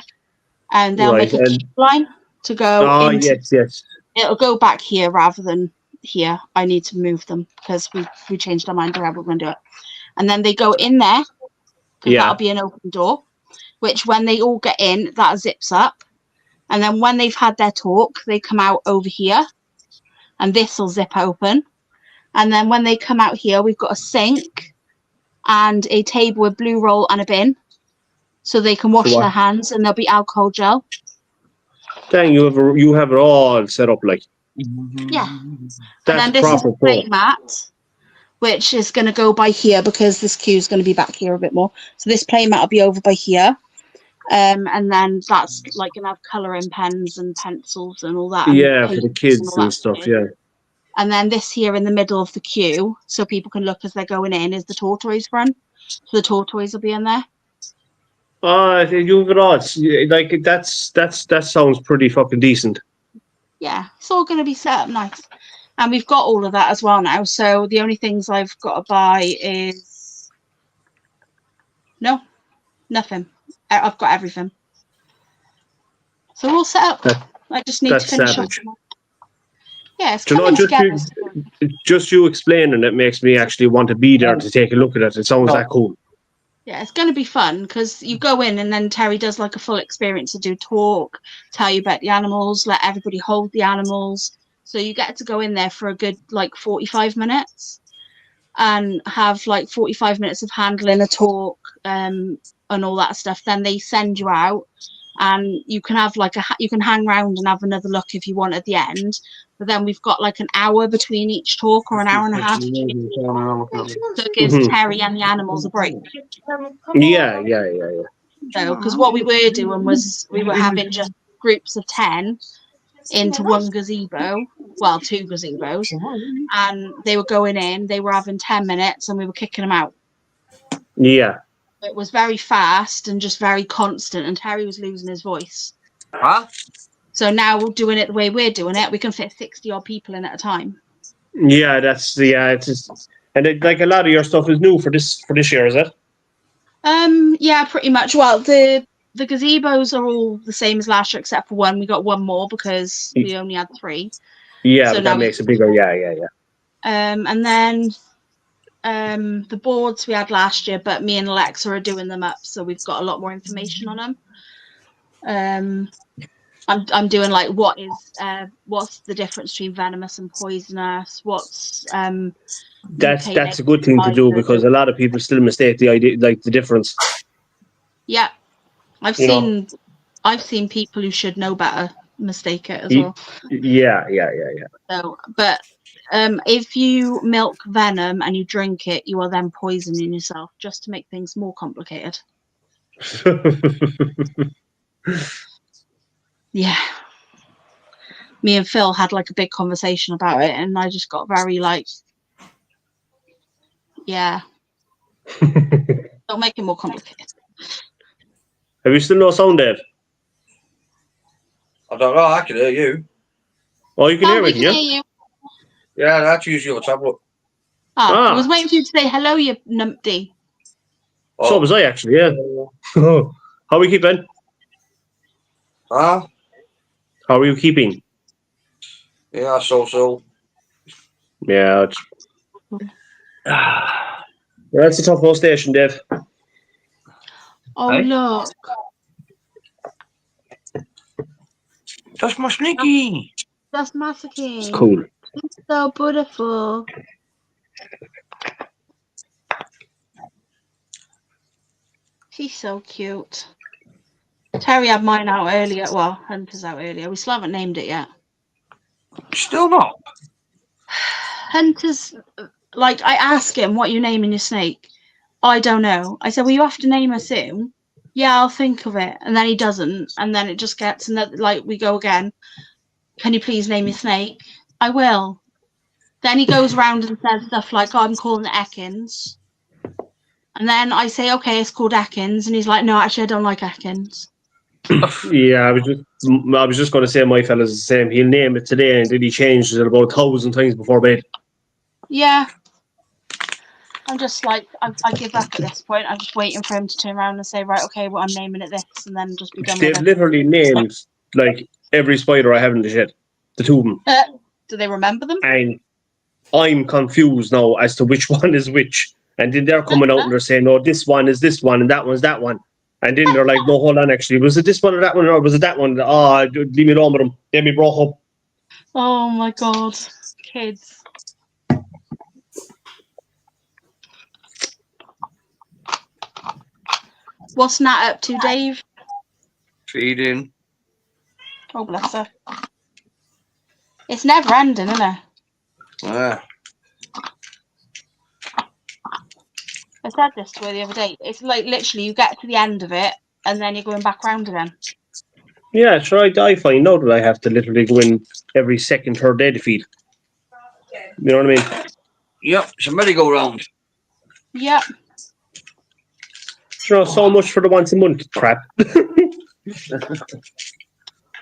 and they'll Right, make a and- queue line to go Oh, into. yes, yes. It'll go back here rather than here. I need to move them because we changed our mind to how we're going to do it. And then they go in there because Yeah. that'll be an open door, which when they all get in, that zips up. And then when they've had their talk, they come out over here, and this will zip open. And then when they come out here, we've got a sink and a table with blue roll and a bin, so they can wash So what- their hands, and there'll be alcohol gel. Dang, you have it all set up like. Yeah. And That's then this is proper the play mat, which is going to go by here because this queue is going to be back here a bit more. So this play mat will be over by here. And then that's like going to have colouring pens and pencils and all that. And Yeah, for the papers kids all and that stuff. shit. Yeah. And then this here in the middle of the queue, so people can look as they're going in, is the tortoise run. So the tortoise will be in there. Oh, you've it all. Like that sounds pretty fucking decent. Yeah, it's all going to be set up nice. And we've got all of that as well now. So the only things I've got to buy is nothing. I've got everything. So we're all set up. I just need to That's finish savage. up. Yeah, it's Do you know, coming together. just you explaining it makes me actually want to be there to take a look at it. It sounds that cool. Yeah, it's going to be fun because you go in and then Terry does like a full experience to do talk, tell you about the animals, let everybody hold the animals. So you get to go in there for a good like 45 minutes and have like 45 minutes of handling a talk and all that stuff. Then they send you out and you can have like you can hang around and have another look if you want at the end. But then we've got like an hour between each talk or an hour and a half. So it gives Mhm. Terry and the animals a break. Yeah. So, because what we were doing was we were having just groups of 10 into one gazebo, well, 2 gazebos, and they were going in, they were having 10 minutes, and we were kicking them out. Yeah. It was very fast and just very constant, and Terry was losing his voice. Huh? So now we're doing it the way we're doing it. We can fit 60 odd people in at a time. Yeah, it's just, and like a lot of your stuff is new for this year, is it? Yeah, pretty much. Well, the gazebos are all the same as last year except for one. We got one more because we only had 3. Yeah, So but now that makes it bigger. Yeah. And then the boards we had last year, but me and Alexa are doing them up, so we've got a lot more information on them. I'm doing like what's the difference between venomous and poisonous? What's That's UK a good thing to do spiders. because a lot of people still mistake the idea, like the difference. Yeah, I've You know. seen people who should know better mistake it as Ye- well. Yeah. So, but if you milk venom and you drink it, you are then poisoning yourself, just to make things more complicated. Yeah. Me and Phil had like a big conversation about it, and I just got very like, yeah, don't make it more complicated. Have you still no sound, Dave? I don't know. I can hear you. Oh, you can hear we me, can yeah? hear you. Yeah, that's usually your tablet. I was waiting for you to say hello, you numpty. So was I actually, yeah. How are we keeping? Huh? How are you keeping? Yeah, so. Yeah. That's a tough whole station, Dave. Oh, Hey? look. That's my sneaky. That's Masaki. It's cool. It's so beautiful. She's so cute. Terry had mine out earlier. Well, Hunter's out earlier. We still haven't named it yet. Still not? Hunter's, like, I ask him, what are you naming your snake? I don't know. I said, well, you have to name her soon. Yeah, I'll think of it. And then he doesn't. And then it just gets, like, we go again. Can you please name your snake? I will. Then he goes around and says stuff like, oh, I'm calling it Ekins. And then I say, okay, it's called Ekins. And he's like, no, actually, I don't like Ekins. Yeah, I was just going to say my fella's the same. He'll name it today, and then he changes it about 1,000 times before bed. Yeah. I'm just like, I give up at this point. I'm just waiting for him to turn around and say, right, okay, well, I'm naming it this, and then just be done They've with it. literally named like every spider I have in the shed, the two of them. Do they remember them? And I'm confused now as to which one is which. And then they're coming out and they're saying, "Oh, this one is this one, and that one's that one." And then they're like, "No, hold on, actually, was it this one or that one, or was it that one?" Oh, leave me alone with them. Let me broke up. Oh my god, kids. What's Nat up to, Dave? Feeding. Oh, bless her. It's never ending, isn't it? Yeah. I said this to her the other day. It's like literally you get to the end of it and then you're going back round again. Yeah, sure. I find out that I have to literally go in every second, third day to feed. You know what I mean? Yep, it's a merry-go-round. Yep. You know, so much for the once a month crap.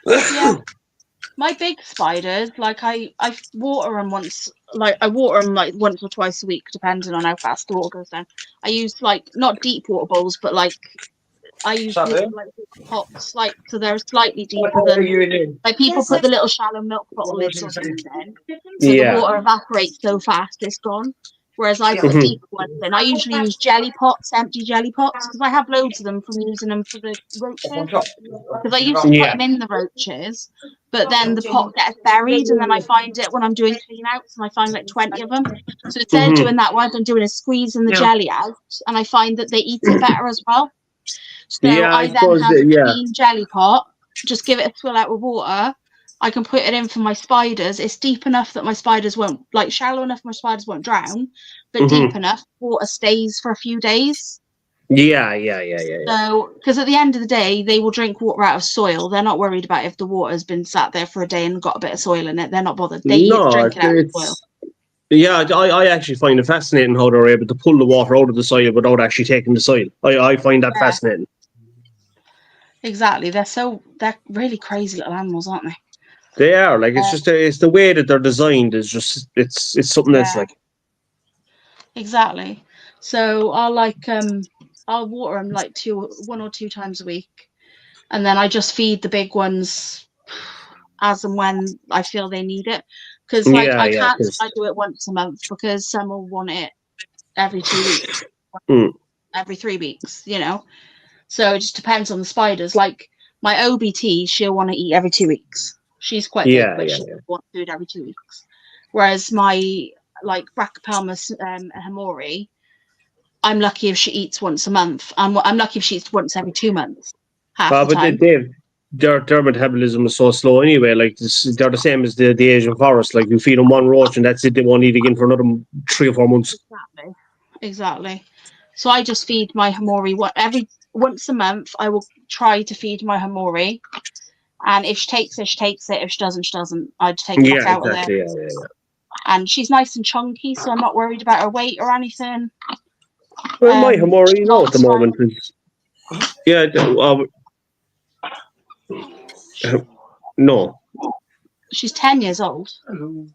Yeah. My big spiders, like I water them once, like I water them like once or twice a week, depending on how fast the water goes down. I use like not deep water bowls, but like I use little, like pots, like so they're slightly deeper than like people put the little shallow milk bottle lids on them then. So Yeah. the water evaporates so fast it's gone. Whereas I put Mhm. deeper ones in. I usually use jelly pots, empty jelly pots, because I have loads of them from using them for the roaches. Because I used to put them in the roaches, but then the pot gets buried, and then I find it when I'm doing clean outs, and I find like 20 of them. So instead of doing that, what I'm doing is squeezing the jelly out, and I find that they eat it better as well. So Yeah, I I then suppose have that- a yeah. clean jelly pot, just give it a swill out with water. I can put it in for my spiders. It's deep enough that my spiders won't, like shallow enough my spiders won't drown, but deep enough water stays for a few days. Yeah. So, because at the end of the day, they will drink water out of soil. They're not worried about if the water's been sat there for a day and got a bit of soil in it. They're not bothered. They drink it out of soil. Yeah, I actually find it fascinating how they're able to pull the water out of the soil without actually taking the soil. I find that fascinating. Exactly. They're really crazy little animals, aren't they? They are like it's the way that they're designed is just it's something else. Like Exactly. So I'll water them like 1 or 2 times a week, and then I just feed the big ones as and when I feel they need it. Because I can't I do it once a month because some will want it every 2 weeks, every 3 weeks, you know. So it just depends on the spiders. Like My OBT, she'll want to eat every 2 weeks. She's quite Yeah, big, but yeah, she wants food every 2 weeks. Whereas my like Brachypelma Hamori, I'm lucky if she eats once a month. I'm lucky if she eats once every 2 months. Half the But time. Dave, their metabolism is so slow anyway. Like they're the same as the Asian forest. Like you feed them one roach and that's it. They won't eat again for another 3 or 4 months. Exactly. So I just feed my Hamori once a month. I will try to feed my Hamori, and if she takes it, she takes it. If she doesn't, she doesn't. I just take it back Yeah, out exactly. of there. Yeah. And she's nice and chunky, so I'm not worried about her weight or anything. Well, my Hamori, no, at the Last time- moment is. Yeah. No. She's 10 years old. Hello.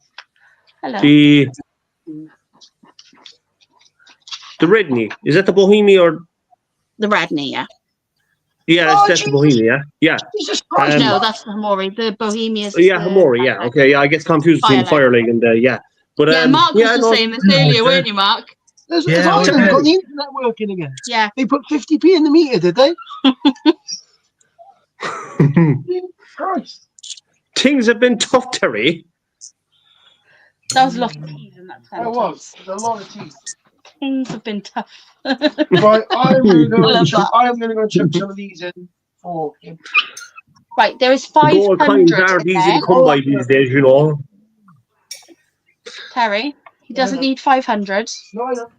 Hello. The Redney, is that the Bohemia or? The Redney, yeah. Yeah, that's the Bohemia. Yeah. Jesus Christ. No, that's the Hamori. The Bohemia's. Yeah, Hamori. Yeah. Okay. Yeah, I get confused between Firelig and yeah. But Yeah, Mark was just no, saying this earlier, weren't you, Mark? There's Yeah, got okay. the internet working again. Yeah. They put 50p in the meter, did they? Christ. Things have been tough, Terry. That was a lot of teas in that There sentence. was. There's a lot of teeth. Things have been tough. Right, I'm going to I love that. go chuck some of these in for him. Right, there is Gold coins 500 are in easy there. to come by these days, you know. Terry, he doesn't need 500. No, I know.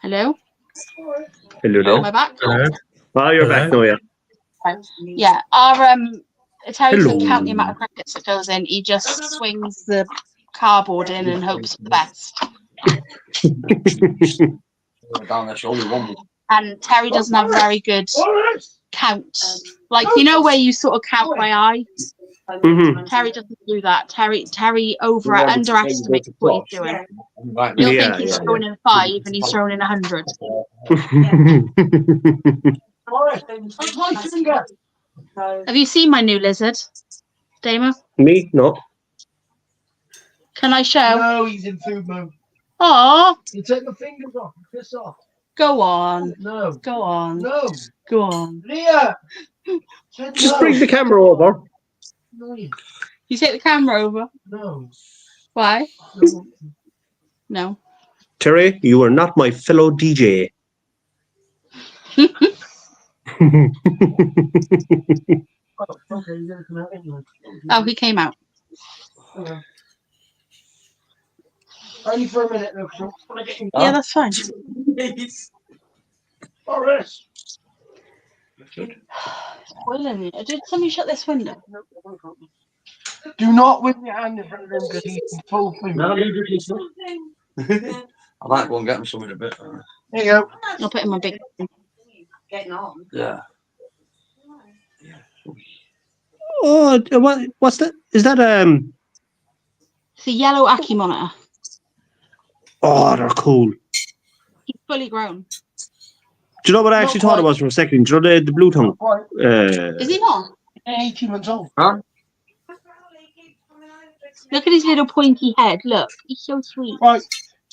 Hello? Hello. Am I back? Hello. Oh, you're back now, yeah. Right. Yeah, our Terry doesn't Hello. count the amount of crickets that goes in. He just swings the cardboard in and hopes for the best. Down there, surely one. And Terry doesn't have very good count. Like, you know where you sort of count by eye? Mhm. Terry doesn't do that. Terry underestimates what he's doing. He'll Yeah, think he's yeah, throwing in 5 and he's throwing in 100. That's my finger. Have you seen my new lizard, Damo? Me? No. Can I show? No, he's in food mode. Oh, You take my fingers off. Piss off. go on. No. Go on. No. Go on. Leah. Just bring the camera over. No. You take the camera over. No. Why? No. No. Terry, you are not my fellow DJ. Oh, okay, you're gonna come out anyway. Oh, he came out. Okay. Only for a minute, though. 'Cause I wanna get in. Yeah, that's fine. Boris. Boiling. Did somebody shut this window? Do not whip your hand in front of him because he's in full food. No, leave it, it's not. I might go and get him something a bit. There you go. I'll put in my big. Getting on. Yeah. Oh, what's that? Is that It's a yellow Aki monitor. Oh, they're cool. He's fully grown. Do you know what I actually thought it was for a second? Do you know the blue tongue? Right. Is he not? 18 months old. Huh? Look at his little pointy head. Look, he's so sweet. Right.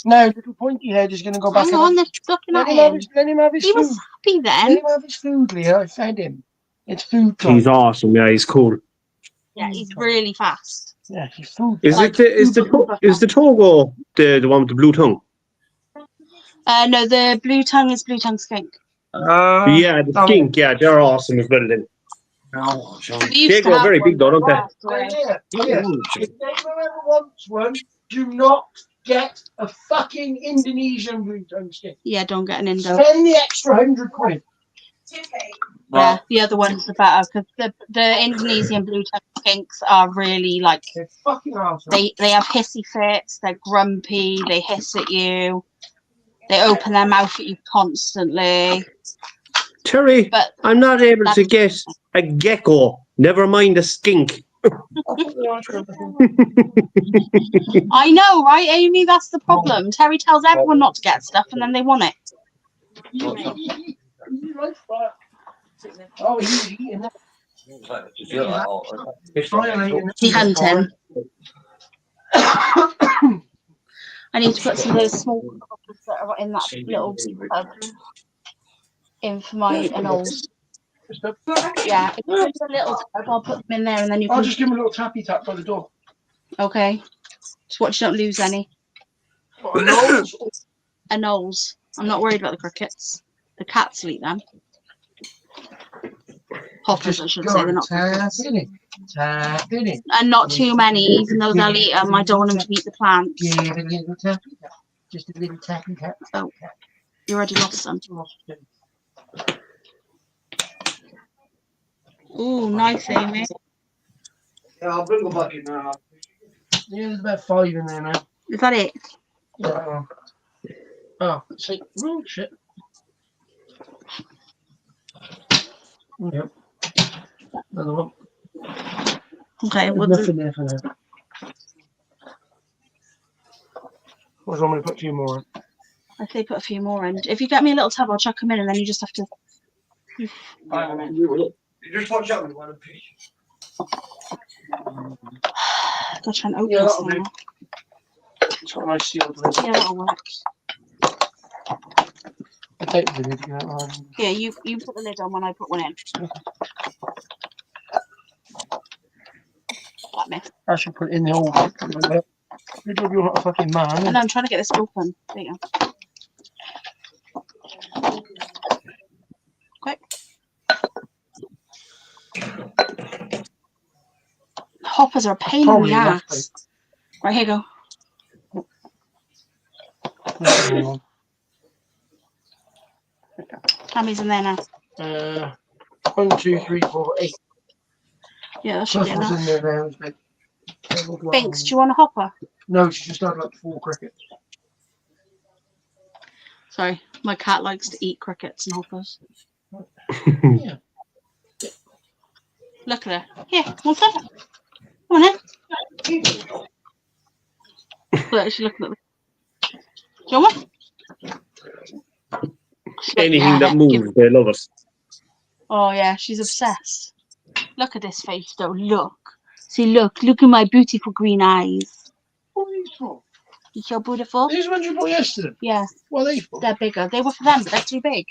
Now, little pointy head is going to go back. Hang on, they're looking Let at him have him. his, let him have his He food. was happy Let then. him have his food, Leah. I found him. It's food time. He's awesome. Yeah, he's cool. Yeah, he's really fast. Yeah, he's food. Is Like, is the Togo the one with the blue tongue? No, the blue tongue is blue tongue skink. Yeah, the skink. Yeah, they're awesome as well. Then No, sure. We used they to grow have very one, big, though, don't they? Yeah, yeah. If anyone ever wants one, do not get a fucking Indonesian blue tongue stick. Yeah, don't get an Indo. Spend the extra £100. Yeah, the other ones are better because the Indonesian blue tongue skinks are really like They're fucking awesome. they have hissy fits. They're grumpy. They hiss at you. They open their mouth at you constantly. Terry, But I'm not able to get a gecko. Never mind a skink. I know, right, Amy? That's the problem. Terry tells everyone not to get stuff, and then they want it. Oh, he's eating that. He hunting. I need to put some of those small hoppers that are in that little tub in for my anoles. Yeah, if there's a little tub, I'll put them in there and then you I'll can. just give him a little tappy tap by the door. Okay. Just watch you don't lose any. What, anoles? Anoles. I'm not worried about the crickets. The cats will eat them. Hoppers, I should say. They're not crickets. Tap in it. And not too many, even though they'll eat them. I don't want them to eat the plants. Give it a little tappy tap. Just a little tappy tap. Oh, you already lost them. Ooh, nice, Amy. Yeah, I'll bring them back in now. Yeah, there's about 5 in there now. Is that it? Yeah. Oh, see, oh shit. Yep. Another one. Okay, There's well, nothing there for now. What's wrong with put a few more in? I say put a few more in. If you get me a little tub, I'll chuck them in and then you just have to. You just watch out with one of these. Gotta try and open Yeah, this that'll do. now. It's got a nice sealed lid. Yeah, that'll work. I take the lid to get out. Yeah, you put the lid on when I put one in. Got me. I should put it in the hole. You're not a fucking man. And I'm trying to get this open. There you go. Quick. Hoppers are a pain in Probably the enough, ass. Right, here you go. How many's in there now? 1, 2, 3, 4, 8. Yeah, that should Plus be what's enough. in there now is big. Binks, do you want a hopper? No, she just had like 4 crickets. Sorry, my cat likes to eat crickets and hoppers. Yeah. Look at her. Here, one second. Come on in. Look, she's looking at me. Do you want one? She's like, Anything "Yeah, that give-" moves, they love it. Oh yeah, she's obsessed. Look at this face though. Look. See, look at my beautiful green eyes. What are these for? You so beautiful? These ones you bought yesterday? Yeah, What are they for? they're bigger. They were for them, but they're too big.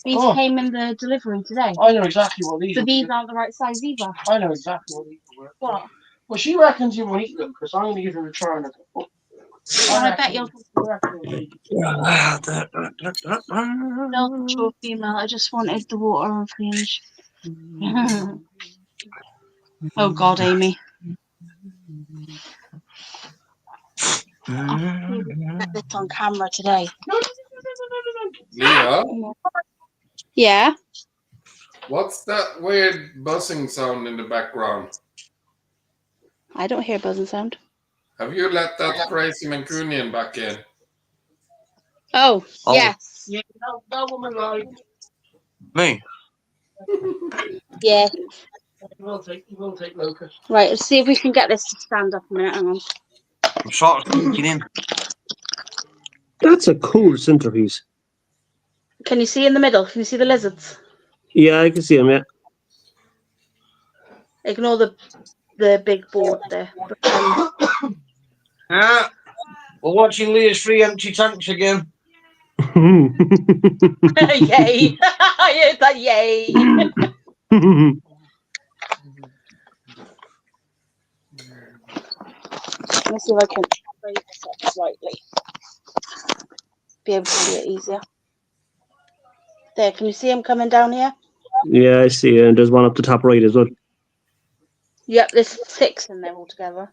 These Oh. came in the delivery today. I know exactly what these So are. these aren't the right size either. I know exactly what these were. What? Well, she reckons you won't eat them because I'm going to give her a try and a couple. I bet you'll no, sure female. I just wanted the water and fringe. Oh God, Amy. Get this on camera today. Leah, Yeah. what's that weird buzzing sound in the background? I don't hear buzzing sound. Have you let that crazy Mancunian back in? Oh, Oh. yes. Yeah, that woman lied. Me? Yeah. You will take Locust. Right, let's see if we can get this to stand up a minute. Hang on. I'm sort of thinking in. That's a cool centerpiece. Can you see in the middle? Can you see the lizards? Yeah, I can see them, yeah. Ignore the big board there. Yeah. We're watching Leah's 3 empty tanks again. Yay! I heard that. Yay! Let's see if I can raise this up slightly. Be able to see it easier. There, can you see him coming down here? Yeah, I see. And there's one up the top right as well. Yep, there's 6 in there altogether.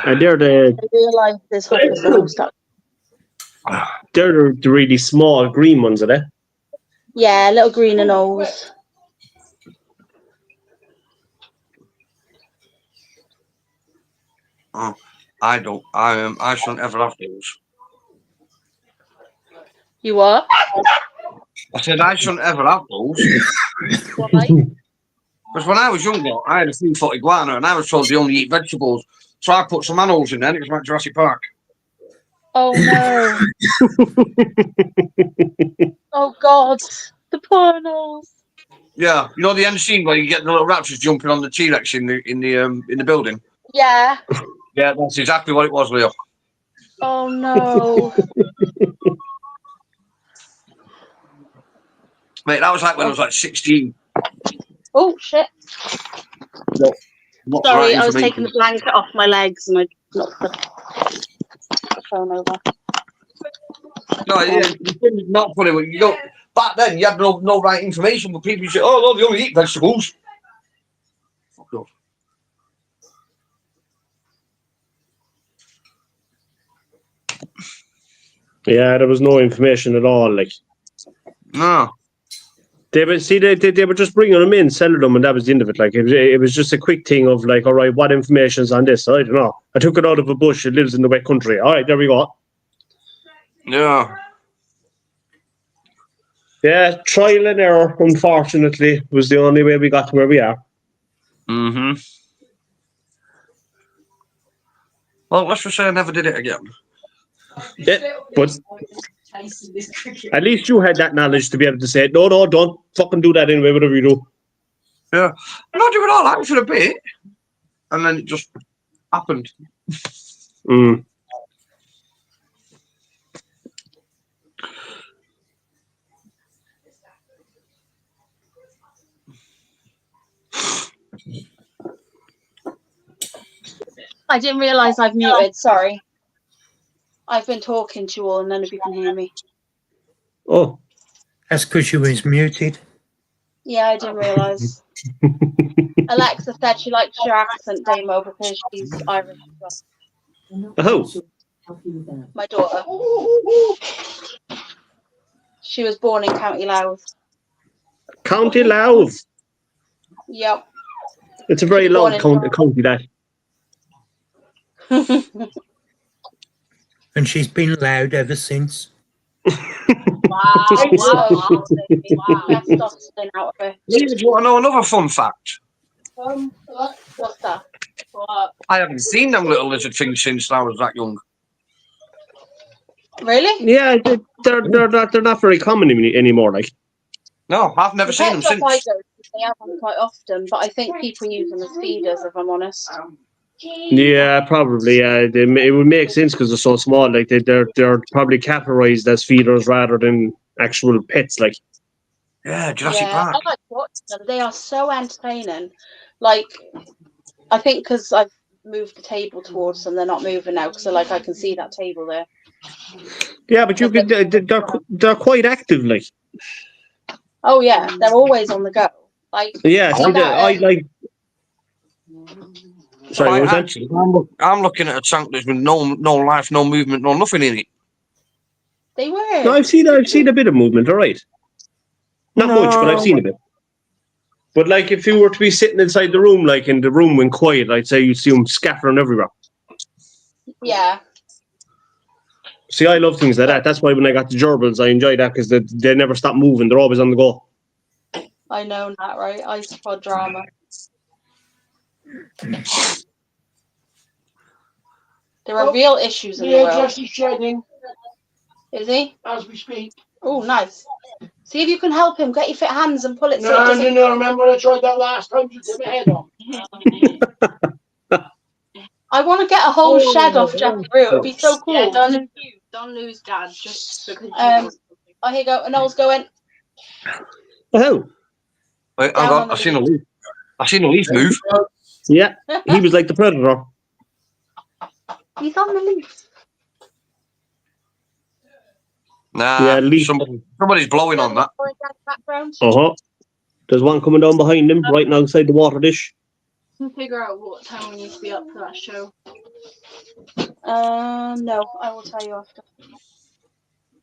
And they're I realise there's hoppers that I'm stuck. the really small green ones, are they? Yeah, little green and nose. Oh, I don't. I shouldn't ever have those. You are? I said I shouldn't ever have those. Why? Because when I was younger, I had a 3-foot iguana and I was told they only eat vegetables. So I put some animals in there and it was like Jurassic Park. Oh no. Oh God. The pornos. Yeah, you know the end scene where you get the little raptors jumping on the T-Rex in the building. Yeah. Yeah, that's exactly what it was, Leo. Oh no. Mate, that was like when I was like 16. Oh shit. Not Sorry, right I was information. taking the blanket off my legs and I knocked the phone over. No, it's not funny. But you don't. Back then, you had no right information. But people say, "Oh no, they only eat vegetables." Fuck off. Yeah, there was no information at all. Like No. they were just bringing them in, selling them, and that was the end of it. Like it was just a quick thing of like, all right, what information's on this? I don't know. I took it out of a bush. It lives in the wet country. All right, there we go. Yeah. Yeah, trial and error. Unfortunately, was the only way we got to where we are. Mm-hmm. Well, let's just say I never did it again. Yeah, but at least you had that knowledge to be able to say, no, don't fucking do that anyway, whatever you do. Yeah. I'm not doing all that for a bit. And then it just happened. Mm. I didn't realise I've muted, sorry. I've been talking to you all and none of you can hear me. Oh. That's because you was muted. Yeah, I didn't realise. Alexa said she likes your accent, Damo, because she's Irish as well. Oh. My daughter. She was born in County Louth. County Louth. Yep. It's a very loud county, that. And she's been loud ever since. Wow. That's dusting out of it. Lisa, do you want to know another fun fact? What's that? I haven't seen them little lizard things since I was that young. Really? Yeah, they're not very common anymore. Like. No, I've never The seen pet them shop since. I go to, they have them quite often, but I think people use them as feeders, if I'm honest. Yeah, probably. It would make sense because they're so small. Like they're probably categorized as feeders rather than actual pets. Like. Yeah, Jurassic Park. I like watching them. They are so entertaining. Like, I think because I've moved the table towards them, they're not moving now because I can see that table there. Yeah, but you could. They're quite active. Like. Oh yeah, they're always on the go. Like. Yeah, I like. Sorry, what was that? Actually, I'm looking at a tank that's with no life, no movement, no nothing in it. They were. No, I've seen a bit of movement. All right. Not much, but I've seen a bit. But like, if you were to be sitting inside the room, like, and the room went quiet, I'd say you'd see them scattering everywhere. Yeah. See, I love things like that. That's why when I got the gerbils, I enjoy that because they never stop moving. They're always on the go. I know that, right? Isopod drama. There are real issues in the world. Jesse's shedding. Is he? As we speak. Oh, nice. See if you can help him. Get your fit hands and pull it. No, remember when I tried that last time? You took my head off. I want to get a whole shed off Jeffrey Roo. It'd be so cool. Yeah, don't lose Dad just because Oh, here you go. And Noel's going. Oh. Wait, hang on. I seen a leaf. I seen a leaf move. Yeah, he was like the predator. He's on the leaf. Nah, Yeah, somebody's blowing on that. There's one coming down behind him, right outside the water dish. Can figure out what time we need to be up for that show. No, I will tell you after.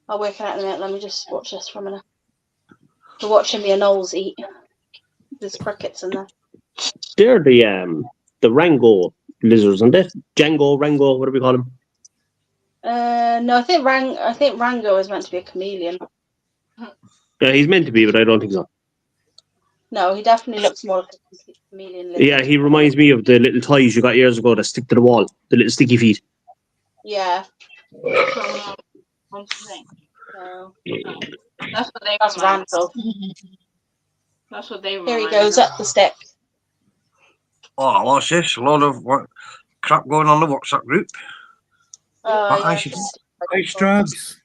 I'll work it out in a minute. Let me just watch this for a minute. We're watching me and Knowles eat. There's crickets in there. They're the Rango lizards, aren't they? Django, Rango, what do we call them? No, I think Rango is meant to be a chameleon. Yeah, he's meant to be, but I don't think so. No, he definitely looks more like a chameleon lizard. Yeah, he reminds me of the little toys you got years ago that stick to the wall, the little sticky feet. Yeah. So, That's what they got. Randall. That's what they were. Here he goes up the stick. Oh, what's this? A lot of what crap going on the WhatsApp group. Oh, I yeah, should- just- Nice drugs.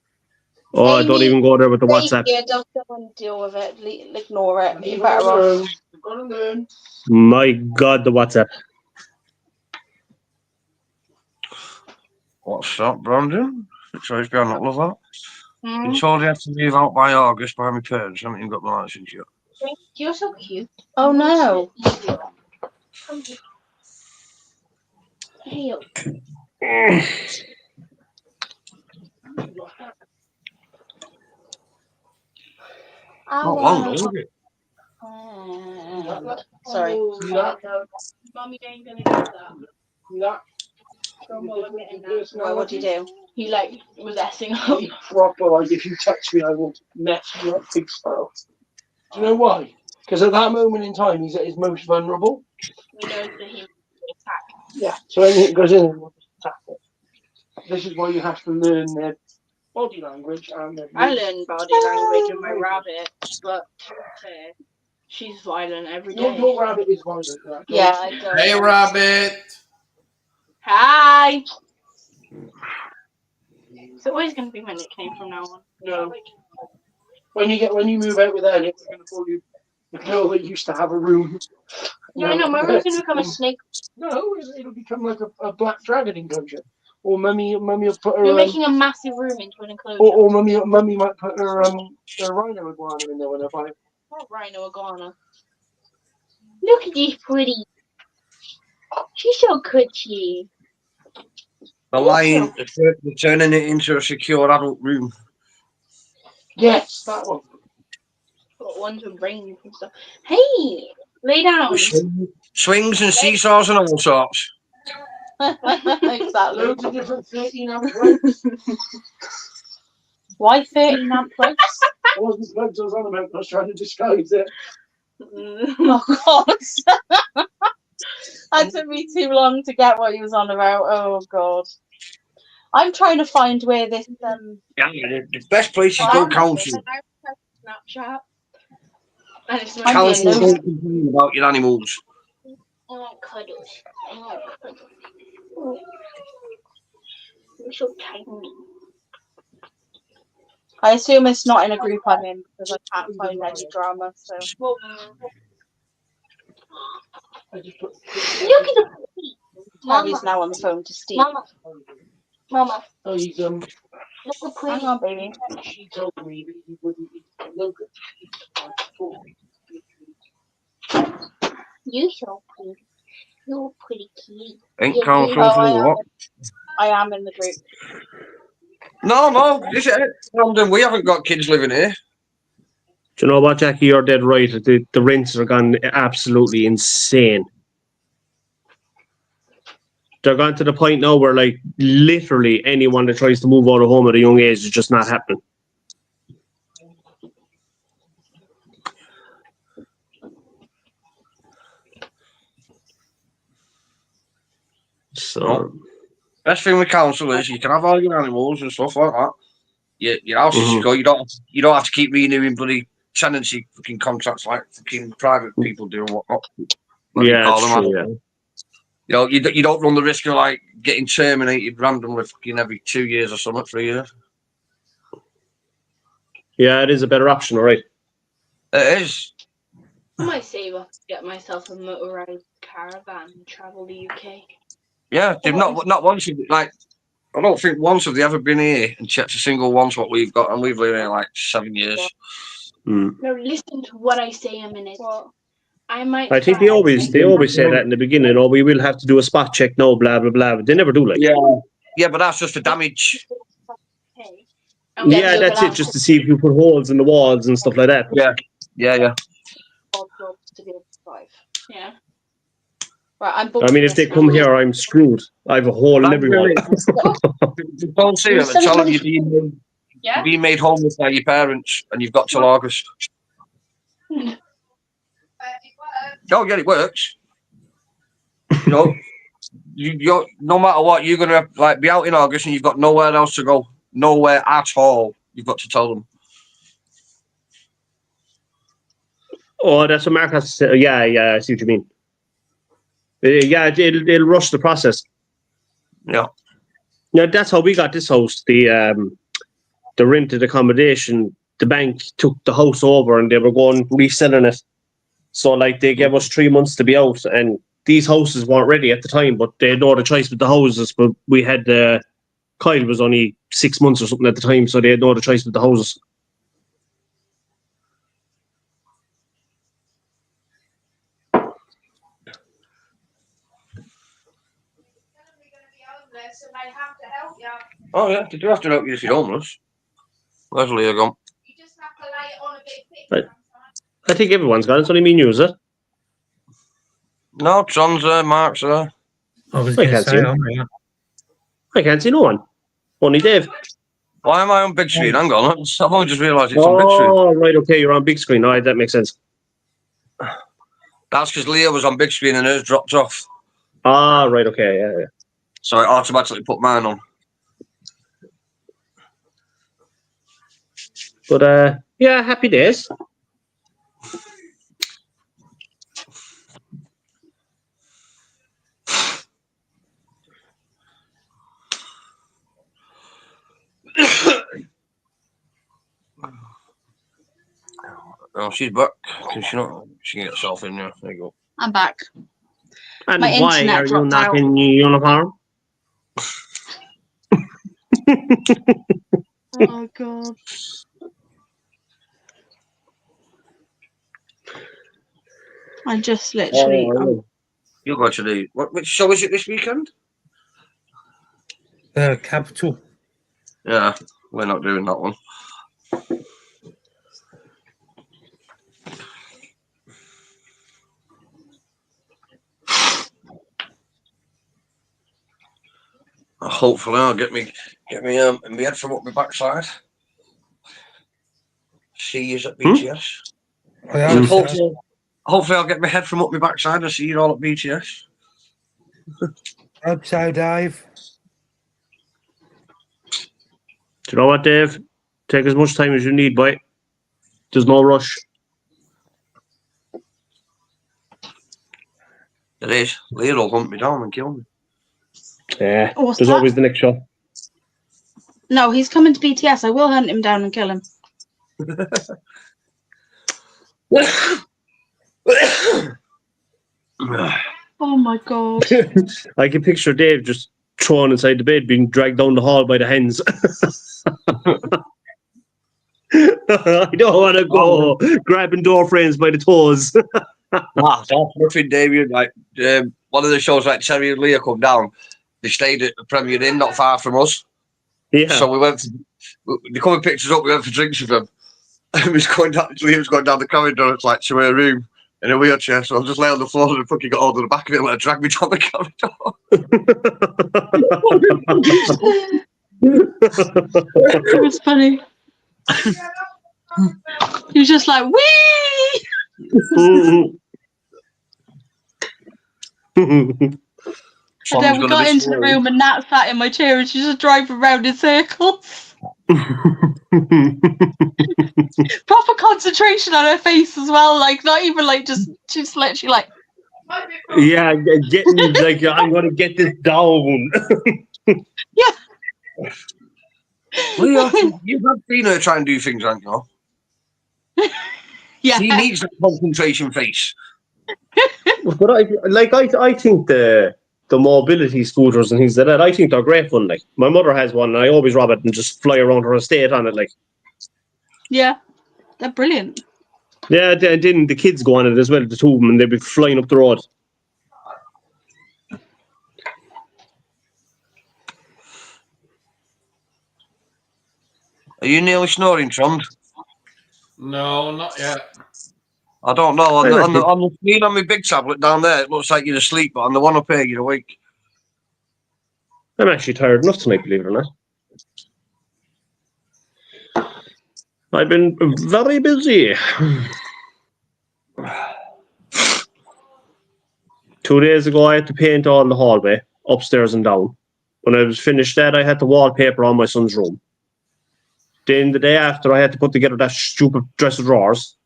Oh, don't Amy, even go there with the WhatsApp. Yeah, don't go and deal with it. Ignore it. You're better off. You've got to learn. My God, the WhatsApp. What's that, Brandon? Sorry, behind all of that. Hmm? Been told I have to move out by August by my parents. I haven't even got my license yet. You're so cute. Oh no. Hey, Not long, though, is it? Sorry. Oh, Yeah. no. Mommy ain't gonna get that. That Don't bother getting that. Well, what'd you do? He like was essing up. proper, like, if you touch me, I will mess you up big style. Do you know why? Because at that moment in time, he's at his most vulnerable. We know that he attack. Yeah. So anything goes in, we'll just attack it. This is why you have to learn their body language and their. I learned body language with my rabbit, but to be fair, she's violent every day. Your rabbit is violent. Right? Yeah, I don't. Hey, Rabbit. Hi. It's always gonna be my nickname from now on. No. When you move out with Elliot, we're going to call you the girl that used to have a room. Yeah, I know. My room's gonna become a snake. No, it'll become like a black dragon enclosure. Or mummy will put her. You're making a massive room into an enclosure. Or mummy might put her rhino iguana in there when I buy it. What rhino iguana? Look at this pretty. She's so cutesy. The lion, they're turning it into a secure adult room. Yes, that one. Got ones with brains and stuff. Hey, lay down. Swings and seesaws and all sorts. Exactly. Loads of different 13 amp plugs. Why 13 amp plugs? It wasn't plugs I was on about, I was trying to disguise it. Oh God. That took me too long to get what he was on about. Oh God. I'm trying to find where this Yeah, the best place is go council. Snapchat. And it's I'm Council getting don't complain about your animals. I want cuddles. I want cuddles. Oh. You're so tiny. I assume it's not in a group I'm in because I can't find any drama. So Well, I just put. look at the Harry's now on the phone to Steve. Mama. Oh, he's Look at pretty. Hang on, baby. She told me that he wouldn't eat yogurt. You so pretty. You're pretty cute. Ain't Yeah, council Oh, for what? I am in the group. No, this is it. London, we haven't got kids living here. Do you know what, Jackie? You're dead right. The rents are gone absolutely insane. They're gone to the point now where, like, literally anyone that tries to move out of home at a young age is just not happening. So, Best thing with council is you can have all your animals and stuff like that. Your house is Mhm. secure. You don't have to keep renewing bloody tenancy fucking contracts like fucking private people do and whatnot. What do you yeah, call it's them, true, I- yeah. You know, you don't run the risk of like getting terminated randomly fucking every 2 years or something, 3 years. Yeah, it is a better option, all right. It is. I might save up to get myself a motorized caravan and travel the UK. Yeah, they've not once like I don't think once have they ever been here and checked a single once what we've got, and we've lived here like 7 years. Mm. No, listen to what I say a minute. I might. I think try. they always say that in the beginning. Oh, we will have to do a spot check now, blah blah blah. But they never do, like. Yeah, but that's just for damage. Hey. Yeah, that's it. Just to see if you put holes in the walls and stuff like that. Yeah. To be able to survive. Yeah. Right, I'm I mean, if they come here, I'm screwed. I have a hole in every wall. Don't see them and tell them Yeah. you're being made homeless by your parents and you've got till August. Oh, yeah, it works. You know, you're no matter what, you're gonna like be out in August and you've got nowhere else to go, nowhere at all. You've got to tell them. Oh, that's what Mark has to say. Yeah, I see what you mean. Yeah, it'll rush the process. Yeah. Yeah, that's how we got this house. The rented accommodation, the bank took the house over and they were going reselling it. So like they gave us 3 months to be out, and these houses weren't ready at the time, but they had no other choice with the houses. But we had Kyle was only 6 months or something at the time, so they had no other choice with the houses. Oh yeah, they do have to help you if you're homeless. Where's Leah gone? I think everyone's got it. It's only me and you, is it? No, John's there, Mark's there. I was I going to can't see say, him. I'm here. I can't see no one. Only Dave. Why am I on big screen? Hang on, I've only just realised it's on big screen. Oh, right, okay, you're on big screen. All right, that makes sense. That's because Leah was on big screen and hers dropped off. Ah, right, okay, yeah. So it automatically put mine on. But, yeah, happy days. Oh, she's back. She can get herself in there. There you go. I'm back. And My why internet are you dropped not out. in uniform? Oh god. I just literally. You'll go to the... Which show is it this weekend? Capital. Yeah, we're not doing that one. Hopefully I'll get me my head from up my backside. See you at BTS. I hope so. Hopefully I'll get my head from up my backside and see you all at BTS. Hope so, Dave. Do you know what, Dave? Take as much time as you need, boy. There's no rush. It is. Leah will hunt me down and kill me. Yeah, What's there's that? always the next show. No, he's coming to BTS. I will hunt him down and kill him. Oh my god. I can picture Dave just thrown inside the bed, being dragged down the hall by the hens. I don't want to go grabbing door frames by the toes. That's nothing, Damien. Like one of the shows, like Terry and Leah come down. They stayed at the Premier Inn, not far from us. Yeah. So we went. They come and picked us up. We went for drinks with them. And Leah was going down the corridor. It's like to her room in a wheelchair. So I just lay on the floor and fucking got hold of the back of it and let her drag me down the corridor. It was funny. He was just like, wee! And then we got into the room and Nat sat in my chair and she's just driving around in circles. Proper concentration on her face as well. Like, not even like just, she's literally like. Yeah, getting like, I'm going to get this down. Yeah. Leah, you have seen her try and do things, haven't you? Yeah. She needs that concentration face. But I think the mobility scooters and things like that, I think they're great fun. Like, my mother has one and I always rob it and just fly around her estate on it. Like, Yeah, they're brilliant. yeah, and then the kids go on it as well, the two of them, and they'll be flying up the road. Are you nearly snoring, Trond? No, not yet. I don't know. On the screen on my big tablet down there, it looks like you're asleep, but on the one up here, you're awake. I'm actually tired enough tonight, believe it or not. I've been very busy. 2 days ago, I had to paint all the hallway, upstairs and down. When I was finished that, I had to wallpaper on my son's room. Then the day after, I had to put together that stupid dresser drawers.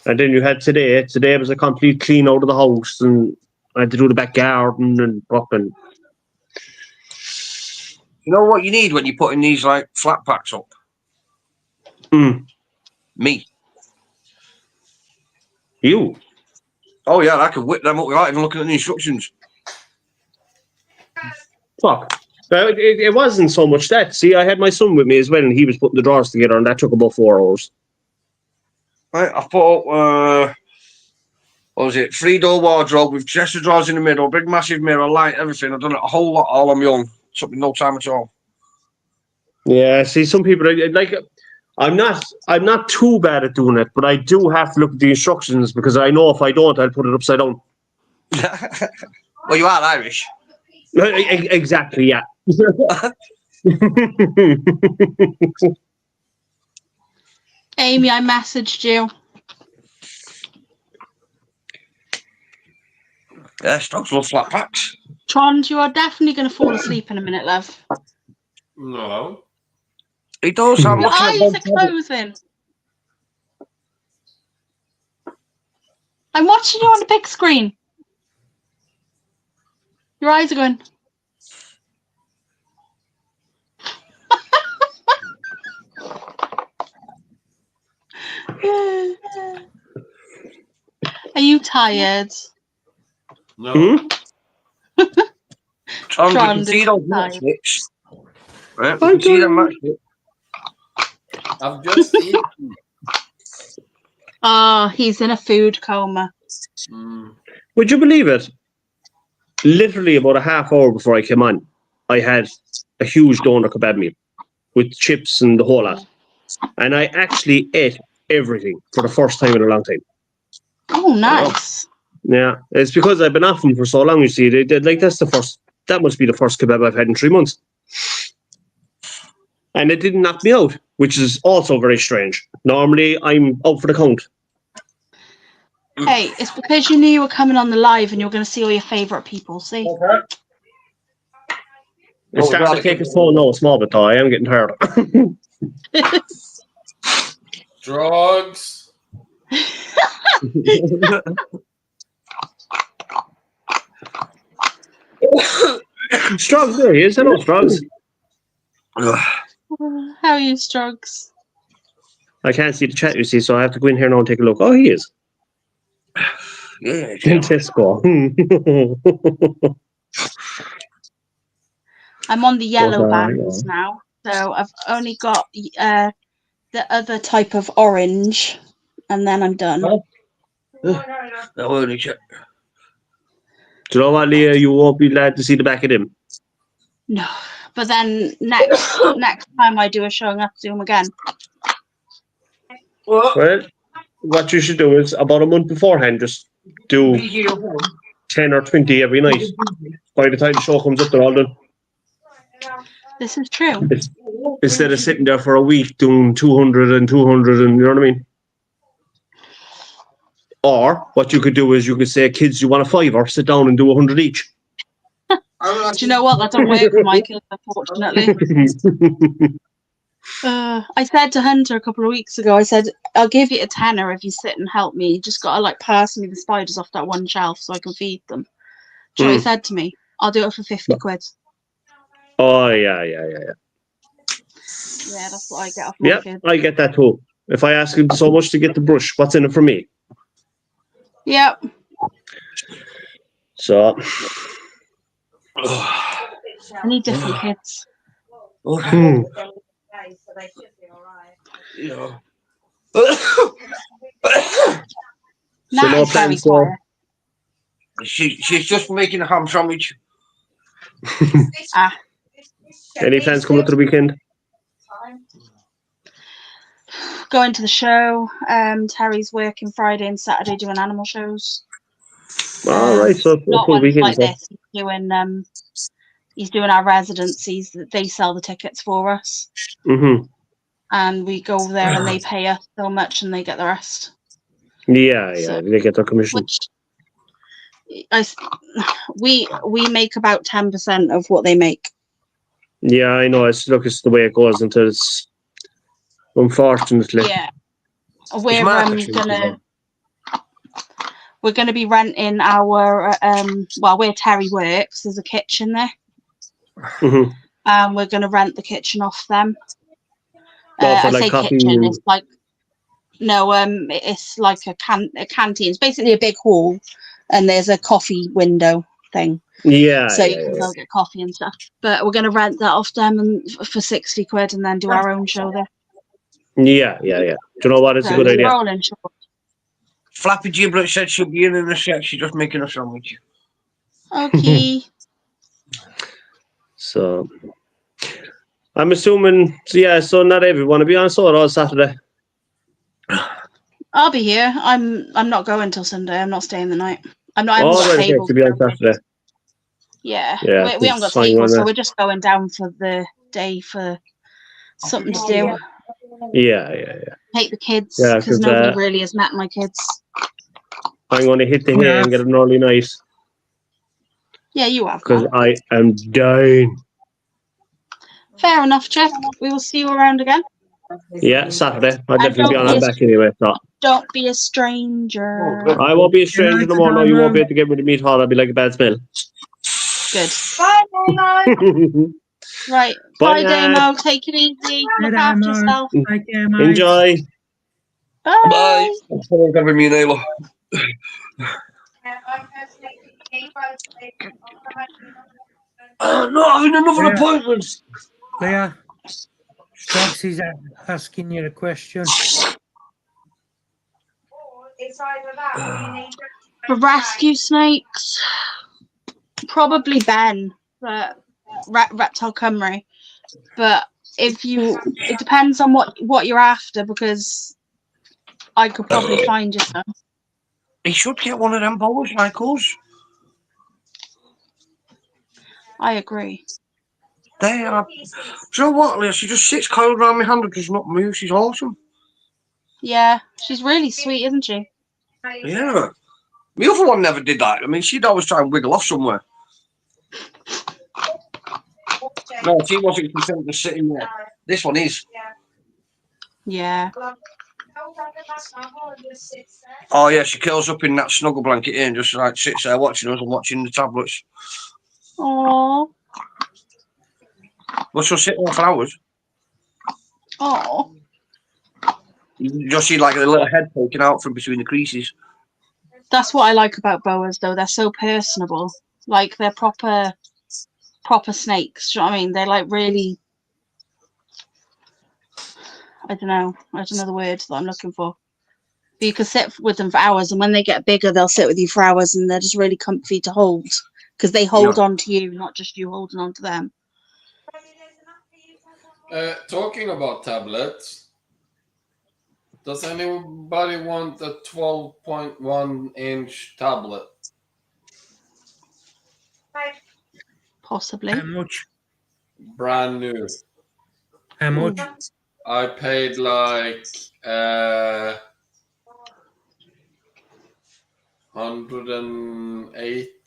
And then you had today. Today was a complete clean out of the house, and I had to do the back garden and up and. You know what you need when you're putting these like flat packs up? Me. You? Oh yeah, I could whip them up without even looking at the instructions. Fuck. It wasn't so much that. See, I had my son with me as well, and he was putting the drawers together, and that took about 4 hours. Right, I put up, what was it? 3-door wardrobe with chest of drawers in the middle, big massive mirror, light, everything. I've done it a whole lot all on my own. Took me no time at all. Yeah, see, some people like. I'm not too bad at doing it, but I do have to look at the instructions because I know if I don't, I'll put it upside down. Well, you are Irish. Exactly, yeah. Amy, I messaged you. Yeah, stocks love flat packs. Trond, you are definitely going to fall asleep in a minute, love. No. He does. I'm Your looking eyes at are closing. I'm watching you on the big screen. Your eyes are going. Are you tired? No. Trond, you can see those matchsticks. Right, you can see them matchsticks. I've just eaten. Oh, he's in a food coma. Would you believe it? Literally about a half hour before I came on, I had a huge doner kebab meal with chips and the whole lot. And I actually ate everything for the first time in a long time. Oh, nice. Yeah, it's because I've been off them for so long, you see. That must be the first kebab I've had in 3 months. And it didn't knock me out, which is also very strange. Normally, I'm out for the count. Hey, it's because you knew you were coming on the live and you were going to see all your favourite people, see? It's starting to take its toll now, a small bit, though. I am getting tired. Drugs. Strugs, there he is. Hello, Strugs. How are you, Strugs? I can't see the chat, you see, so I have to go in here now and take a look. Oh, he is. Yeah, Tesco. I'm on the yellow bands now, so I've only got the other type of orange, and then I'm done. Do you know what, Leah? You won't be glad to see the back of him. No, but then next time I do a show, I'm going to have to do them again. Well, what you should do is about a month beforehand, just do 10 or 20 every night. By the time the show comes up, they're all done. This is true. Instead of sitting there for a week doing 200 and 200, and you know what I mean? Or what you could do is you could say, kids, you want a fiver, sit down and do 100 each. Do you know what? That don't work for my kids, unfortunately. I said to Hunter a couple of weeks ago, I said, I'll give you a tenner if you sit and help me. You just got to like pass me the spiders off that one shelf so I can feed them. Do you know what he said to me? I'll do it for 50 quid. Oh, yeah. Yeah, that's what I get off my Yeah, kids. I get that too. If I ask him so much to get the brush, what's in it for me? Yep. So. I need different kids. So no plans for. She's just making a ham sandwich. Any plans coming up to the weekend? Going to the show. Terry's working Friday and Saturday doing animal shows. All right, so Not full ones weekend. like this. He's doing our residencies. They sell the tickets for us. Mm-hmm. And we go there and they pay us so much and they get the rest. Yeah, they get their commission. We make about 10% of what they make. Yeah, I know. It's the way it goes until it's unfortunately. Yeah, we're we're going to be renting our where Terry works. There's a kitchen there. Mhm. We're going to rent the kitchen off them. Oh, for I like say coffee kitchen. and- It's like it's like a canteen. It's basically a big hall, and there's a coffee window thing. Yeah. So yeah, you can yeah. go get coffee and stuff. But we're going to rent that off them and for 60 quid and then do our own show there. Yeah. Do you know what? It's a So good we're idea. all in short. Flappy Giblet said she'll be in a sec. She's just making a sandwich. Okay. So I'm assuming. So yeah. So not everyone will be on solar all Saturday. I'll be here. I'm not going till Sunday. I'm not staying the night. I haven't Oh, got right, okay, tables. to be on Saturday. Yeah. Yeah, We haven't got it's fine, tables, so won't it? we're just going down for the day for something to do. Yeah. Take the kids Yeah, because 'cause, nobody really has met my kids. I'm going to hit the hay Yeah. and get an early night Yeah, you have. because That. I am dying. Fair enough, Jeff. We will see you around again. Yeah, Saturday. I'll And definitely be don't on be that a- back anyway. So Don't be a stranger. I won't be a stranger Good no night, more. No, you won't Damo. be able to get rid of me at all. I'll be like a bad smell. Good. Bye, Damo. Right. Bye, Bye, Dad. Damo. Take it easy. Look after yourself. Take care, mate. Enjoy. Bye. Bye. Someone cover me, neighbour. Not having another Yeah. appointment. Leah, Strogsy's asking you a question. For rescue snakes, probably Ben, but Reptile Cymru. But it depends on what you're after because I could probably find you some. He should get one of them bowls like us. I agree. They are. Do you know what, Leah? She just sits coiled around my hand and does not move. She's awesome. Yeah, she's really sweet, isn't she? Yeah. The other one never did that. I mean, she'd always try and wiggle off somewhere. No, she wasn't content to sitting there. This one is. Yeah. Oh yeah, she curls up in that snuggle blanket here and just like sits there watching us and watching the tablets. Oh. Well, she'll sit there for hours. Oh. You just see like a little head poking out from between the creases. That's what I like about boas, though. They're so personable. Like they're proper snakes. Do you know what I mean? They're like really. I don't know the word that I'm looking for. But you can sit with them for hours, and when they get bigger, they'll sit with you for hours, and they're just really comfy to hold because they hold on to you, not just you holding on to them. Talking about tablets, does anybody want a 12.1-inch tablet? Possibly. How much? Brand new. How much? I paid like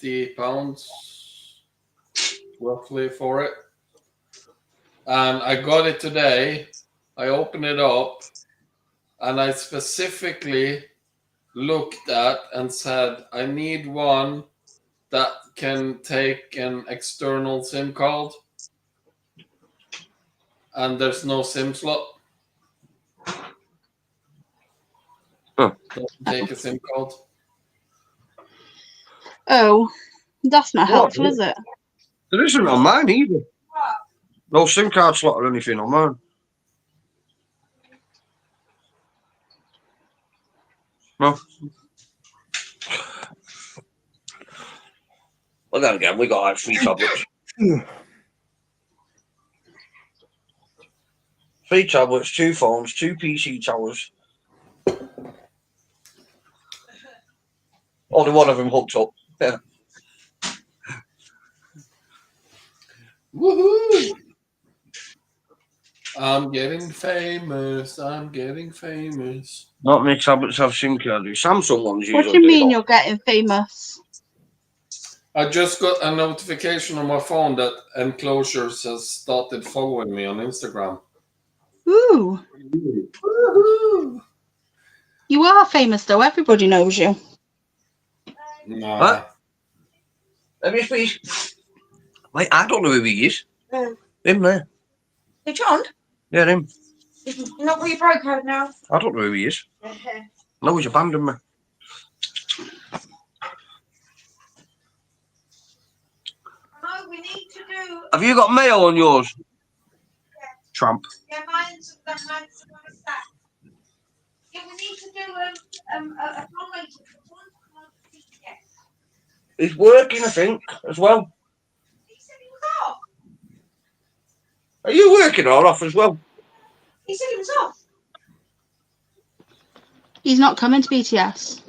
£180 roughly for it. And I got it today. I opened it up and I specifically looked at and said, I need one that can take an external SIM card. And there's no SIM slot. Doesn't take a SIM card. Oh, that's not What? helpful, is it? There isn't on mine either. No SIM card slot or anything on mine. No. Well, then again, we got like 3 tablets. 3 tablets, 2 phones, 2 PC towers. Only one of them hooked up. Yeah. Woohoo! I'm getting famous. I'm getting famous. Not many tablets have SIM cards. Samsung ones usually. What do you mean don't. you're getting famous? I just got a notification on my phone that Enclosures has started following me on Instagram. Ooh, Woohoo! you are famous though. Everybody knows you. Nah. What? Let me speak. Wait, I don't know who he is. Him there. Hey, John, Yeah, him. you're not with your bro code now. I don't know who he is. No, he's abandoned me. No, we need to do. Have you got mail on yours? Tramp. Yeah, mine's on a stack. Yeah, we need to do a fundraiser for one. Yes. He's working, I think, as well. He said he was off. Are you working or off as well? He said he was off. He's not coming to BTS.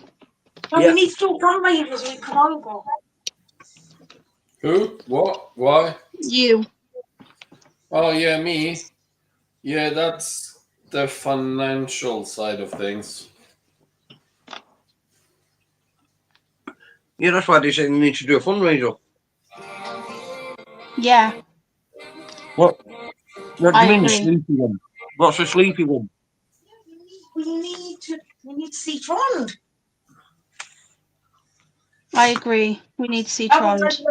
No, Yeah. we need to do a fundraiser so we can come over. Who? What? Why? You. Oh yeah, me. Yeah, that's the financial side of things. Yeah, that's why they said you need to do a fundraiser. Yeah. What? What do I you mean, the agree. sleepy one? What's the sleepy one? We need to see Trond. I agree. We need to see I'm Trond.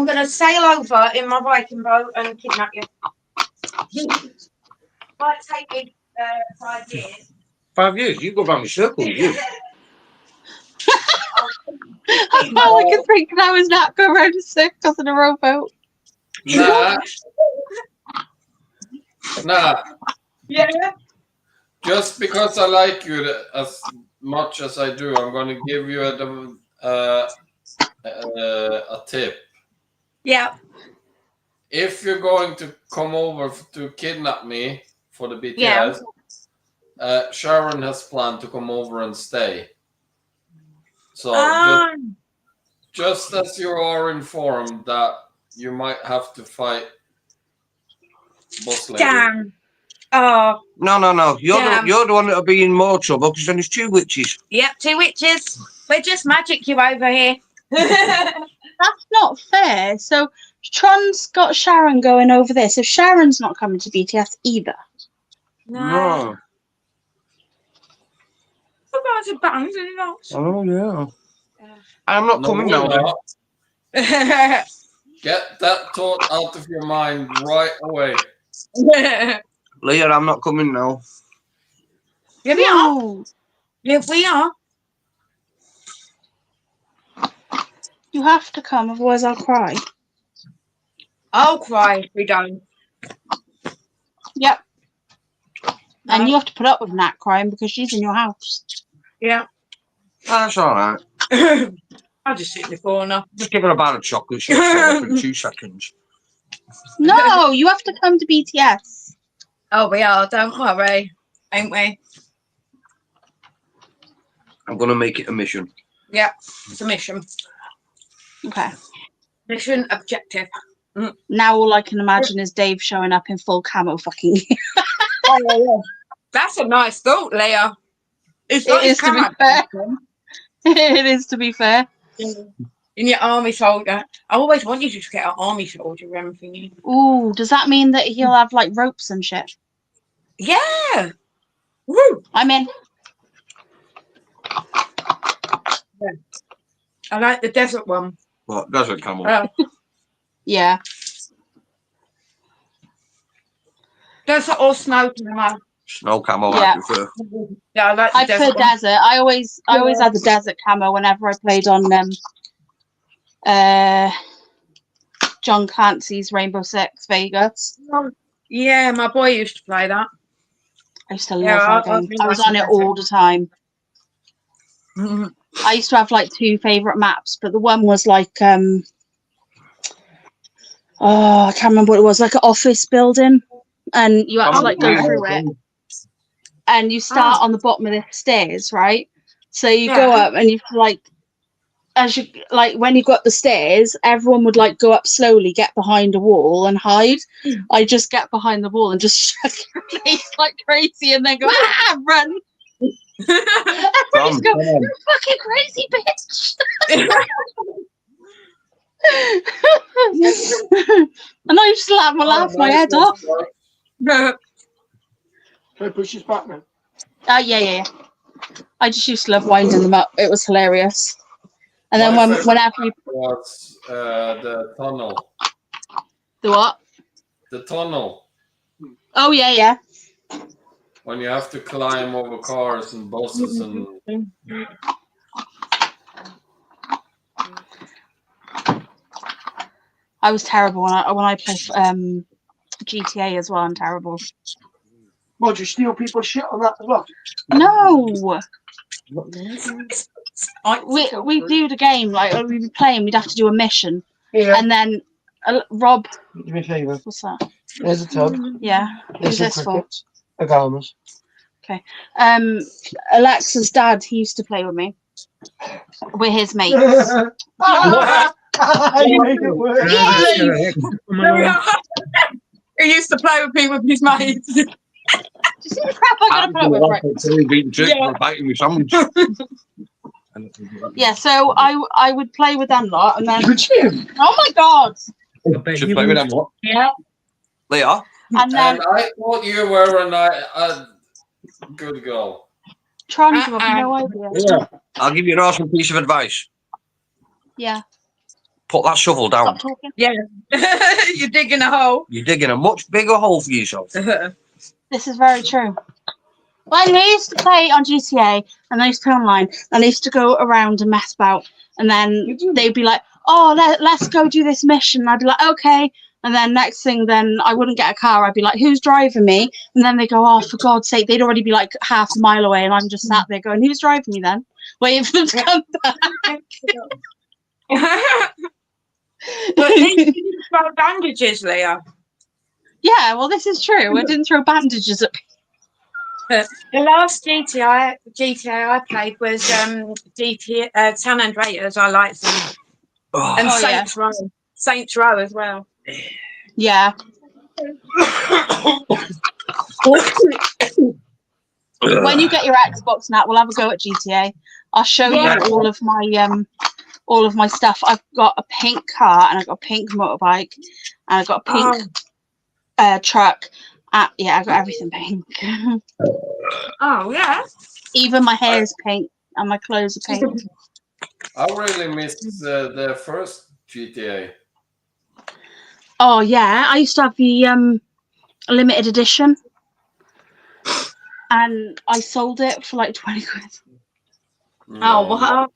gonna sail over in my Viking boat and kidnap you. Might take me 5 years. 5 years? You go round the circle, you. I felt like a freak I was not going around a circus in a rowboat. Nah. Nah. Yeah. Just because I like you as much as I do, I'm going to give you a tip. Yeah. If you're going to come over to kidnap me for the BTS, Yeah. Sharon has planned to come over and stay. So just as you are informed that you might have to fight Boss Lady. Damn. Oh. No. Damn. You're the one that'll be in more trouble because then there's 2 witches. Yep, 2 witches. We're just magic you over here. That's not fair. So Tron's got Sharon going over there. So Sharon's not coming to BTS either. No. About a band, isn't it? Oh, yeah. I'm not coming you're now. not. Get that thought out of your mind right away. Leah, I'm not coming now. Yeah, we are. Yes, we are. You have to come, otherwise I'll cry. I'll cry if we don't. Yep. And you have to put up with Nat crying because she's in your house. Yeah. That's all right. I'll just sit in the corner. Just give her a bar of chocolate. She'll stop in 2 seconds. No, you have to come to BTS. Oh, we are. Don't worry. Ain't we? I'm going to make it a mission. Yeah. It's a mission. Okay. Mission objective. Now all I can imagine is Dave showing up in full camo fucking gear. Oh, yeah. That's a nice thought, Leah. It's It is, to be fair. It is, to be fair. In your army soldier. I always want you to just get an army soldier or everything. Ooh, does that mean that he'll have like ropes and shit? Yeah. Woo. I'm in. Yeah. I like the desert one. What? Desert camel? Yeah. Desert or snow camel. Snow camel, Yeah. I prefer. Yeah, I like the I desert prefer one. desert. I always had the desert camo whenever I played on John Clancy's Rainbow Six Vegas. Yeah, my boy used to play that. I used to love Yeah, that I game. think I was that's on it the all the time. I used to have like 2 favorite maps, but the one was like I can't remember what it was, like an office building, and you had to like go through it, and you start on the bottom of the stairs, right? So you go Yeah. up, and you like, as you like, when you go up the stairs, everyone would like go up slowly, get behind a wall and hide. I just get behind the wall and just shake your face like crazy, and then go run. Everybody's go, "You're fucking crazy, bitch!" And I just laugh my head off. Can I push this back now? Yeah. I just used to love winding them up. It was hilarious. And then My whenever you was the tunnel. the what? The tunnel. Oh yeah. When you have to climb over cars and buses and I was terrible when I played GTA as well. I'm terrible. What, you steal people's shit on that as well? No. We do the game like we'd be playing. We'd have to do a mission, Yeah. and then Rob. Do me a favour. What's that? There's a tub. Yeah. There's Who's some this for? crickets. Agamas. Alexa's dad. He used to play with me. We're his mates. You made it work. He used to play with me with his mates. Do you see the crap I gotta put up with? Yeah, so I would play with them lot, and then oh my god! Should play with them what? Yeah. They are. And then I thought you were a good girl. Tron, you have no idea. Yeah. I'll give you an awesome piece of advice. Yeah. Put that shovel down. Stop talking. Yeah. You're digging a hole. You're digging a much bigger hole for yourself. This is very true. When I used to play on GTA and I used to play online, and I used to go around and mess about, and then they'd be like, "Oh, let's go do this mission." And I'd be like, "Okay." And then next thing, then I wouldn't get a car. I'd be like, "Who's driving me?" And then they go, "Oh, for God's sake!" They'd already be like half a mile away, and I'm just sat there going, "Who's driving me then?" Waiting for them to come back. But you didn't throw bandages, Leah. Yeah, well, this is true. I didn't throw bandages at people. The last GTA I played was San Andreas. I liked them. And Oh, yeah. Saints Row. Saints Row as well. Yeah. When you get your Xbox, Nat, we'll have a go at GTA. I'll show Yeah. you all of my stuff. I've got a pink car, and I've got a pink motorbike, and I've got a pink truck. Yeah, I've got everything pink. Oh, yeah. Even my hair is pink, and my clothes are pink. I really missed the first GTA. Oh yeah, I used to have the limited edition, and I sold it for like 20 quid. Oh, wow.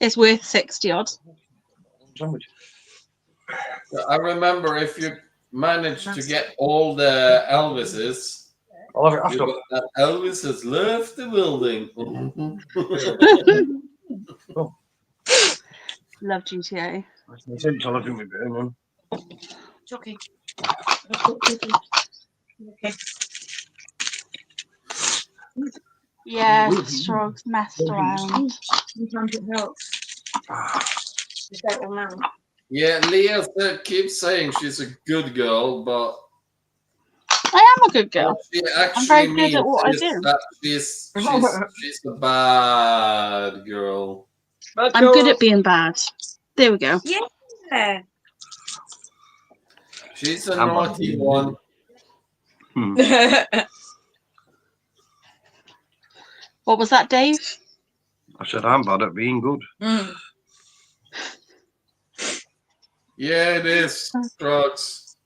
It's worth 60 odd. I remember if you managed to get all the Elvises, you got that Elvis has left the building. Love GTA. Okay. Yeah, Strog's messed around. Sometimes it helps. You don't know. Yeah, Leah keeps saying she's a good girl, but I am a good girl. she I'm very actually good at what I means do. that she's a bad girl. I'm good at being bad. There we go. Yeah. She's a naughty one. What was that, Dave? I said I'm bad at being good. Yeah, it is. Drugs.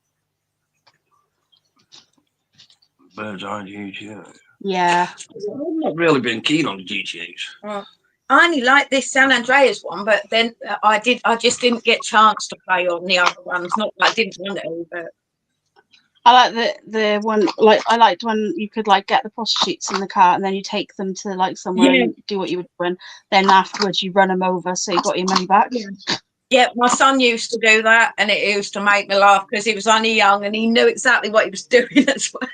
Birds eye GTA. Yeah. I've not really been keen on the GTAs. I only like this San Andreas one, but then I just didn't get chance to play on the other ones. Not that I didn't want to, but I like the one, like I liked when you could like get the prostitutes in the car and then you take them to like somewhere Yeah. and do what you were doing. Then afterwards you run them over so you got your money back. yeah, my son used to do that, and it used to make me laugh because he was only young and he knew exactly what he was doing as well.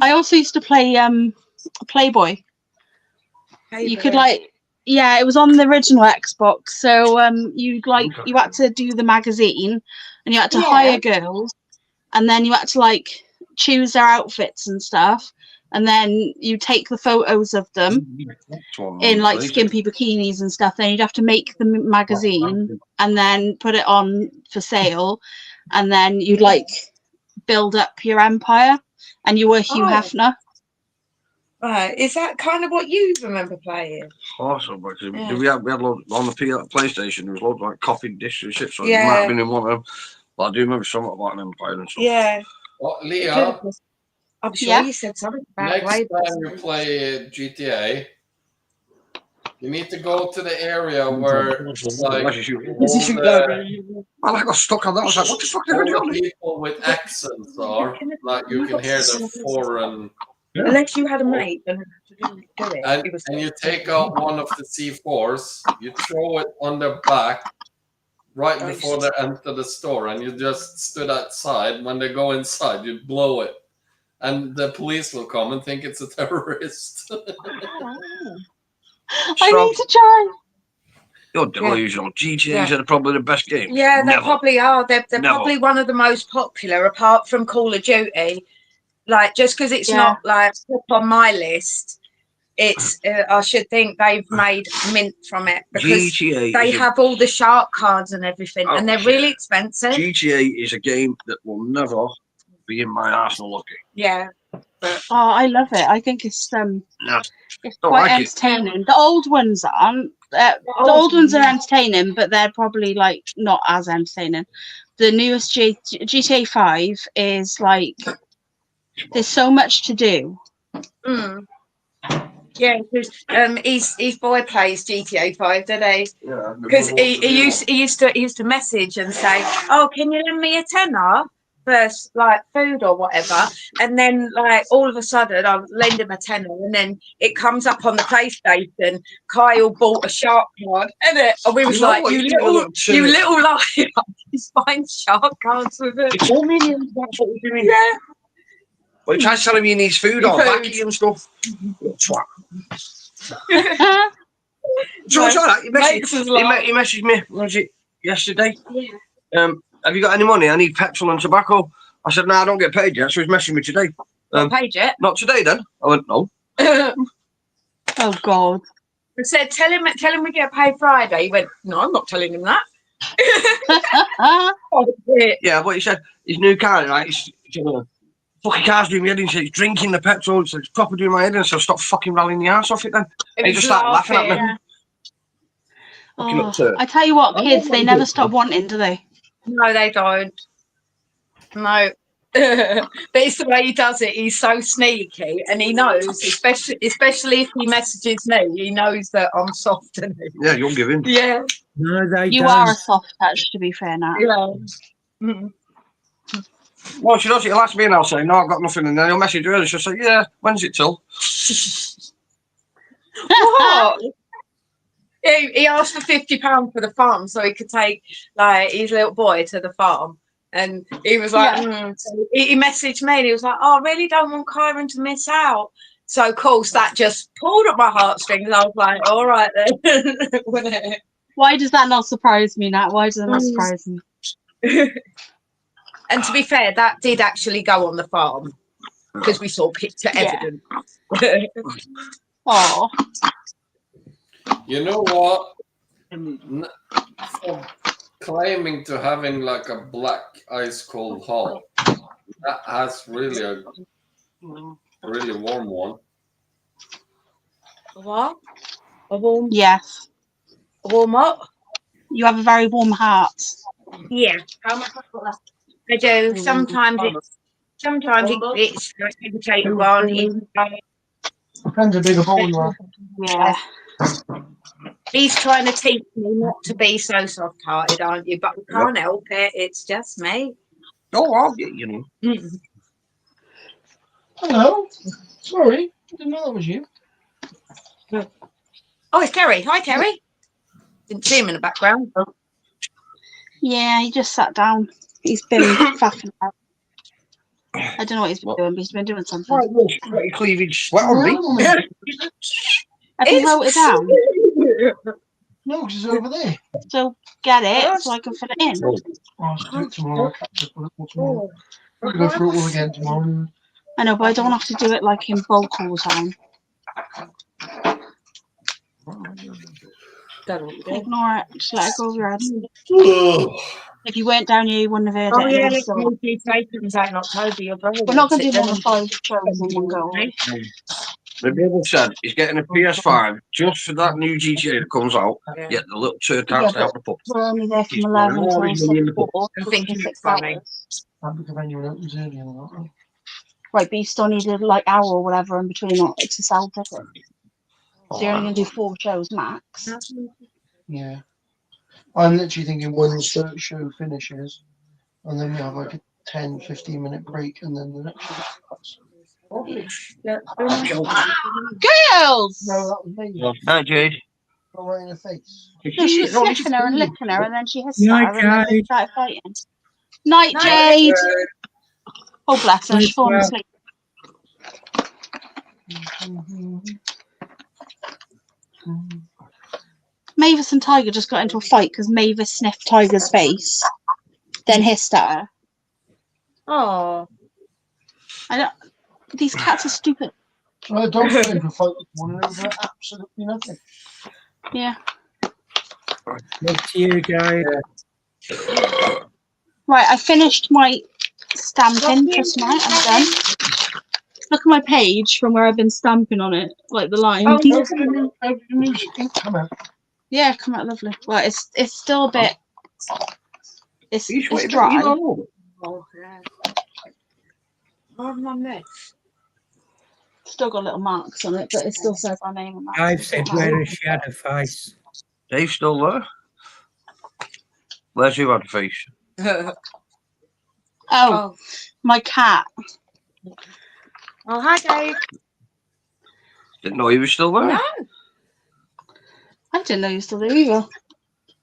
I also used to play Playboy. You could like, yeah, it was on the original Xbox. So you had to do the magazine, and you had to hire girls, and then you had to like choose their outfits and stuff, and then you take the photos of them in like skimpy bikinis and stuff. Then you'd have to make the magazine and then put it on for sale, and then you'd like build up your empire. And you were Hugh Hefner. Right, is that kind of what you remember playing? Awesome, because Yeah. we had loads, on the PlayStation, there was loads of like coffee dish and shit, so it might Yeah. have been in one of them. But I do remember something about an Empire and stuff. Yeah. Well, It Leah, could have- I'm sure Yeah. you said something about next way time you play GTA, you need to go to the area where Like, like Unless you shoot. all the, Man, I got stuck on that. I was like, what the fuck did I do? all the people with accents are, like you can hear the foreign, Unless you had a mate and had to do it. and, It was and you take out one of the C4s, you throw it on their back right before they enter the store, and you just stood outside. When they go inside, you blow it, and the police will come and think it's a terrorist. I need to try. You're delusional. GTA's Yeah. are probably the best game. Yeah, they Never. probably are. They're Never. probably one of the most popular, apart from Call of Duty. Like, just because it's Yeah. not like up on my list, it's I should think they've made mint from it because GTA they is a- have all the shark cards and everything, and they're really expensive. GTA is a game that will never be in my Arsenal looking. Yeah, Oh, I love it. I think it's No, it's don't quite like it. entertaining. The old ones aren't. The old ones are entertaining, but they're probably like not as entertaining. The newest GTA 5 is like there's so much to do. Mm. Yeah, because his boy plays GTA 5, doesn't he? Yeah. Because he used to message and say, "Oh, can you lend me a tenner for like food or whatever?" And then like all of a sudden, I'll lend him a tenner, and then it comes up on the PlayStation. Kyle bought a shark card, and we was You know like, what, "You you little, little you little liar! He's buying shark cards with it." It's all millions. That's what we're doing. Yeah. Well, he tries telling me he needs food or Food. backy and stuff. Little twat. Yeah. So it's all right. He Makes us laugh. messaged me, was it yesterday? Yeah. Have you got any money? I need petrol and tobacco. I said, no, I don't get paid yet. So he's messaging me today. Not paid yet. Not today then. I went, no. Oh God. I said, tell him we get paid Friday. He went, no, I'm not telling him that. Oh, shit. Yeah, but he said his new car, right? Fucking car's doing my head in. He said he's drinking the petrol. He said it's proper doing my head in. So stop fucking rallying the arse off it then. And he just started laughing at me. Yeah. Fucking Oh, absurd. I tell you what, I kids, don't they like never it. stop wanting, do they? No, they don't. No. But it's the way he does it. He's so sneaky, and he knows, especially if he messages me, he knows that I'm soft, isn't he? Yeah, you'll give in. Yeah. No, they You don't. are a soft touch, to be fair, Nat. Yeah. Mm. Well, she does it. He'll ask me and I'll say, no, I've got nothing. And then he'll message her and she'll say, yeah, when's it till? What? He asked for £50 for the farm so he could take like his little boy to the farm. And he was like, So he messaged me and he was like, oh, I really don't want Kyron to miss out. So, of course, that just pulled up my heartstrings. I was like, all right then. Wouldn't it? Why does that not surprise me, Nat? Why does that not surprise me? And to be fair, that did actually go on the farm because we saw picture Yeah. evidence. Oh, You know what? For claiming to having like a black ice cold hull, that has really a really warm one. What? A warm? yes. A warm up? You have a very warm heart. Yeah. I do. Sometimes it's like a potato one. Depends how big a bowl you are. Yeah. He's trying to teach me not to be so soft-hearted, aren't you? But we can't help it. It's just me. Oh, I'll get you know. Mm. Hello. Sorry, I didn't know that was you. Oh, it's Kerry. Hi, Kerry. Didn't see him in the background. Yeah, he just sat down. He's been faffing about. I don't know what he's been doing, but he's been doing something. Right, well, got your cleavage sweat on me. Have you wrote it down? No, because it's over there. So get it so I can fill it in. Oh, I'll do it tomorrow. I'll catch up with it all tomorrow. We'll go through it all again tomorrow. I know, but I don't have to do it like in bulk all the time. Ignore it. Just let it go over your head. If you weren't down here, you wouldn't have heard Oh, it. yeah, anyway, let's so- go to Clayton's out in October. Your brother We're not wants going to it, do more doesn't than he? 5 shows in one go. The brother said he's getting a PS5 just for that new GTA that comes out. Yet the little turd can't stay out the pub. We're only there He's from putting 11 all till his money in the pub. 4, I'm thinking 6 it's funny. hours. Public venue opens early and all that. Right, but you still needed like hour or whatever in between to sell tickets. So you're only going to do 4 shows max. Yeah. I'm literally thinking when the show finishes, and then we have like a 10-15 minute break, and then the next show starts. Girls! No, that was me. Hi, Jade. Not right in the face. No, she was sniffing her and licking her, and then she hissed Night, at her, and then they Jade. started fighting. Night, Jade! Oh, bless her, she's fallen Well. asleep. Mavis and Tiger just got into a fight because Mavis sniffed Tiger's face, then hissed at her. Oh. I don't. These cats are stupid. Well, don't go for a fight this morning over absolutely nothing. Yeah. Look to you, Jade. Right, I finished my stamping for tonight. I'm done. Look at my page from where I've been stamping on it, like the line. How did the new ink come out? Yeah, come out lovely. Well, it's still a bit. It's waiting dry. for you. Oh, yeah. Oh, my mess. Still got little marks on it, but it still says our name on that. I've said wear a shadow face. Dave's still there. Where's your other face? Oh, my cat. Oh, hi, Dave. Didn't know he was still there. No. I didn't know you still there either.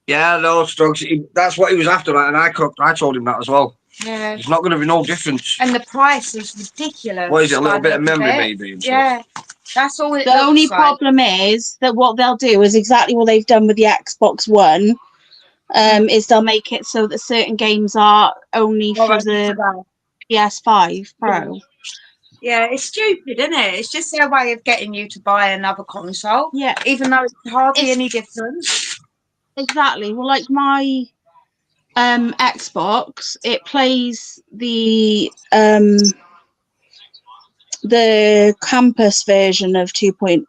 Yeah, no, Struggs. That's what he was after, and I told him that as well. Yeah. There's not going to be no difference. And the price is ridiculous. What is it, a little by bit of the look memory, it. maybe? and stuff? Yeah. That's all it The looks only like. problem is that what they'll do is exactly what they've done with the Xbox One. Is they'll make it so that certain games are only for the PS5 Pro. Yeah, it's stupid, isn't it? It's just their way of getting you to buy another console. Yeah. Even though it's hardly any different. Exactly. Well, like my Xbox, it plays the campus version of 2 Point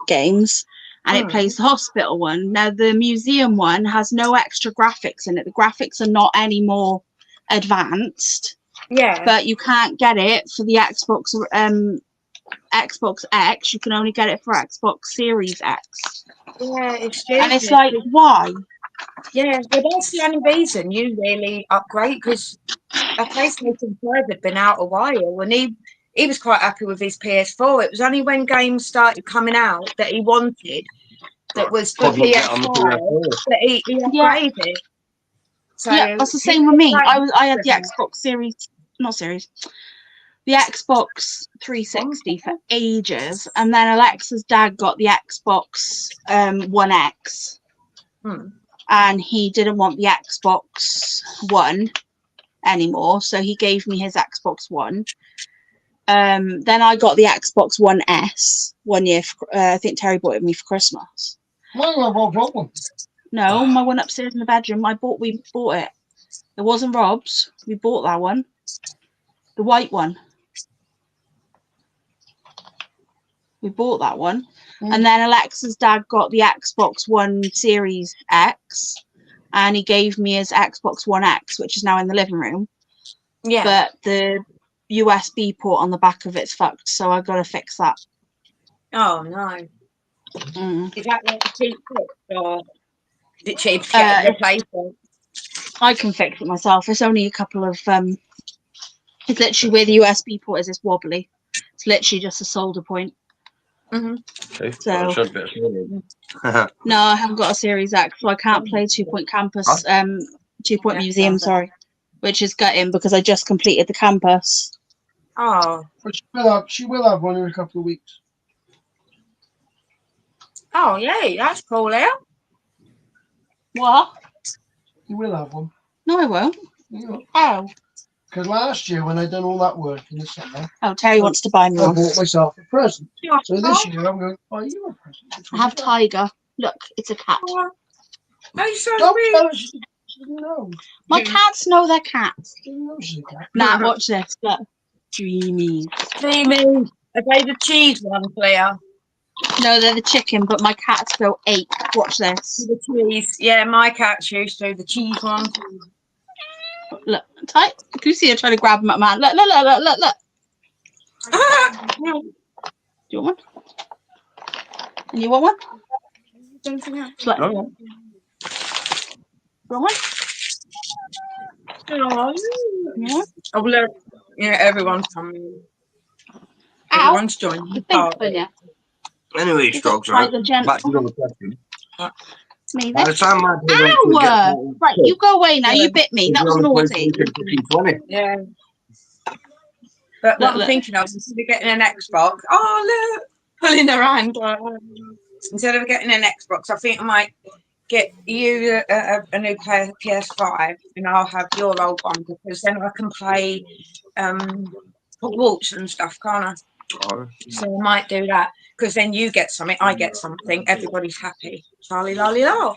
games, and it plays the hospital one. Now the museum one has no extra graphics in it. The graphics are not any more advanced. Yeah. But you can't get it for the Xbox Xbox X. You can only get it for Xbox Series X. Yeah, it's stupid. And it's like, why? Yeah, well, that's the only reason you really upgrade, because a PlayStation 5 had been out a while, and he was quite happy with his PS4. It was only when games started coming out that he wanted, that was for Probably get on the PS5, that he upgraded. So yeah, that's the same with me. I had the Xbox Series, the Xbox 360 for ages, and then Alexa's dad got the Xbox One X, and he didn't want the Xbox One anymore, so he gave me his Xbox One. Then I got the Xbox One S 1 year. I think Terry bought it me for Christmas. No, my one upstairs in the bedroom. We bought it. It wasn't Rob's. We bought that one. The white one. We bought that one. And then Alexa's dad got the Xbox One Series X, and he gave me his Xbox One X, which is now in the living room. Yeah. But the USB port on the back of it's fucked, so I got to fix that. Oh, no. Is that like a cheap fix, or is it cheap to get a replacement? I can fix it myself. It's only a couple of it's literally where the USB port is. It's wobbly. It's literally just a solder point. Okay. So no, I haven't got a Series X, so I can't play 2 Point Campus, 2 Point Museum, sorry, which is gutting because I just completed the campus. Oh, but she will have one in a couple of weeks. Oh, yeah, that's cool, yeah. What? You will have one. No, I won't. Oh. Because last year when I done all that work in the summer, Oh, Terry wants to buy me I one. bought myself a present. Yeah. So this year I'm going to buy you a present. I have Tiger. Look, it's a cat. Don't tell her she doesn't know. My cats know they're cats. She doesn't know she's a cat. Nah, watch this. Look. Dreamy. Dreamy. Are they the cheese ones, Leah? No, they're the chicken, but my cats go ape. Watch this. The cheese. Yeah, my cats used to. The cheese ones. Look, tight. Can you see her trying to grab them at man? Look, look, look, look, look, look. Do you want one? And you want one? Look. Oh. Want one? Oh, Yeah. oh, look. Yeah, everyone's coming. Ow. Everyone's joining. You think, yeah. Anyway, Strokes, right? Like the gent- Back to the question. Me By the then. time my Ow! Right, you go away now. You bit me. That was naughty. Yeah. But what Look, I'm look. thinking of is instead of getting an Xbox, oh look, pulling her hand. Instead of getting an Xbox, I think I might get you a new PS5, and I'll have your old one because then I can play walks and stuff, can't I? So I might do that because then you get something, I get something, everybody's happy. Charlie lolly lo,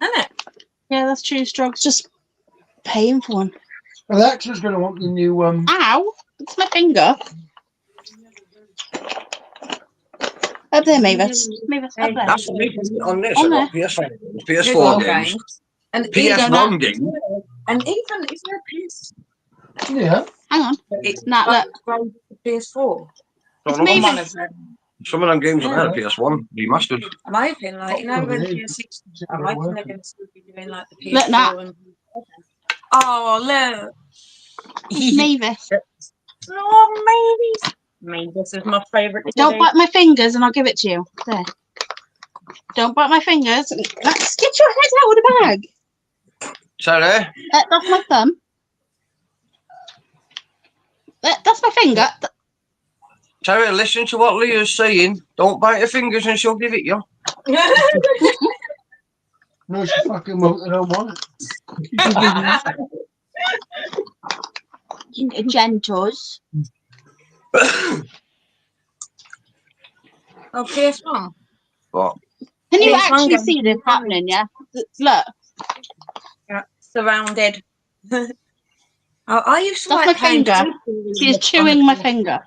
isn't it? Yeah, that's true. Strokes just paying for one. Alexa's going to want the new. Ow! It's my finger. Up there, Mavis. Mavis, up there. That's on this. On I got there. PS4 games, And PS1 games. And even is there a PS? Yeah. Hang on. It's Nah, look. PS4. It's Don't know. Mavis. Some of them games are there, PS1 remastered. I'm hoping, like, you know, when PS6, I'm hoping they're going to still be doing like the PS4. Look, Nat. And... Oh, look. It's Mavis. Oh, Mavis. Mavis is my favourite. Don't bite my fingers and I'll give it to you. There. Don't bite my fingers. Get your head out of the bag. Sorry? That's my thumb. That's my finger. Terry, listen to what Leah's saying. Don't bite your fingers and she'll give it you. No, she fucking won't. I don't want it. Gentos. Oh, PS1. What? Can you PS1 actually game. see this happening? Yeah. Look. Yeah, surrounded. I used to That's like my playing finger. Duke. She's chewing my finger.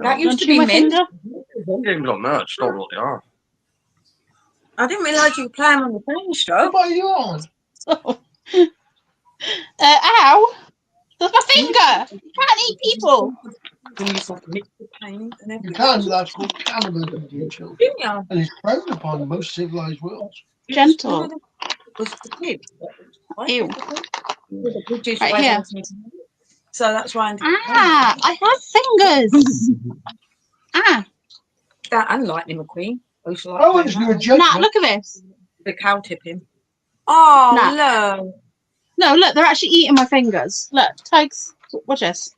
That used Don't to chew be my mint. finger. Games on there, it's not what they are. I didn't realise you could play them on the phone, Stroke. What are you on? Ow! That's my finger. You can't eat people. You can. That's called cannibalism, dear children. Yeah. And it's frowned upon in most civilized worlds. Gentle. Was the pig. Ew. The pig juice Right weighs here. less than me. So that's why I'm Ah, I have fingers. Ah. that and Lightning McQueen. I used to like Oh, playing it's that. new joke. Nat, look at this. The cow tipping. Oh, Nah. look. No, look, they're actually eating my fingers. Look, Tigers, watch this.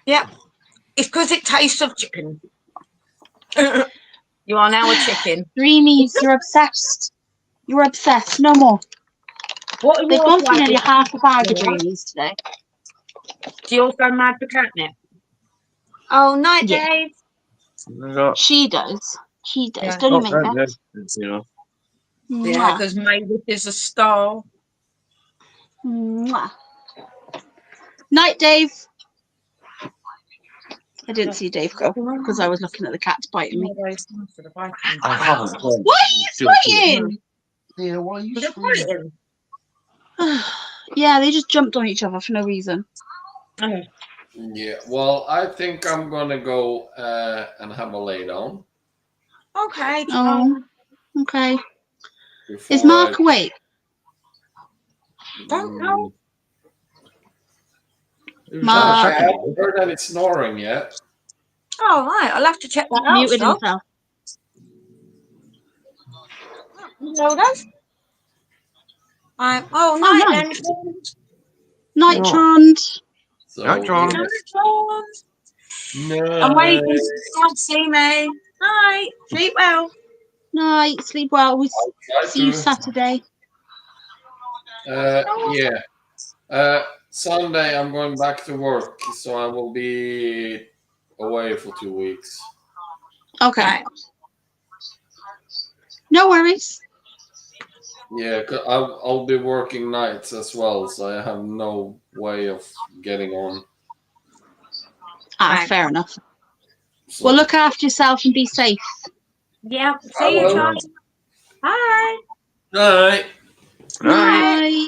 Yeah. It's because it tastes of chicken. You are now a chicken. Dreamies, you're obsessed. You're obsessed. No more. What are They've your gone through nearly favourite- half a bag of Dreamies today. Do you also mad for catnip? Oh, night, Yeah. Dave. She does. She does. Yeah. Don't you make that? Yeah. Yeah, because Mavis is a star. Mwah. Night, Dave. I didn't see Dave go because I was looking at the cats biting me. I haven't. Why are you fighting? Yeah, why are you They're screaming? fighting. Yeah, they just jumped on each other for no reason. Oh. Yeah, well, I think I'm gonna go and have a lay down. Okay. Oh, okay. before Is Mark I- awake? Don't know. Mark. I haven't heard any snoring yet. Oh, right. I'll have to check that out. Muted Stop. himself. No, that's. Oh, Oh, night nice. then. Nitron. So, Nitron. No. I'm waiting. Can't see me. Night. Sleep well. Night. Sleep well. We Try see you to. Saturday. Yeah. Sunday I'm going back to work, so I will be away for 2 weeks. Okay. Right. No worries. Yeah, 'cause I'll be working nights as well, so I have no way of getting on. Ah, fair enough. Well, look after yourself and be safe. Yeah. I See you, will. Charlie. Bye. All right. Bye.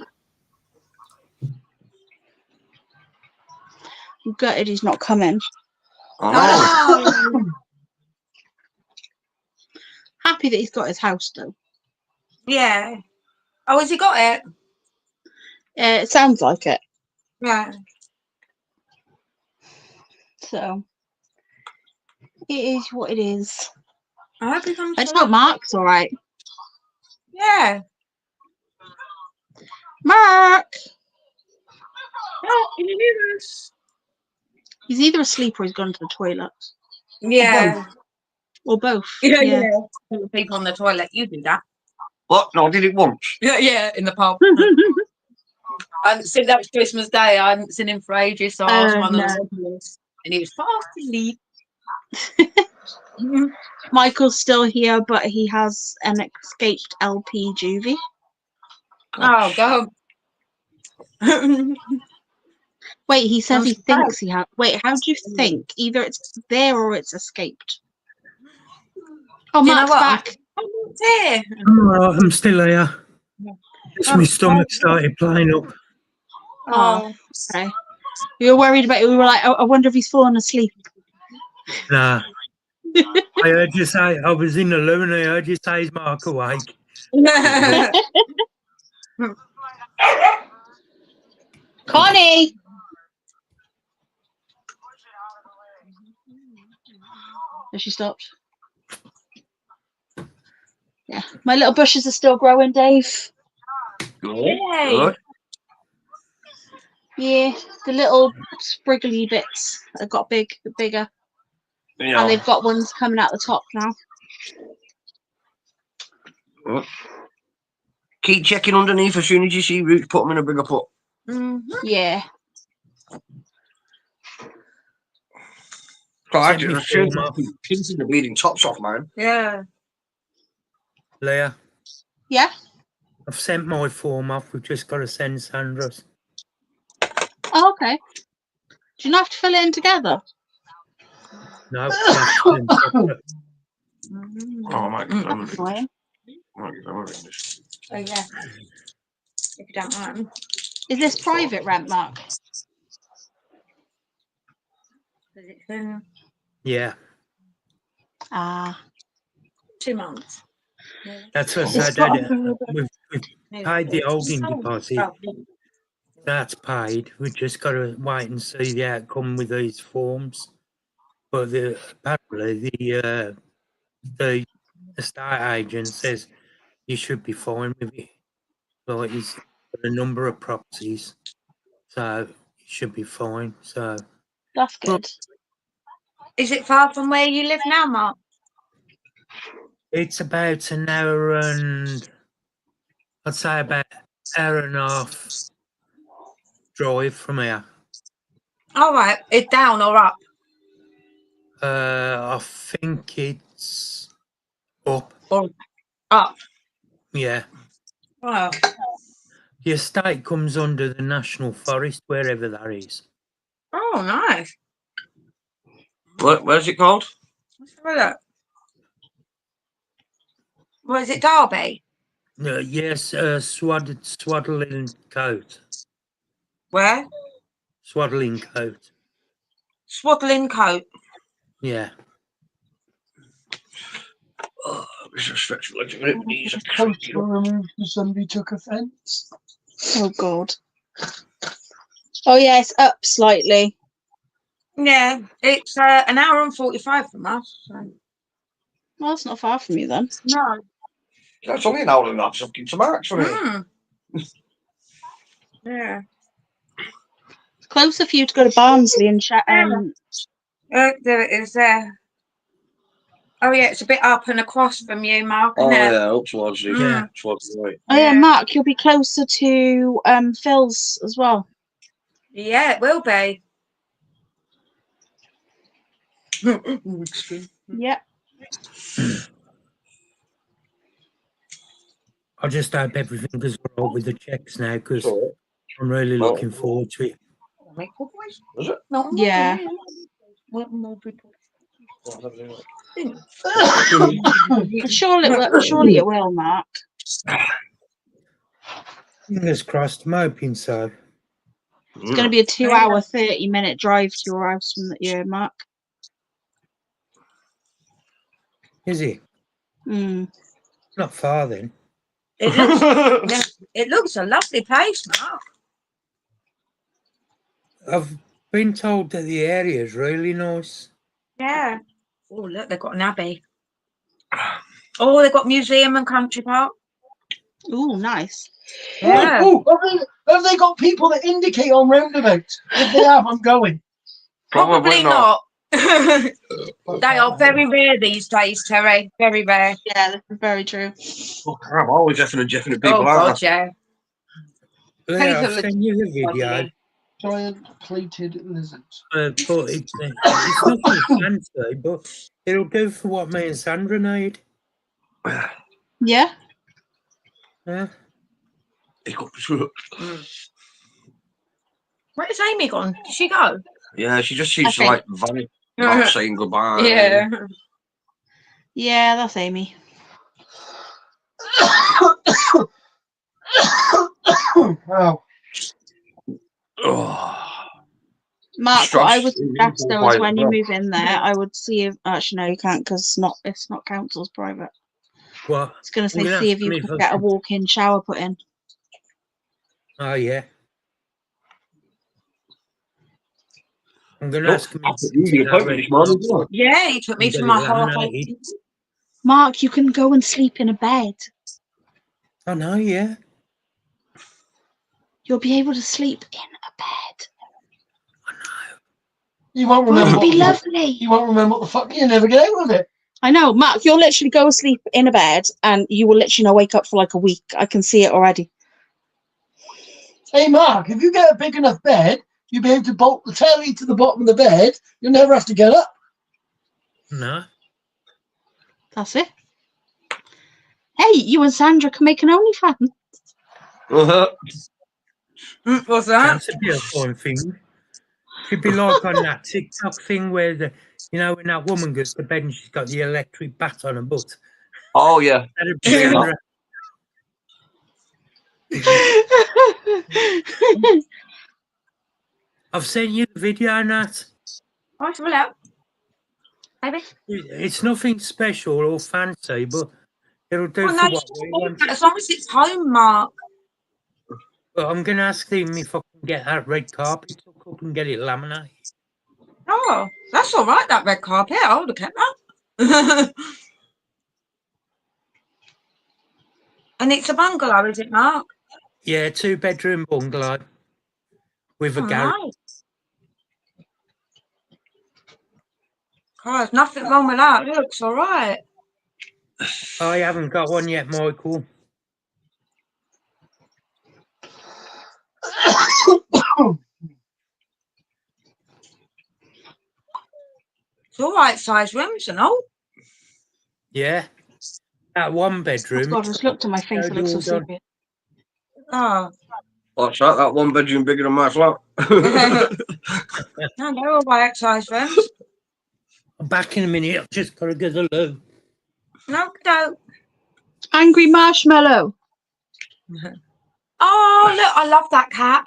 I'm gutted he's not coming. Oh. Happy that he's got his house though. Yeah. Oh, has he got it? It sounds like it. Yeah. So it is what it is. I hope he comes. I just hope Mark's all right. Yeah. Mark. Oh, can you hear us? He's either asleep or he's gone to the toilet. Yeah. Or both. Yeah. Yeah. The people on the toilet, you do that. What? No, I did it once. Yeah, in the pub. I hadn't seen that was Christmas Day. I hadn't seen him for ages, so I was one of those. And he was fast asleep. Michael's still here, but he has an escaped LP juvie. Oh, go. Wait, he says I'm he surprised. thinks he has. Wait, how do you think? Either it's there or it's escaped. Oh, Do you know Mark's what? back. Oh, dear. I'm still here. Just my stomach started playing up. Oh, okay. You were worried about it. We were like, I wonder if he's fallen asleep. Nah. I heard you say, I was in the loo and I heard you say, is Mark awake? Connie! Has she stopped? Yeah. My little bushes are still growing, Dave. Yay. Yeah, the little spriggly bits have got bigger. Yeah. And they've got ones coming out the top now. Keep checking underneath as soon as you see roots, put them in a bigger pot. Yeah. God, Send me as soon as form off. pinching the bleeding tops off, man. Yeah. Leah, Yeah? I've sent my form off. We've just got to send Sandra's. Oh, okay. Do you not have to fill it in together? No, we have to send separate. Oh, I might give them a That's ring. annoying. Might give them a ring. This. Oh, yeah. If you don't mind. Is this private rent, Mark? Because it's been Yeah, Ah. 2 months. that's what I It's said. got We've paid the holding deposit. That's paid. We've just got to wait and see the outcome with these forms. But apparently the estate agent says you should be fine with it. Like he's got a number of properties, so you should be fine. So That's good. Is it far from where you live now, Mark? it's about an hour and I'd say about an hour and a half drive from here. All right. It's down or up? I think it's up. Or up. Yeah. Oh. The estate comes under the National Forest, wherever that is. Oh, nice. Where's it called? Let's have a look. What is it, Derby? Yes, Swaddling Coat. Where? Swaddling Coat. Swaddling Coat. Yeah. Oh, this is a stretch my legs a minute. My knees are Post creaking were up. removed because somebody took offence. Oh, God. Oh, yeah, it's up slightly. Yeah, it's an hour and 45 from us. So. Well, that's not far from you then. No. That's only an hour and a half. Something to Mark's for me. Yeah. It's closer for you to go to Barnsley and There it is there. Oh, yeah, it's a bit up and across from you, Mark. Oh, Isn't it? yeah, up towards you. Yeah. Towards the right. Oh, yeah, Mark, you'll be closer to Phil's as well. Yeah, it will be. Yeah. I just hope everything goes all right with the checks now because All right. I'm really Well, looking forward to it. Is it? Yeah. What more people? Surely it will, Mark. Fingers crossed. I'm hoping so. It's going to be a 2-hour, 30-minute drive to your house from your Mark. Is he? Mm. Not far then. It looks a lovely place, Mark. I've been told that the area is really nice. Yeah. Oh, look, they've got an abbey. Oh, they've got museum and country park. Ooh, nice. Yeah. Oh, have they got people that indicate on roundabouts? If they have, I'm going. Probably not. They are very rare these days, Terry. Very rare. Yeah, this is very true. Oh, crap, always definite people, Oh, aren't God, yeah. Yeah, I've seen you the video. Giant plated lizards. But it's nothing fancy, but it'll do for what me and Sandra need. Yeah. Yeah. Where's Amy gone? Did she go? Yeah, she just seems to Okay. like vanish, not saying goodbye. Yeah. Yeah, that's Amy. Wow. Mark, what I would Stripes- suggest though is when you move in there, I would see if actually no, you can't because it's not council's private. What? It's going to I'm say gonna see have if to you leave can us- get a walk-in shower put in. Oh, yeah. I'm going to Look, ask him. I put you in the appointment this morning, didn't I? Yeah, he took me Get to it my half. laminated. Mark, you can go and sleep in a bed. I know, yeah. You'll be able to sleep in a bed. You won't Won't remember. it be what- lovely? You won't remember what the fuck. You never get out of it. I know, Mark. You'll literally go asleep in a bed, and you will literally not wake up for like a week. I can see it already. Hey, Mark, if you get a big enough bed, you'll be able to bolt the telly to the bottom of the bed. You'll never have to get up. No. That's it. Hey, you and Sandra can make an OnlyFans. What's that? That's a bit of fun thing. It'd be like on that TikTok thing where when that woman goes to bed and she's got the electric bat on her butt. Oh, yeah. That'd be Sandra. I've seen you the video, Nat. Oh, fill out. Maybe. It's nothing special or fancy, but it'll do Well, for no, what we want. as long as it's home, Mark. But I'm going to ask him if I can get that red carpet took up and get it laminated. Oh, that's all right, that red carpet. I would have kept that. And it's a bungalow, is it, Mark? Yeah, 2-bedroom bungalow with a Oh, garage. nice. Oh, there's nothing wrong with that. It looks all right. I haven't got one yet, Michael. It's all right size rooms and all. Yeah. That 1-bedroom. God, I just looked at my face. It looks so sleepy. Oh, What's that one bedroom bigger than my flat. no, they're all right size rooms. I'm back in a minute. I've just got to go to the loo. No, no. Angry marshmallow. Oh, look, I love that cat.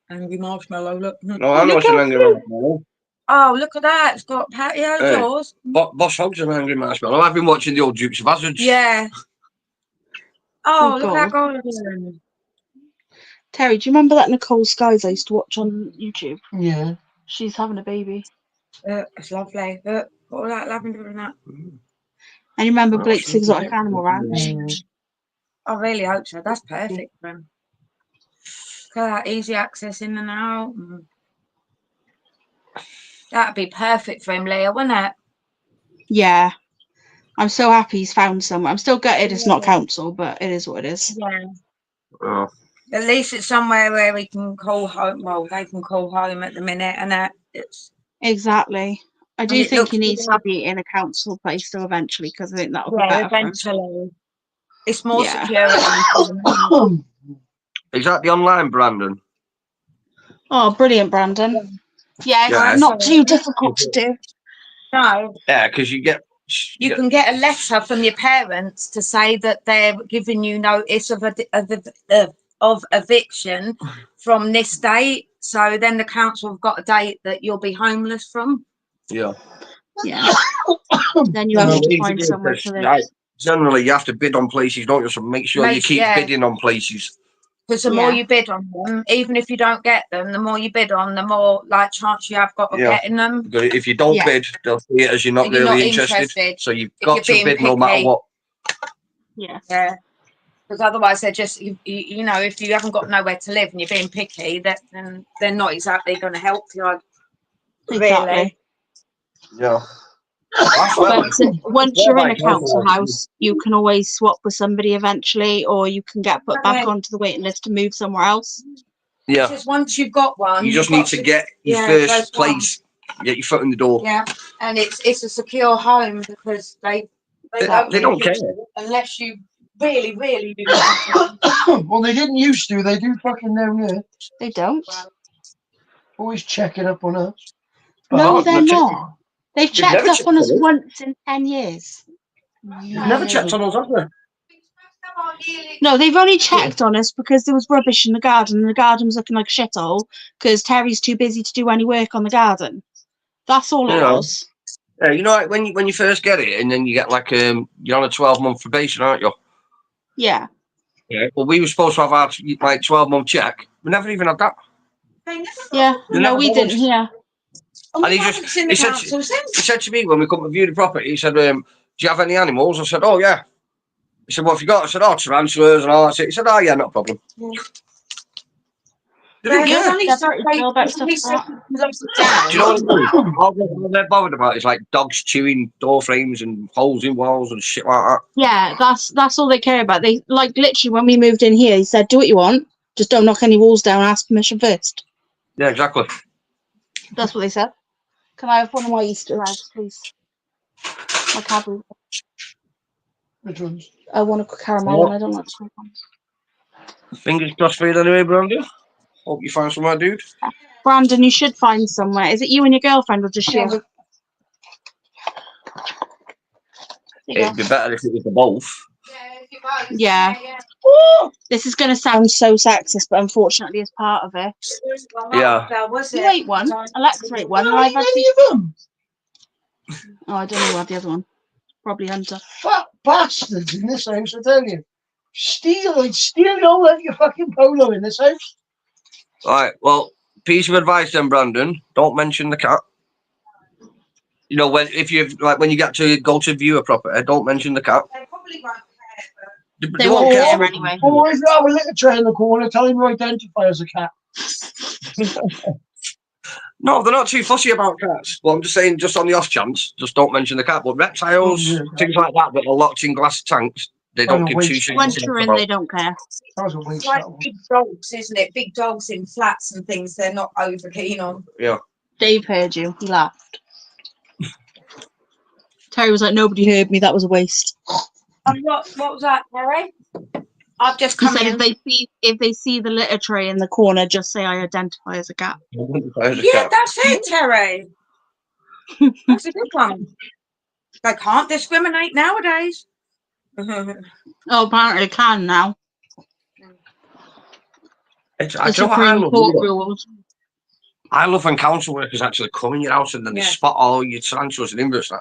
Angry marshmallow, look. No, I know it's an angry marshmallow. Oh, look at that. It's got patio Hey. doors. Boss Hog's an angry marshmallow. I've been watching the old Dukes of Hazzard. Yeah. Oh, Oh, look how God. golden. Terry, do you remember that Nicole Skies I used to watch on YouTube? Yeah. She's having a baby. It's lovely. Look, all that lavender and that. And you remember Blake's Exotic Animal Ranch? Mm. I really hope so. That's perfect for him. Look at that, easy access in and out. That'd be perfect for him, Leah, wouldn't it? Yeah. I'm so happy he's found somewhere. I'm still gutted it's not council, but it is what it is. Yeah. Oh. At least it's somewhere where we can call home. Well, they can call home at the minute, and it's Exactly. I do And it think looks he needs to like- be in a council place though eventually because I think that'll be yeah, better for him. eventually. It's more Yeah. secure. Is that the online Brandon? Oh, brilliant, Brandon. Yeah, Yeah. it's not too difficult to do. No, Yeah, because you get. you can get a letter from your parents to say that they're giving you notice of eviction from this date. So then the council have got a date that you'll be homeless from. Yeah. Yeah. Then you have Well, to easy find to do, somewhere 'cause, to live. like, generally, you have to bid on places, don't you? So make sure you keep bidding on places. Because the more Yeah. you bid on them, even if you don't get them, the more you bid on, the more like chance you have got of Yeah. getting them. Because if you don't Yeah. bid, they'll see it as you're not You're really not interested. interested. So you've If got you're to being bid no matter picky. what. Yeah. Yeah. Because otherwise, they're just you know, if you haven't got nowhere to live and you're being picky, that then they're not exactly going to help you. Exactly. Really. Yeah. But once you're in a council council house, you can always swap with somebody eventually, or you can get put back onto the waiting list to move somewhere else. Yeah. Just once you've got one, You just you've need got to get your yeah, first first one. place, get your foot in the door. Yeah, and it's a secure home because they don't They don't really care. unless you really do. Well, they didn't used to. They do fucking now, yeah. They don't. Always checking up on us. No, Oh, they're they're not. They've They've checked never up checked on us on us. once in 10 years. They've never checked on us, have they? No, they've only checked on us because there was rubbish in the garden and the garden was looking like a shithole because Terry's too busy to do any work on the garden. That's all it Yeah. was. Yeah, you know, like when you first get it, and then you get like you're on a 12-month probation, aren't you? Yeah. Yeah. Well, we were supposed to have our like 12-month check. We never even had that. Yeah. They No, never we bothered. didn't hear. And he said to me when we come to view the property, he said, "Do you have any animals?" I said, "Oh yeah." He said, "What have you got?" I said, "Oh, tarantulas and all that shit." He said, "Oh yeah, not a problem." They don't care. They're pretty chill about stuff like that. Do you know what I mean? All they're bothered about is like dogs chewing door frames and holes in walls and shit like that. Yeah, that's all they care about. They like literally when we moved in here, he said, "Do what you want, just don't knock any walls down. Ask permission first." Yeah, exactly. That's what they said. Can I have one of my Easter eggs, please? My Cadbury. Which ones? I want a caramel one. I don't like the quick ones. Fingers crossed for you anyway, Brandon. Hope you find somewhere, dude. Brandon, you should find somewhere. Is it you and your girlfriend or just you? It'd be better if it was the both. Yeah. This is going to sound so sexist, but unfortunately, it's part of it. Yeah. You ate one. Alexa ate one. And I've had Any of them? Oh, I don't know what the other one. Probably Hunter. Fat bastards in this house, I tell you. Steal all of your fucking polo in this house. All right. Well, piece of advice then, Brandon. Don't mention the cat. You know, when you get to go to view a property, don't mention the cat. They probably won't care. They won't care anyway. Or if you have a little tray in the corner, tell him to identify as a cat. No, they're not too fussy about cats. Well, I'm just saying, just on the off chance, just don't mention the cat. But reptiles, things like that are locked in glass tanks, they don't give two shits. Once you're in, they don't care. It's like big dogs, isn't it? Big dogs in flats and things they're not over keen on. Yeah. Dave heard you. He laughed. Terry was like, "Nobody heard me. That was a waste." What was that, Terry? I've just He come said in. if they see the litter tray in the corner, just say I identify as a cat. Yeah, that's it, Terry. That's a good one. They can't discriminate nowadays. Oh, apparently they can now. I The don't know what I Supreme love. Court rules. I love when council workers actually come in your house and then they Yeah. spot all your tarantulas and inverts.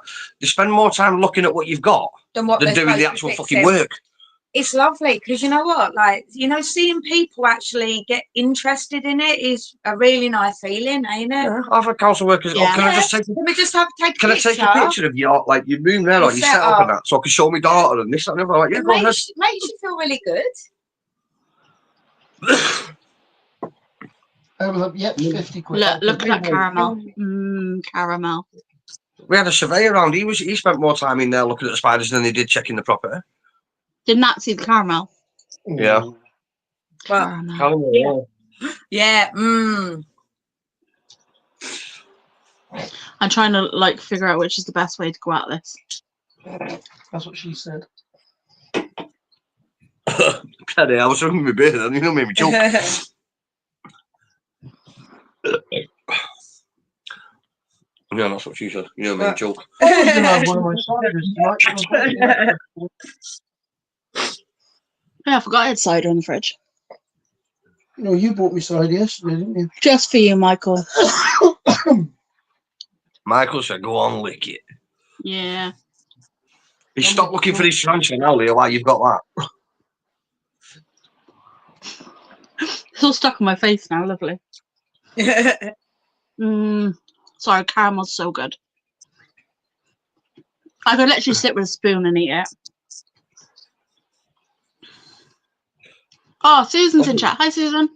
They spend more time looking at what you've got Than what they're doing the supposed to actual fix fucking it. work. It's lovely because you know what, like seeing people actually get interested in it is a really nice feeling, ain't it? Yeah, I've had council workers. Yeah. Oh, can I just take? Can we just take Can I take a picture of your your room there, or your setup and that, so I can show my daughter and this and that? Like, yeah, It go ahead. makes you feel really good. Yep, 50 quid. Look at that caramel. Caramel. We had a surveyor around. He spent more time in there looking at the spiders than he did checking the property. Did not see the caramel. Yeah. Caramel. Yeah. I'm trying to figure out which is the best way to go at this. That's what she said. Penny, I was drinking my beer then. You know, made me choke. Yeah, that's what she said. You know, me and joke. I was gonna have one of my ciders tonight. Yeah, I forgot I had cider in the fridge. No, you bought me cider yesterday, didn't you? Just for you, Michael. Michael said, "Go on, lick it." Yeah. He stopped looking for his tarantula now, Leo. Why you've got that? It's all stuck on my face now. Lovely. Sorry, caramel's so good. I could literally sit with a spoon and eat it. Oh, Susan's in chat. Hi, Susan.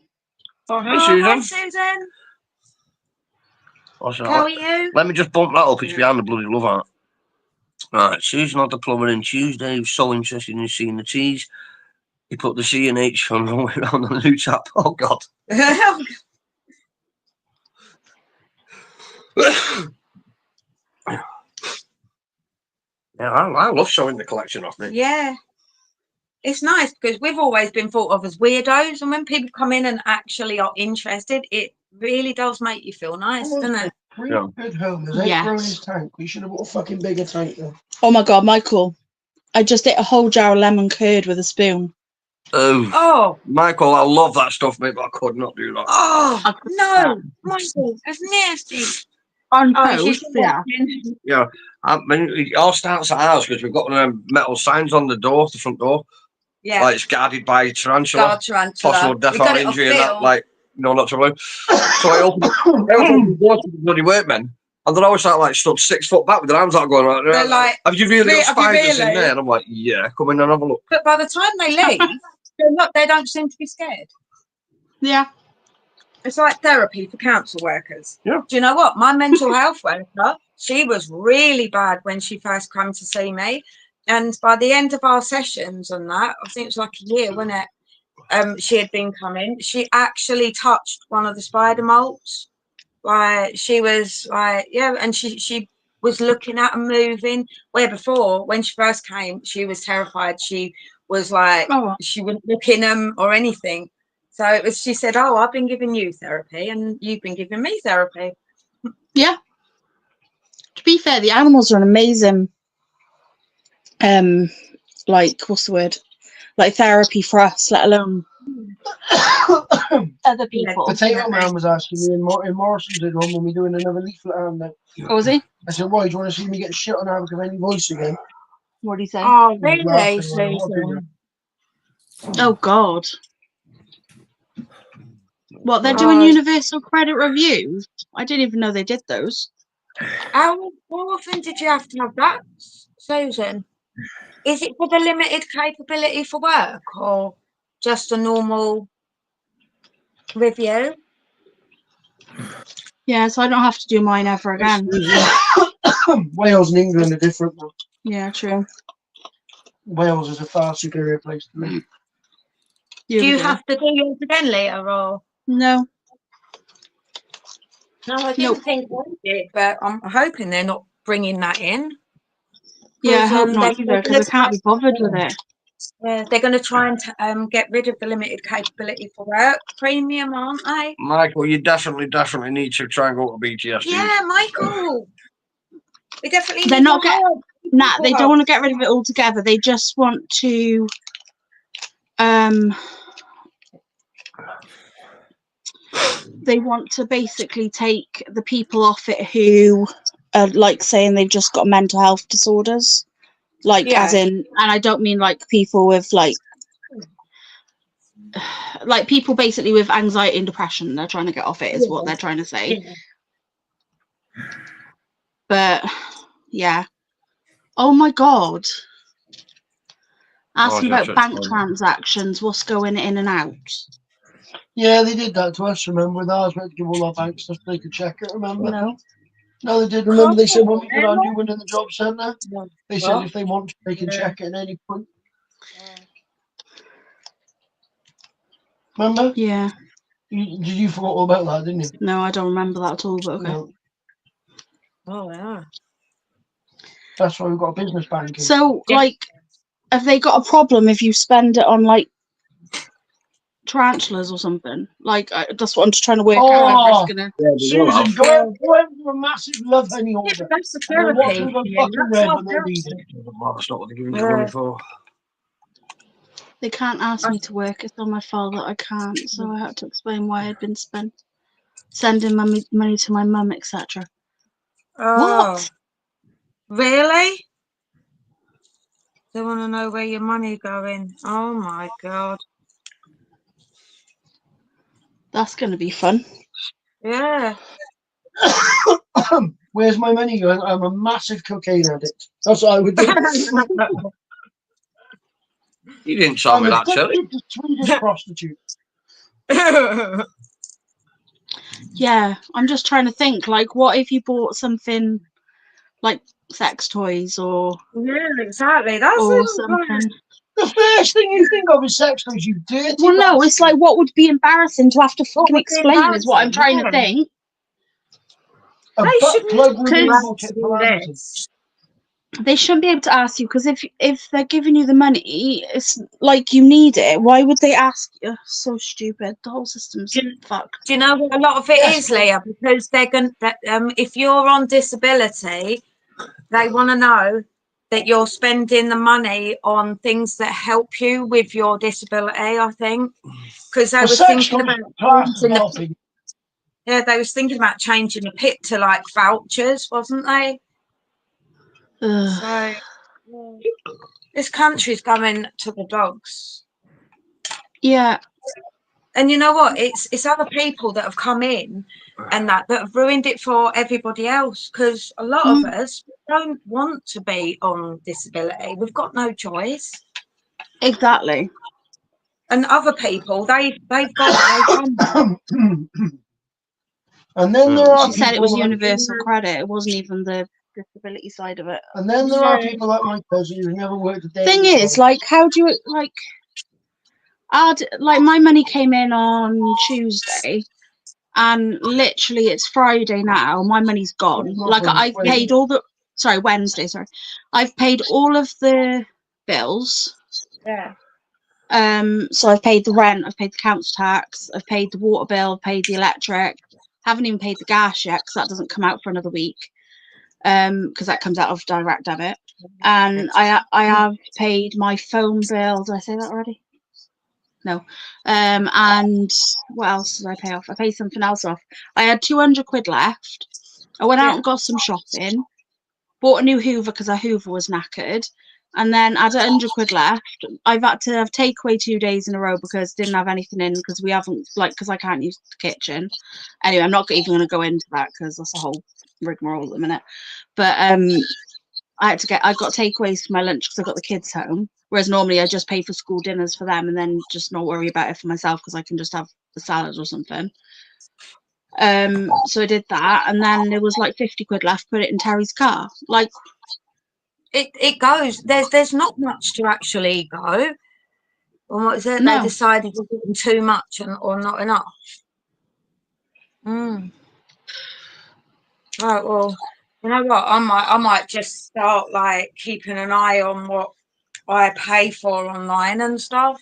Oh, Hey, Susan. Hi, Susan. What's that? How are you? Let me just bump that up. It's behind the bloody love art. Right, Susan had the plumber in Tuesday. He was so interested in seeing the cheese. He put the C and H on the way around on the new tap. Oh, God. Yeah, I love showing the collection off, mate. Yeah. It's nice because we've always been thought of as weirdos, and when people come in and actually are interested, it really does make you feel nice, doesn't it? Good home. There's 8 grown in his tank. We should have bought a fucking bigger tank though. Oh my God, Michael. I just ate a whole jar of lemon curd with a spoon. Oh, Michael, I love that stuff, mate, but I could not do that. Oh, no, Michael, that's nasty. On she's toast, yeah. Yeah, I mean, it all starts at ours because we've got metal signs on the door, the front door. Yeah. Like it's guarded by a tarantula. Guard tarantula. Possible death We got or it off injury and that, Bill. like, no, not trouble. So I opened the door to the bloody workmen, and they're always like stood 6 foot back with their arms out going, They're like, have you really got have you spiders in really? there? And I'm like, yeah, come in and have a look. But by the time they leave, they don't seem to be scared. Yeah. It's like therapy for council workers. Yeah. Do you know what? My mental health worker, she was really bad when she first came to see me. And by the end of our sessions and that, I think it was like a year, wasn't it? She had been coming. She actually touched one of the spider molts. Like she was like, yeah, and she was looking at them moving. Where before, when she first came, she was terrified. She was like, she wouldn't look in them or anything. So it was. She said, "Oh, I've been giving you therapy, and you've been giving me therapy." Yeah. To be fair, the animals are an amazing, like what's the word? Like therapy for us, let alone other people. Potato Man was asking me in Morrison's at home when we're doing another leaflet around there. Oh, was he? I said, "Why do you want to see me get shit on Abigail of any voice again?" What did he say? Oh, He was really, laughing, Susan? Oh God. What, they're doing universal credit reviews? I didn't even know they did those. How often did you have to have that, Susan? Is it for the limited capability for work or just a normal review? Yeah, so I don't have to do mine ever again. Wales and England are different though. Yeah, true. Wales is a far superior place to live. Do you have to do yours again later or? No. No, I didn't think they did, but I'm hoping they're not bringing that in. Yeah, I hope Because, not either, because I can't be bothered with it. Yeah, they're going to try and get rid of the limited capability for work premium, aren't they? Michael, you definitely need to try and go to BTS. Yeah, Michael. We definitely. They're need not your get. help. Nah, they don't want to get rid of it altogether. They just want to. They want to basically take the people off it who are like saying they've just got mental health disorders, like as in, and I don't mean like people with like people basically with anxiety and depression. They're trying to get off it, is what they're trying to say. Yeah. But yeah. Oh my God. Asking about bank transactions, what's going in and out. Yeah, they did that to us, remember? With ours, we had to give all our bank stuff so they could check it, remember? No. No, they did. Remember they said when we did our new one in the job centre? They said if they want to, they can check it at any point. Remember? Yeah. Did you forget all about that, didn't you? No, I don't remember that at all, but okay. No. Oh, yeah. That's why we've got a business banking. So, like, have they got a problem if you spend it on, like, tarantulas or something. Like that's what I'm just trying to work out. How Oh, it's gonna. Susan, go out for a massive love honey order. That's the And then watch therapy. them go Yeah, fucking that's red our when they read it. That's not what they're giving you money for. They can't ask me to work. It's on my file that I can't, so I had to explain why I'd been sending money to my mum, etc. Oh, What? really? They want to know where your money going. Oh my god. That's gonna be fun. Yeah. Where's my money going? I'm a massive cocaine addict. That's what I would do. You didn't tell me I'm that, Shelley. addicted to Swedish prostitute. Yeah, I'm just trying to think. Like, what if you bought something like sex toys or Yeah, exactly. That's or like, something? The first thing you think of is sex toys, you dirty. Well, no, it's like what would be embarrassing to have to what fucking would be explain is what I'm embarrassing? trying to Yeah. think. a They butt shouldn't plug be removal allowed kit to do for Amazon. this. They shouldn't be able to ask you because if they're giving you the money, it's like you need it. Why would they ask you? So stupid. The whole system's fucked. Do you know what a lot of it is, Leah? Because they're going to, if you're on disability, they want to know that you're spending the money on things that help you with your disability, I think. Because they The were sex thinking toys about class as changing the, helping. yeah, they was thinking about changing the pit to like vouchers, wasn't they? Ugh. So this country's going to the dogs. Yeah. And you know what? It's other people that have come in and that have ruined it for everybody else. Because a lot of us don't want to be on disability. We've got no choice. Exactly. And other people, they've got. And then there are She said it people was like, universal credit. It wasn't even the disability side of it. and then there are people like my cousin who's never worked a day. Thing in his is, life. like, how do you like? Like my money came in on Tuesday, and literally it's Friday now. My money's gone. Like I've paid all the Wednesday. Sorry, I've paid all of the bills. Yeah. So I've paid the rent, I've paid the council tax, I've paid the water bill, I've paid the electric. Haven't even paid the gas yet because that doesn't come out for another week. Because that comes out of direct debit. And I have paid my phone bill. Did I say that already? No. And what else did I pay off? I paid something else off. I had 200 quid left. I went out and got some shopping. Bought a new Hoover because our Hoover was knackered. And then I had 100 quid left. I've had to have takeaway 2 days in a row because didn't have anything in because we haven't because I can't use the kitchen. Anyway, I'm not even going to go into that because that's a whole rigmarole at the minute. But I got takeaways for my lunch because I got the kids home. Whereas normally I just pay for school dinners for them and then just not worry about it for myself because I can just have the salad or something. So I did that, and then there was like 50 quid left. Put it in Terry's car. Like. It goes. There's not much to actually go. Or what is it? No. They decided to give them too much or not enough. Right. Well, you know what? I might just start like keeping an eye on what I pay for online and stuff.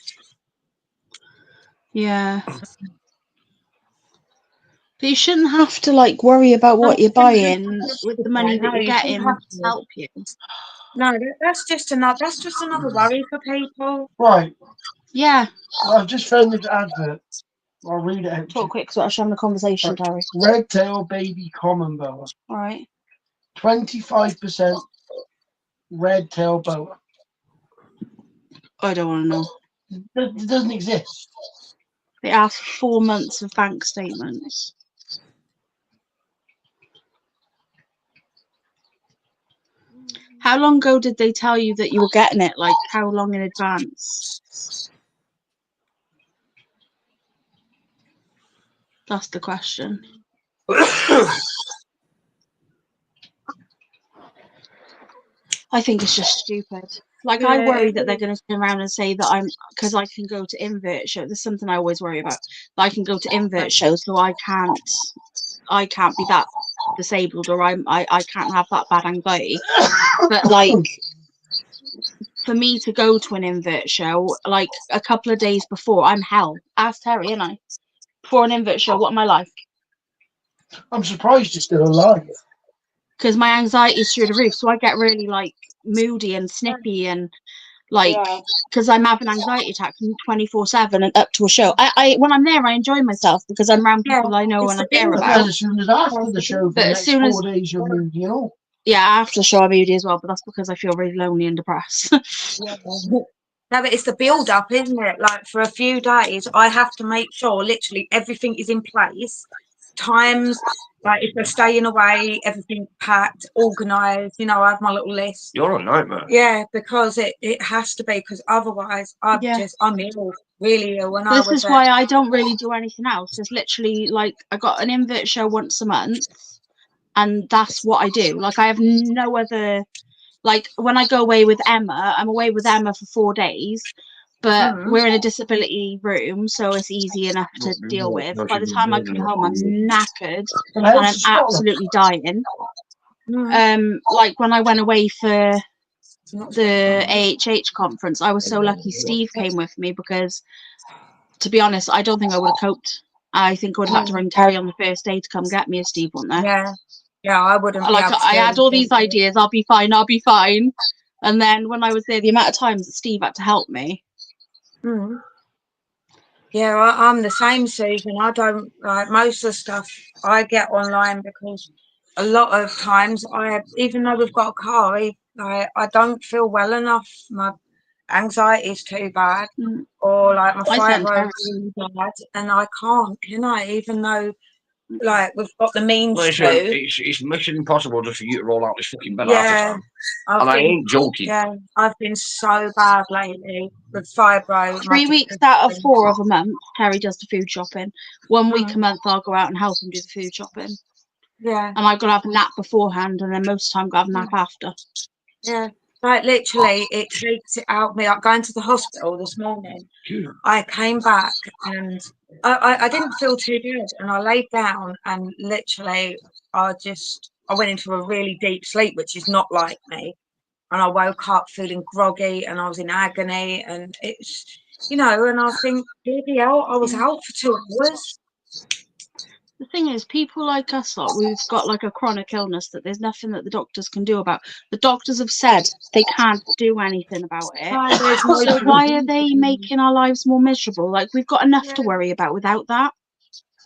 Yeah. But you shouldn't have to like worry about what you're buying with the money that you're getting to help you. No, that's just another worry for people. Right. Yeah. Well, I've just found this advert. I'll read it out. Talk quick so I'm having a conversation, Terry. Red tail baby common boa. All right. 25% red tail boa. I don't want to know. It doesn't exist. They ask 4 months of bank statements. How long ago did they tell you that you were getting it? Like, how long in advance? That's the question. I think it's just stupid. Like, I worry that they're going to turn around and say that because I can go to invert show. There's something I always worry about. That I can go to invert shows, so I can't be that disabled, or I can't have that bad anxiety. But like, for me to go to an invert show, like a couple of days before, I'm hell. Ask Terry, and I. For an invert show, what am I like? I'm surprised you're still alive. Because my anxiety is through the roof, so I get really like moody and snippy and like because I'm having anxiety attacks 24/7 and up to a show. I when I'm there, I enjoy myself because I'm around people I know and I care about. As soon as after the show, for the next 4 days, you're moody, you know. Yeah, after the show I'm moody as well, but that's because I feel really lonely and depressed. No, but it's the build up, isn't it? Like for a few days, I have to make sure literally everything is in place. Times, like if they're staying away, everything's packed, organised. You know, I have my little list. You're a nightmare. Yeah, because it has to be, because otherwise I'm ill, really ill. And This is why I don't really do anything else. It's literally like I got an invert show once a month, and that's what I do. Like I have no other. Like when I go away with Emma, I'm away with Emma for 4 days, but we're in a disability room, so it's easy enough to deal with. By the time I come home, I'm knackered and I'm absolutely dying. Like when I went away for the AHH conference, I was so lucky Steve came with me because, to be honest, I don't think I would have coped. I think I would have had to ring Terry on the first day to come get me if Steve wasn't there. Yeah, I wouldn't. Like I had all these ideas. I'll be fine. And then when I was there, the amount of times that Steve had to help me. Yeah, I'm the same, Susan. I don't like most of the stuff I get online because a lot of times even though we've got a car, I don't feel well enough. My anxiety is too bad, or like my fibroid is really bad, and I can't, can I? Even though. Like we've got the means to. It's mission impossible just for you to roll out this fucking bed half the time. And I ain't joking. Yeah, I've been so bad lately with fibro. 3 weeks out of 4 of a month, Terry does the food shopping. 1 week a month, I'll go out and help him do the food shopping. Yeah. And I've got to have a nap beforehand, and then most of the time, got to have a nap after. Yeah. Like literally, it takes it out of me. Like going to the hospital this morning, I came back and I didn't feel too good, and I laid down and literally I went into a really deep sleep, which is not like me, and I woke up feeling groggy and I was in agony, and it's and I think bloody hell, I was out for 2 hours. The thing is, people like us, we've got like a chronic illness that there's nothing that the doctors can do about. The doctors have said they can't do anything about it. So why are they making our lives more miserable? Like we've got enough to worry about without that.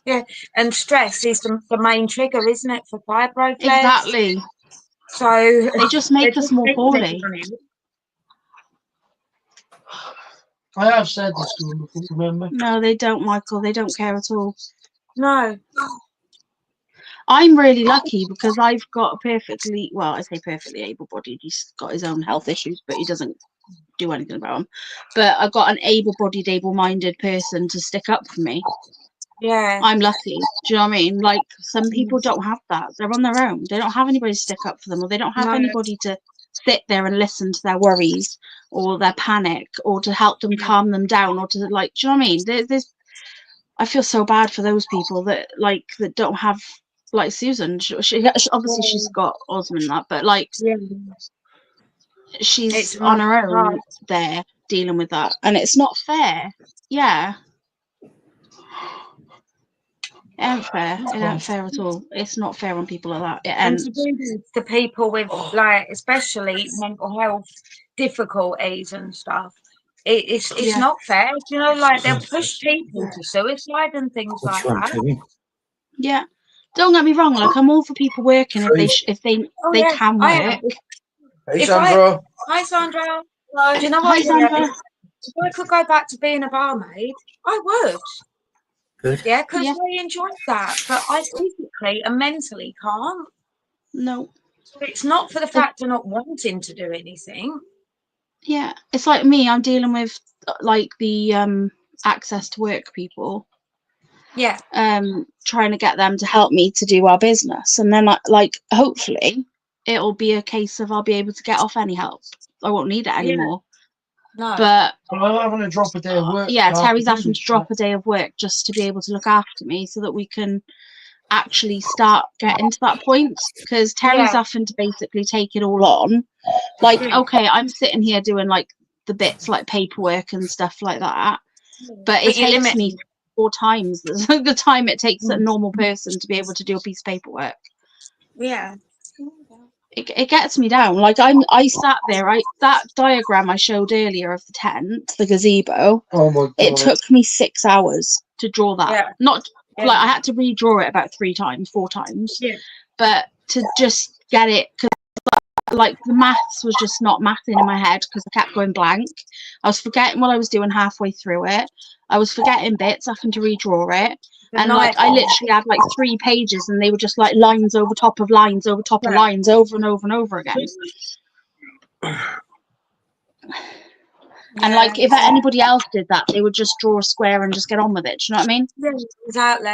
Yeah, and stress is the main trigger, isn't it, for fibro? Exactly. So they just make us more poorly. I have said this to them before, remember? No, they don't, Michael. They don't care at all. No. I'm really lucky because I've got a I say perfectly able-bodied. He's got his own health issues, but he doesn't do anything about them. But I've got an able-bodied, able-minded person to stick up for me. Yeah. I'm lucky. Do you know what I mean? Like some people don't have that. They're on their own. They don't have anybody to stick up for them, or they don't have anybody to sit there and listen to their worries or their panic, or to help them calm them down, or to do you know what I mean? There's I feel so bad for those people that don't have like Susan. She obviously she's got autism and that, but she's on her own there dealing with that, and it's not fair. Yeah, it ain't fair. It ain't fair at all. It's not fair on people like that. And to do this to people with especially mental health difficulties and stuff. It's not fair, they'll push people to suicide and things like that. Yeah, don't get me wrong. Like I'm all for people working if they can work. Hey Sandra. Hi Sandra. Hello. Do you know what? Hi Sandra. If I could go back to being a barmaid, I would. Good. Yeah, because I enjoyed that, but I physically and mentally can't. No. It's not for the fact of not wanting to do anything. Yeah, it's like me. I'm dealing with like the access to work people. Yeah. Trying to get them to help me to do our business, and then hopefully it'll be a case of I'll be able to get off any help. I won't need it anymore. No. But I'm having to drop a day of work. Yeah, Terry's having to drop a day of work just to be able to look after me, so that we can actually start getting to that point, because Terry's having to basically take it all on. Like, okay, I'm sitting here doing like the bits like paperwork and stuff like that, but it takes me 4 times the time it takes a normal person to be able to do a piece of paperwork. Yeah. It gets me down. Like I sat there, that diagram I showed earlier of the tent, the gazebo, Oh my God. it took me 6 hours to draw that. Not like I had to redraw it about 4 times. Yeah. But to just get it, because like the maths was just not mathing in my head because I kept going blank. I was forgetting what I was doing halfway through it. I was forgetting bits, having to redraw it. And like I literally had like 3 pages and they were just like lines over top of lines over top of lines over and over and over again. And like if anybody else did that, they would just draw a square and just get on with it. Do you know what I mean? Yeah, exactly.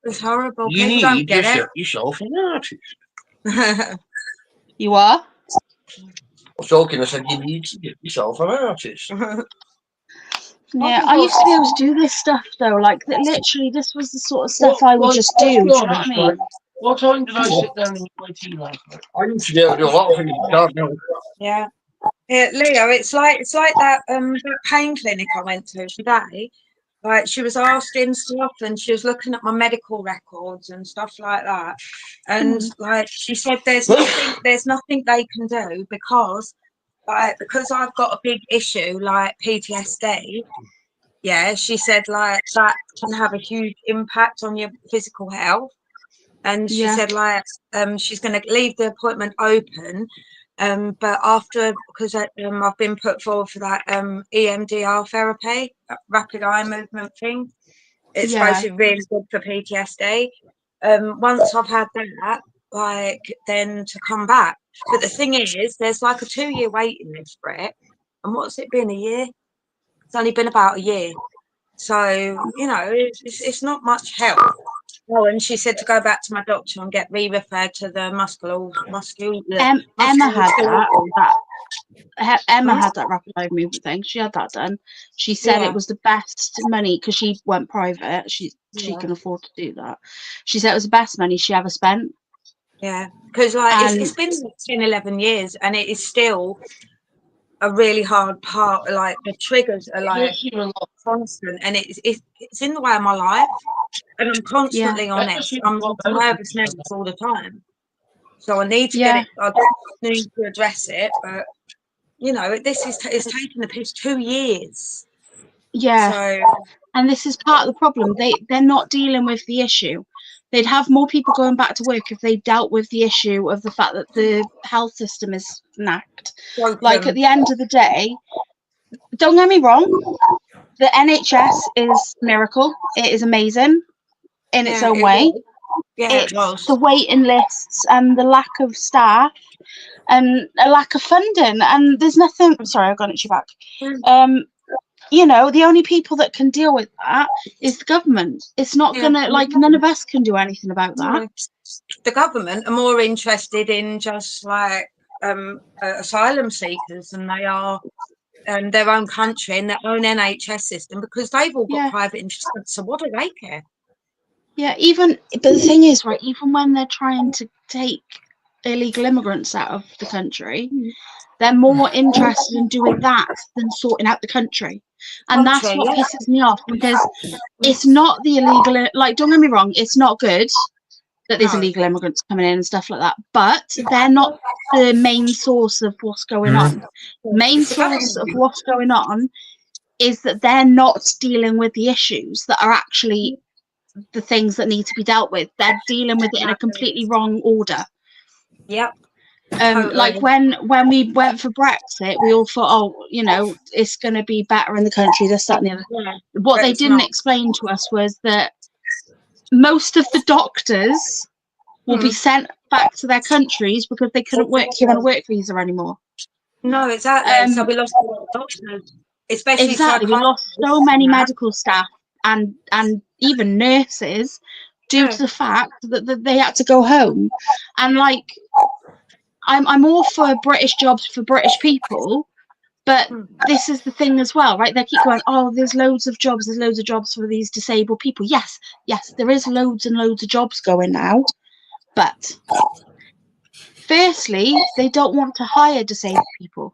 It's horrible. People don't get it. Yourself an artist. You are? I was joking, I said you need to get yourself an artist. Yeah, I used to be able to do this stuff though. Like literally, this was the sort of stuff I would just do. Do you know what I mean? What time did I sit down and eat my tea last night? I used to be able to do a lot of things you can't do. Yeah. Yeah, Leo, it's like that that pain clinic I went to today. Like she was asking stuff and she was looking at my medical records and stuff like that. And like she said there's nothing they can do because I've got a big issue like PTSD. Yeah, she said like that can have a huge impact on your physical health. And she said like she's going to leave the appointment open. But after, because I've been put forward for that EMDR therapy, rapid eye movement thing, it's supposed to be really good for PTSD. Once I've had that, like, then to come back. But the thing is, there's like a 2-year waiting list for it. And what's it been, a year? It's only been about a year. So, you know, it's not much help. Oh, and she said to go back to my doctor and get re-referred to the Emma had that. Emma had that rapid eye movement thing. She had that done. She said it was the best money because she went private. She can afford to do that. She said it was the best money she ever spent. Yeah, because like it's been 10, 11 years and it is still a really hard part. Like the triggers are like constant and it's in the way of my life. And I'm constantly on it. I'm nervous all the time. So I need to get it. I need to address it. But, you know, it's taken the piss 2 years. Yeah. So, and this is part of the problem. They're not dealing with the issue. They'd have more people going back to work if they dealt with the issue of the fact that the health system is knacked. Like at the end of the day, don't get me wrong, the NHS is a miracle. It is amazing in its own way. It's the waiting lists and the lack of staff and a lack of funding, and there's nothing. Sorry, I've got it back. You know, the only people that can deal with that is the government. It's not gonna, like, none of us can do anything about that. The government are more interested in just like asylum seekers than they are their own country and their own NHS system, because they've all got private insurance. So what do they care? Yeah, but the thing is, right, even when they're trying to take illegal immigrants out of the country, they're more interested in doing that than sorting out the country. And that's what pisses me off, because it's not the illegal, like, don't get me wrong, it's not good that there's illegal immigrants coming in and stuff like that, but they're not the main source of what's going on. The main source of what's going on is that they're not dealing with the issues that are actually the things that need to be dealt with. They're dealing with it in a completely wrong order. Yep. Like when we went for Brexit, we all thought, oh, you know, it's going to be better in the country, this, that, and the other. What they didn't explain to us was that most of the doctors will be sent back to their countries because they couldn't work here on a work visa anymore. No, exactly. So we lost a lot of doctors, especially we lost so many medical staff and even nurses due to the fact that they had to go home. And like, I'm all for British jobs for British people, But this is the thing as well, right? They keep going, oh, there's loads of jobs for these disabled people. Yes, there is loads and loads of jobs going now. But firstly, they don't want to hire disabled people.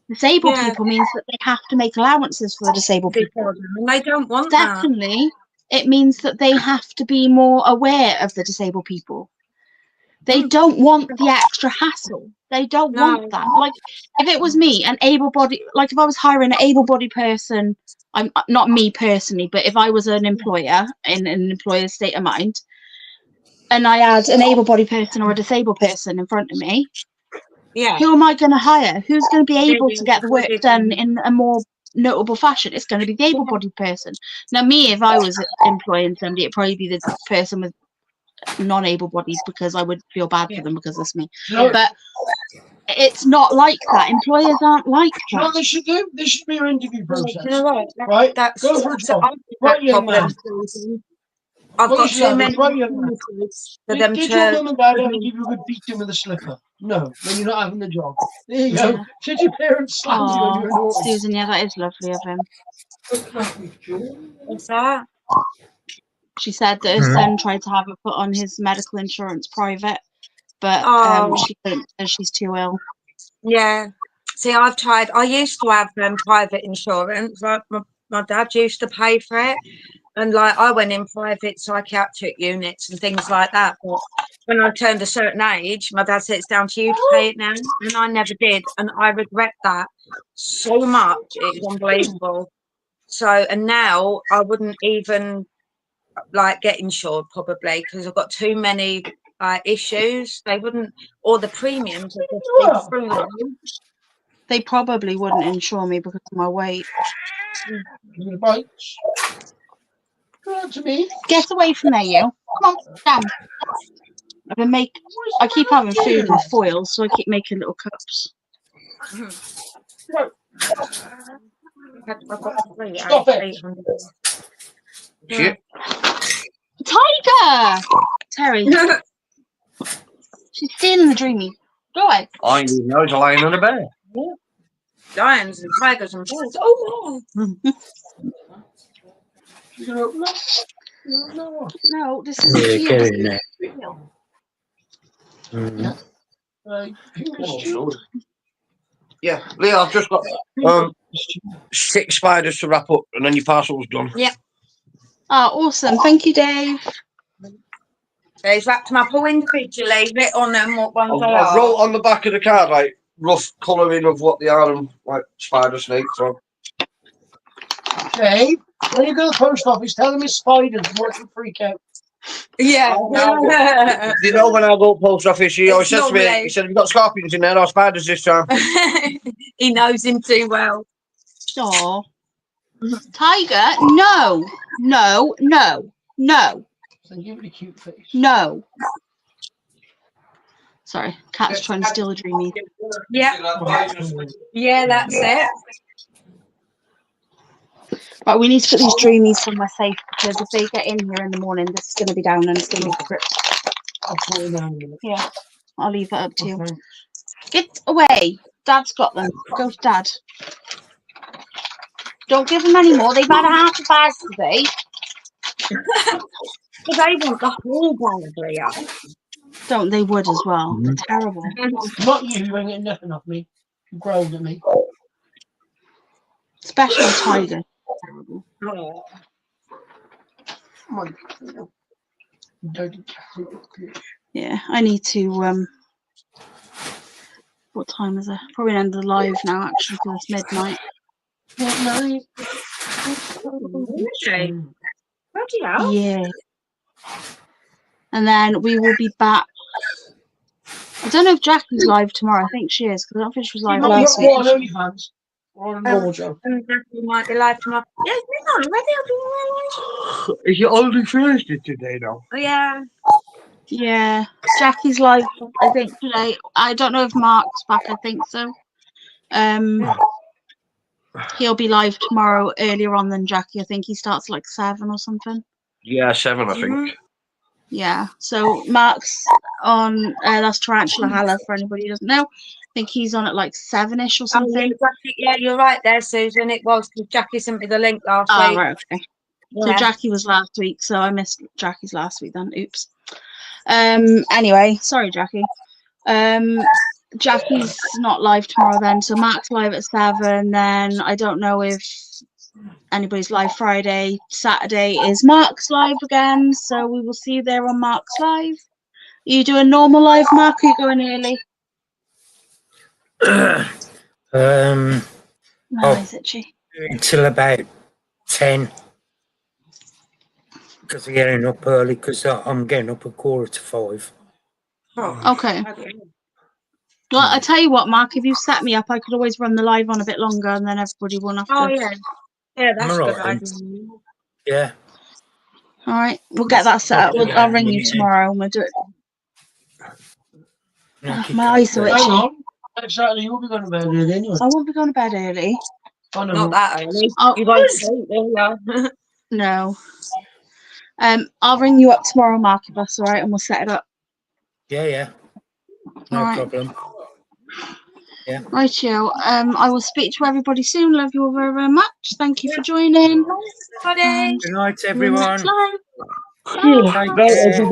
Disabled people means that they have to make allowances for the disabled people. And they don't want that. Secondly, it means that they have to be more aware of the disabled people. They don't want the extra hassle. They don't want that. Like, if it was me, an able-bodied, like if I was hiring an able-bodied person, I'm not me personally, but if I was an employer in an employer's state of mind, and I had an able-bodied person or a disabled person in front of me, who am I going to hire? Who's going to be able to get the work done in a more notable fashion? It's going to be the able-bodied person. Now, me, if I was employing somebody, it'd probably be the person with non-able-bodied, because I would feel bad for them because it's me. But it's not like that. Employers aren't like that. You know what they should do? This should be your interview process. You know what? Right? That's Go for a job. Right, young man. I've What got you should too have is many right, young man. opportunities for them Did your mum to. and dad ever give you a good beating with a slipper? No, when you're not having the job. There you go. Did your parents slap you when you were naughty? Susan, yeah, that is lovely of him. What's that? She said that her son tried to have her put on his medical insurance private, but she couldn't because she's too ill. Yeah. See, I've tried. I used to have private insurance. Like my dad used to pay for it, and like I went in private psychiatric units and things like that. But when I turned a certain age, my dad said it's down to you to pay it now, and I never did, and I regret that so much. It's unbelievable. So, and now I wouldn't even like get insured probably because I've got too many issues. They wouldn't, or the premiums are just through the roof. They probably wouldn't insure me because of my weight. To me. Get away from there, you. Come on, down. I keep having food in foil, so I keep making little cups. Stop it. Shit. Tiger! Terry. She's stealing the dreamy. Go away. I didn't even know it's lying on a bed. Lions and tigers and bears. Oh, no, this isn't you. Yeah, Leo, I've just got 6 spiders to wrap up, and then your parcel's done. Yep. Oh, awesome. Thank you, Dave. He's wrapped them up all individually, writ on them what ones they I've are. wrote on the back of the card, like, rough colouring of what they are and, like, spider snakes. So. Dave, when you go to the post office, tell them it's spiders and watch them freak out. Yeah. You know, when I go to the post office, he always It's says to me, lovely. he said, "Have you got scorpions in there or spiders this time?" He knows him too well. Oh, Tiger, no. So give it a cute face. No. Sorry, cat's trying to steal a dreamy. Yeah. Yeah, that's it. Right, we need to put these dreamies somewhere safe because if they get in here in the morning, this is going to be down and it's going to be gripped. I'll put it down in a minute. Yeah, I'll leave that up to you. Get away. Dad's got them. Go to Dad. Don't give them any more. They've had a half a bag today. But they want the whole bag, Leo. Don't they would as well. They're terrible. Not you, you ain't getting nothing off me. You growled at me. Especially Tiger. Terrible. Oh. Come on. Dirty cat. Yeah, I need to what time is it? Probably end the live now actually because it's midnight. Midnight. Bloody hell. Yeah. And then we will be back. I don't know if Jackie's live tomorrow. I think she is because I don't think she was live last week. What on OnlyFans? Or on normal show? And Jackie might be live tomorrow. Yes, we're not already. Is it only Thursday today now? Oh, yeah. Yeah, Jackie's live. I think today. I don't know if Mark's back. I think so. He'll be live tomorrow earlier on than Jackie. I think he starts like 7 or something. Yeah, 7, I think. Yeah. So Mark's on. That's Tarantula Halla for anybody who doesn't know. think he's on at like 7ish or Oh, something. yeah, Jackie, yeah, you're right there, Susan. It was because Jackie sent me the link last Oh, week. right, okay. So Yeah. Jackie was last week, so I missed Jackie's last week then. Oops. Anyway, sorry, Jackie. Jackie's not live tomorrow then, so Mark's live at 7. Then I don't know if anybody's live Friday. Saturday is Mark's live again, so we will see you there on Mark's live. Are you doing normal live, Mark? Or are you going early? No, is it, G? Until about 10. Because I'm getting up early, because I'm getting up at 4:45. Oh, okay. Well, I tell you what, Mark, if you set me up, I could always run the live on a bit longer, and then everybody won't have to. Oh, yeah. Yeah, that's a good Alright. idea. Yeah. All right, we'll get that set up. I'll ring you tomorrow and we'll do it. My eyes are Hang itchy. on. Next Saturday, you'll be going to bed early anyway. I won't be going to bed early. Oh, no. Not that early. Oh. You won't sleep, will you? No. I'll ring you up tomorrow, Mark, if that's all right, and we'll set it up. Yeah. No Alright. problem. Yeah. Right, yo. I will speak to everybody soon. Love you all very, very much. Thank you for joining. Bye. Good night, See you in the next everyone. live. Bye. Take care.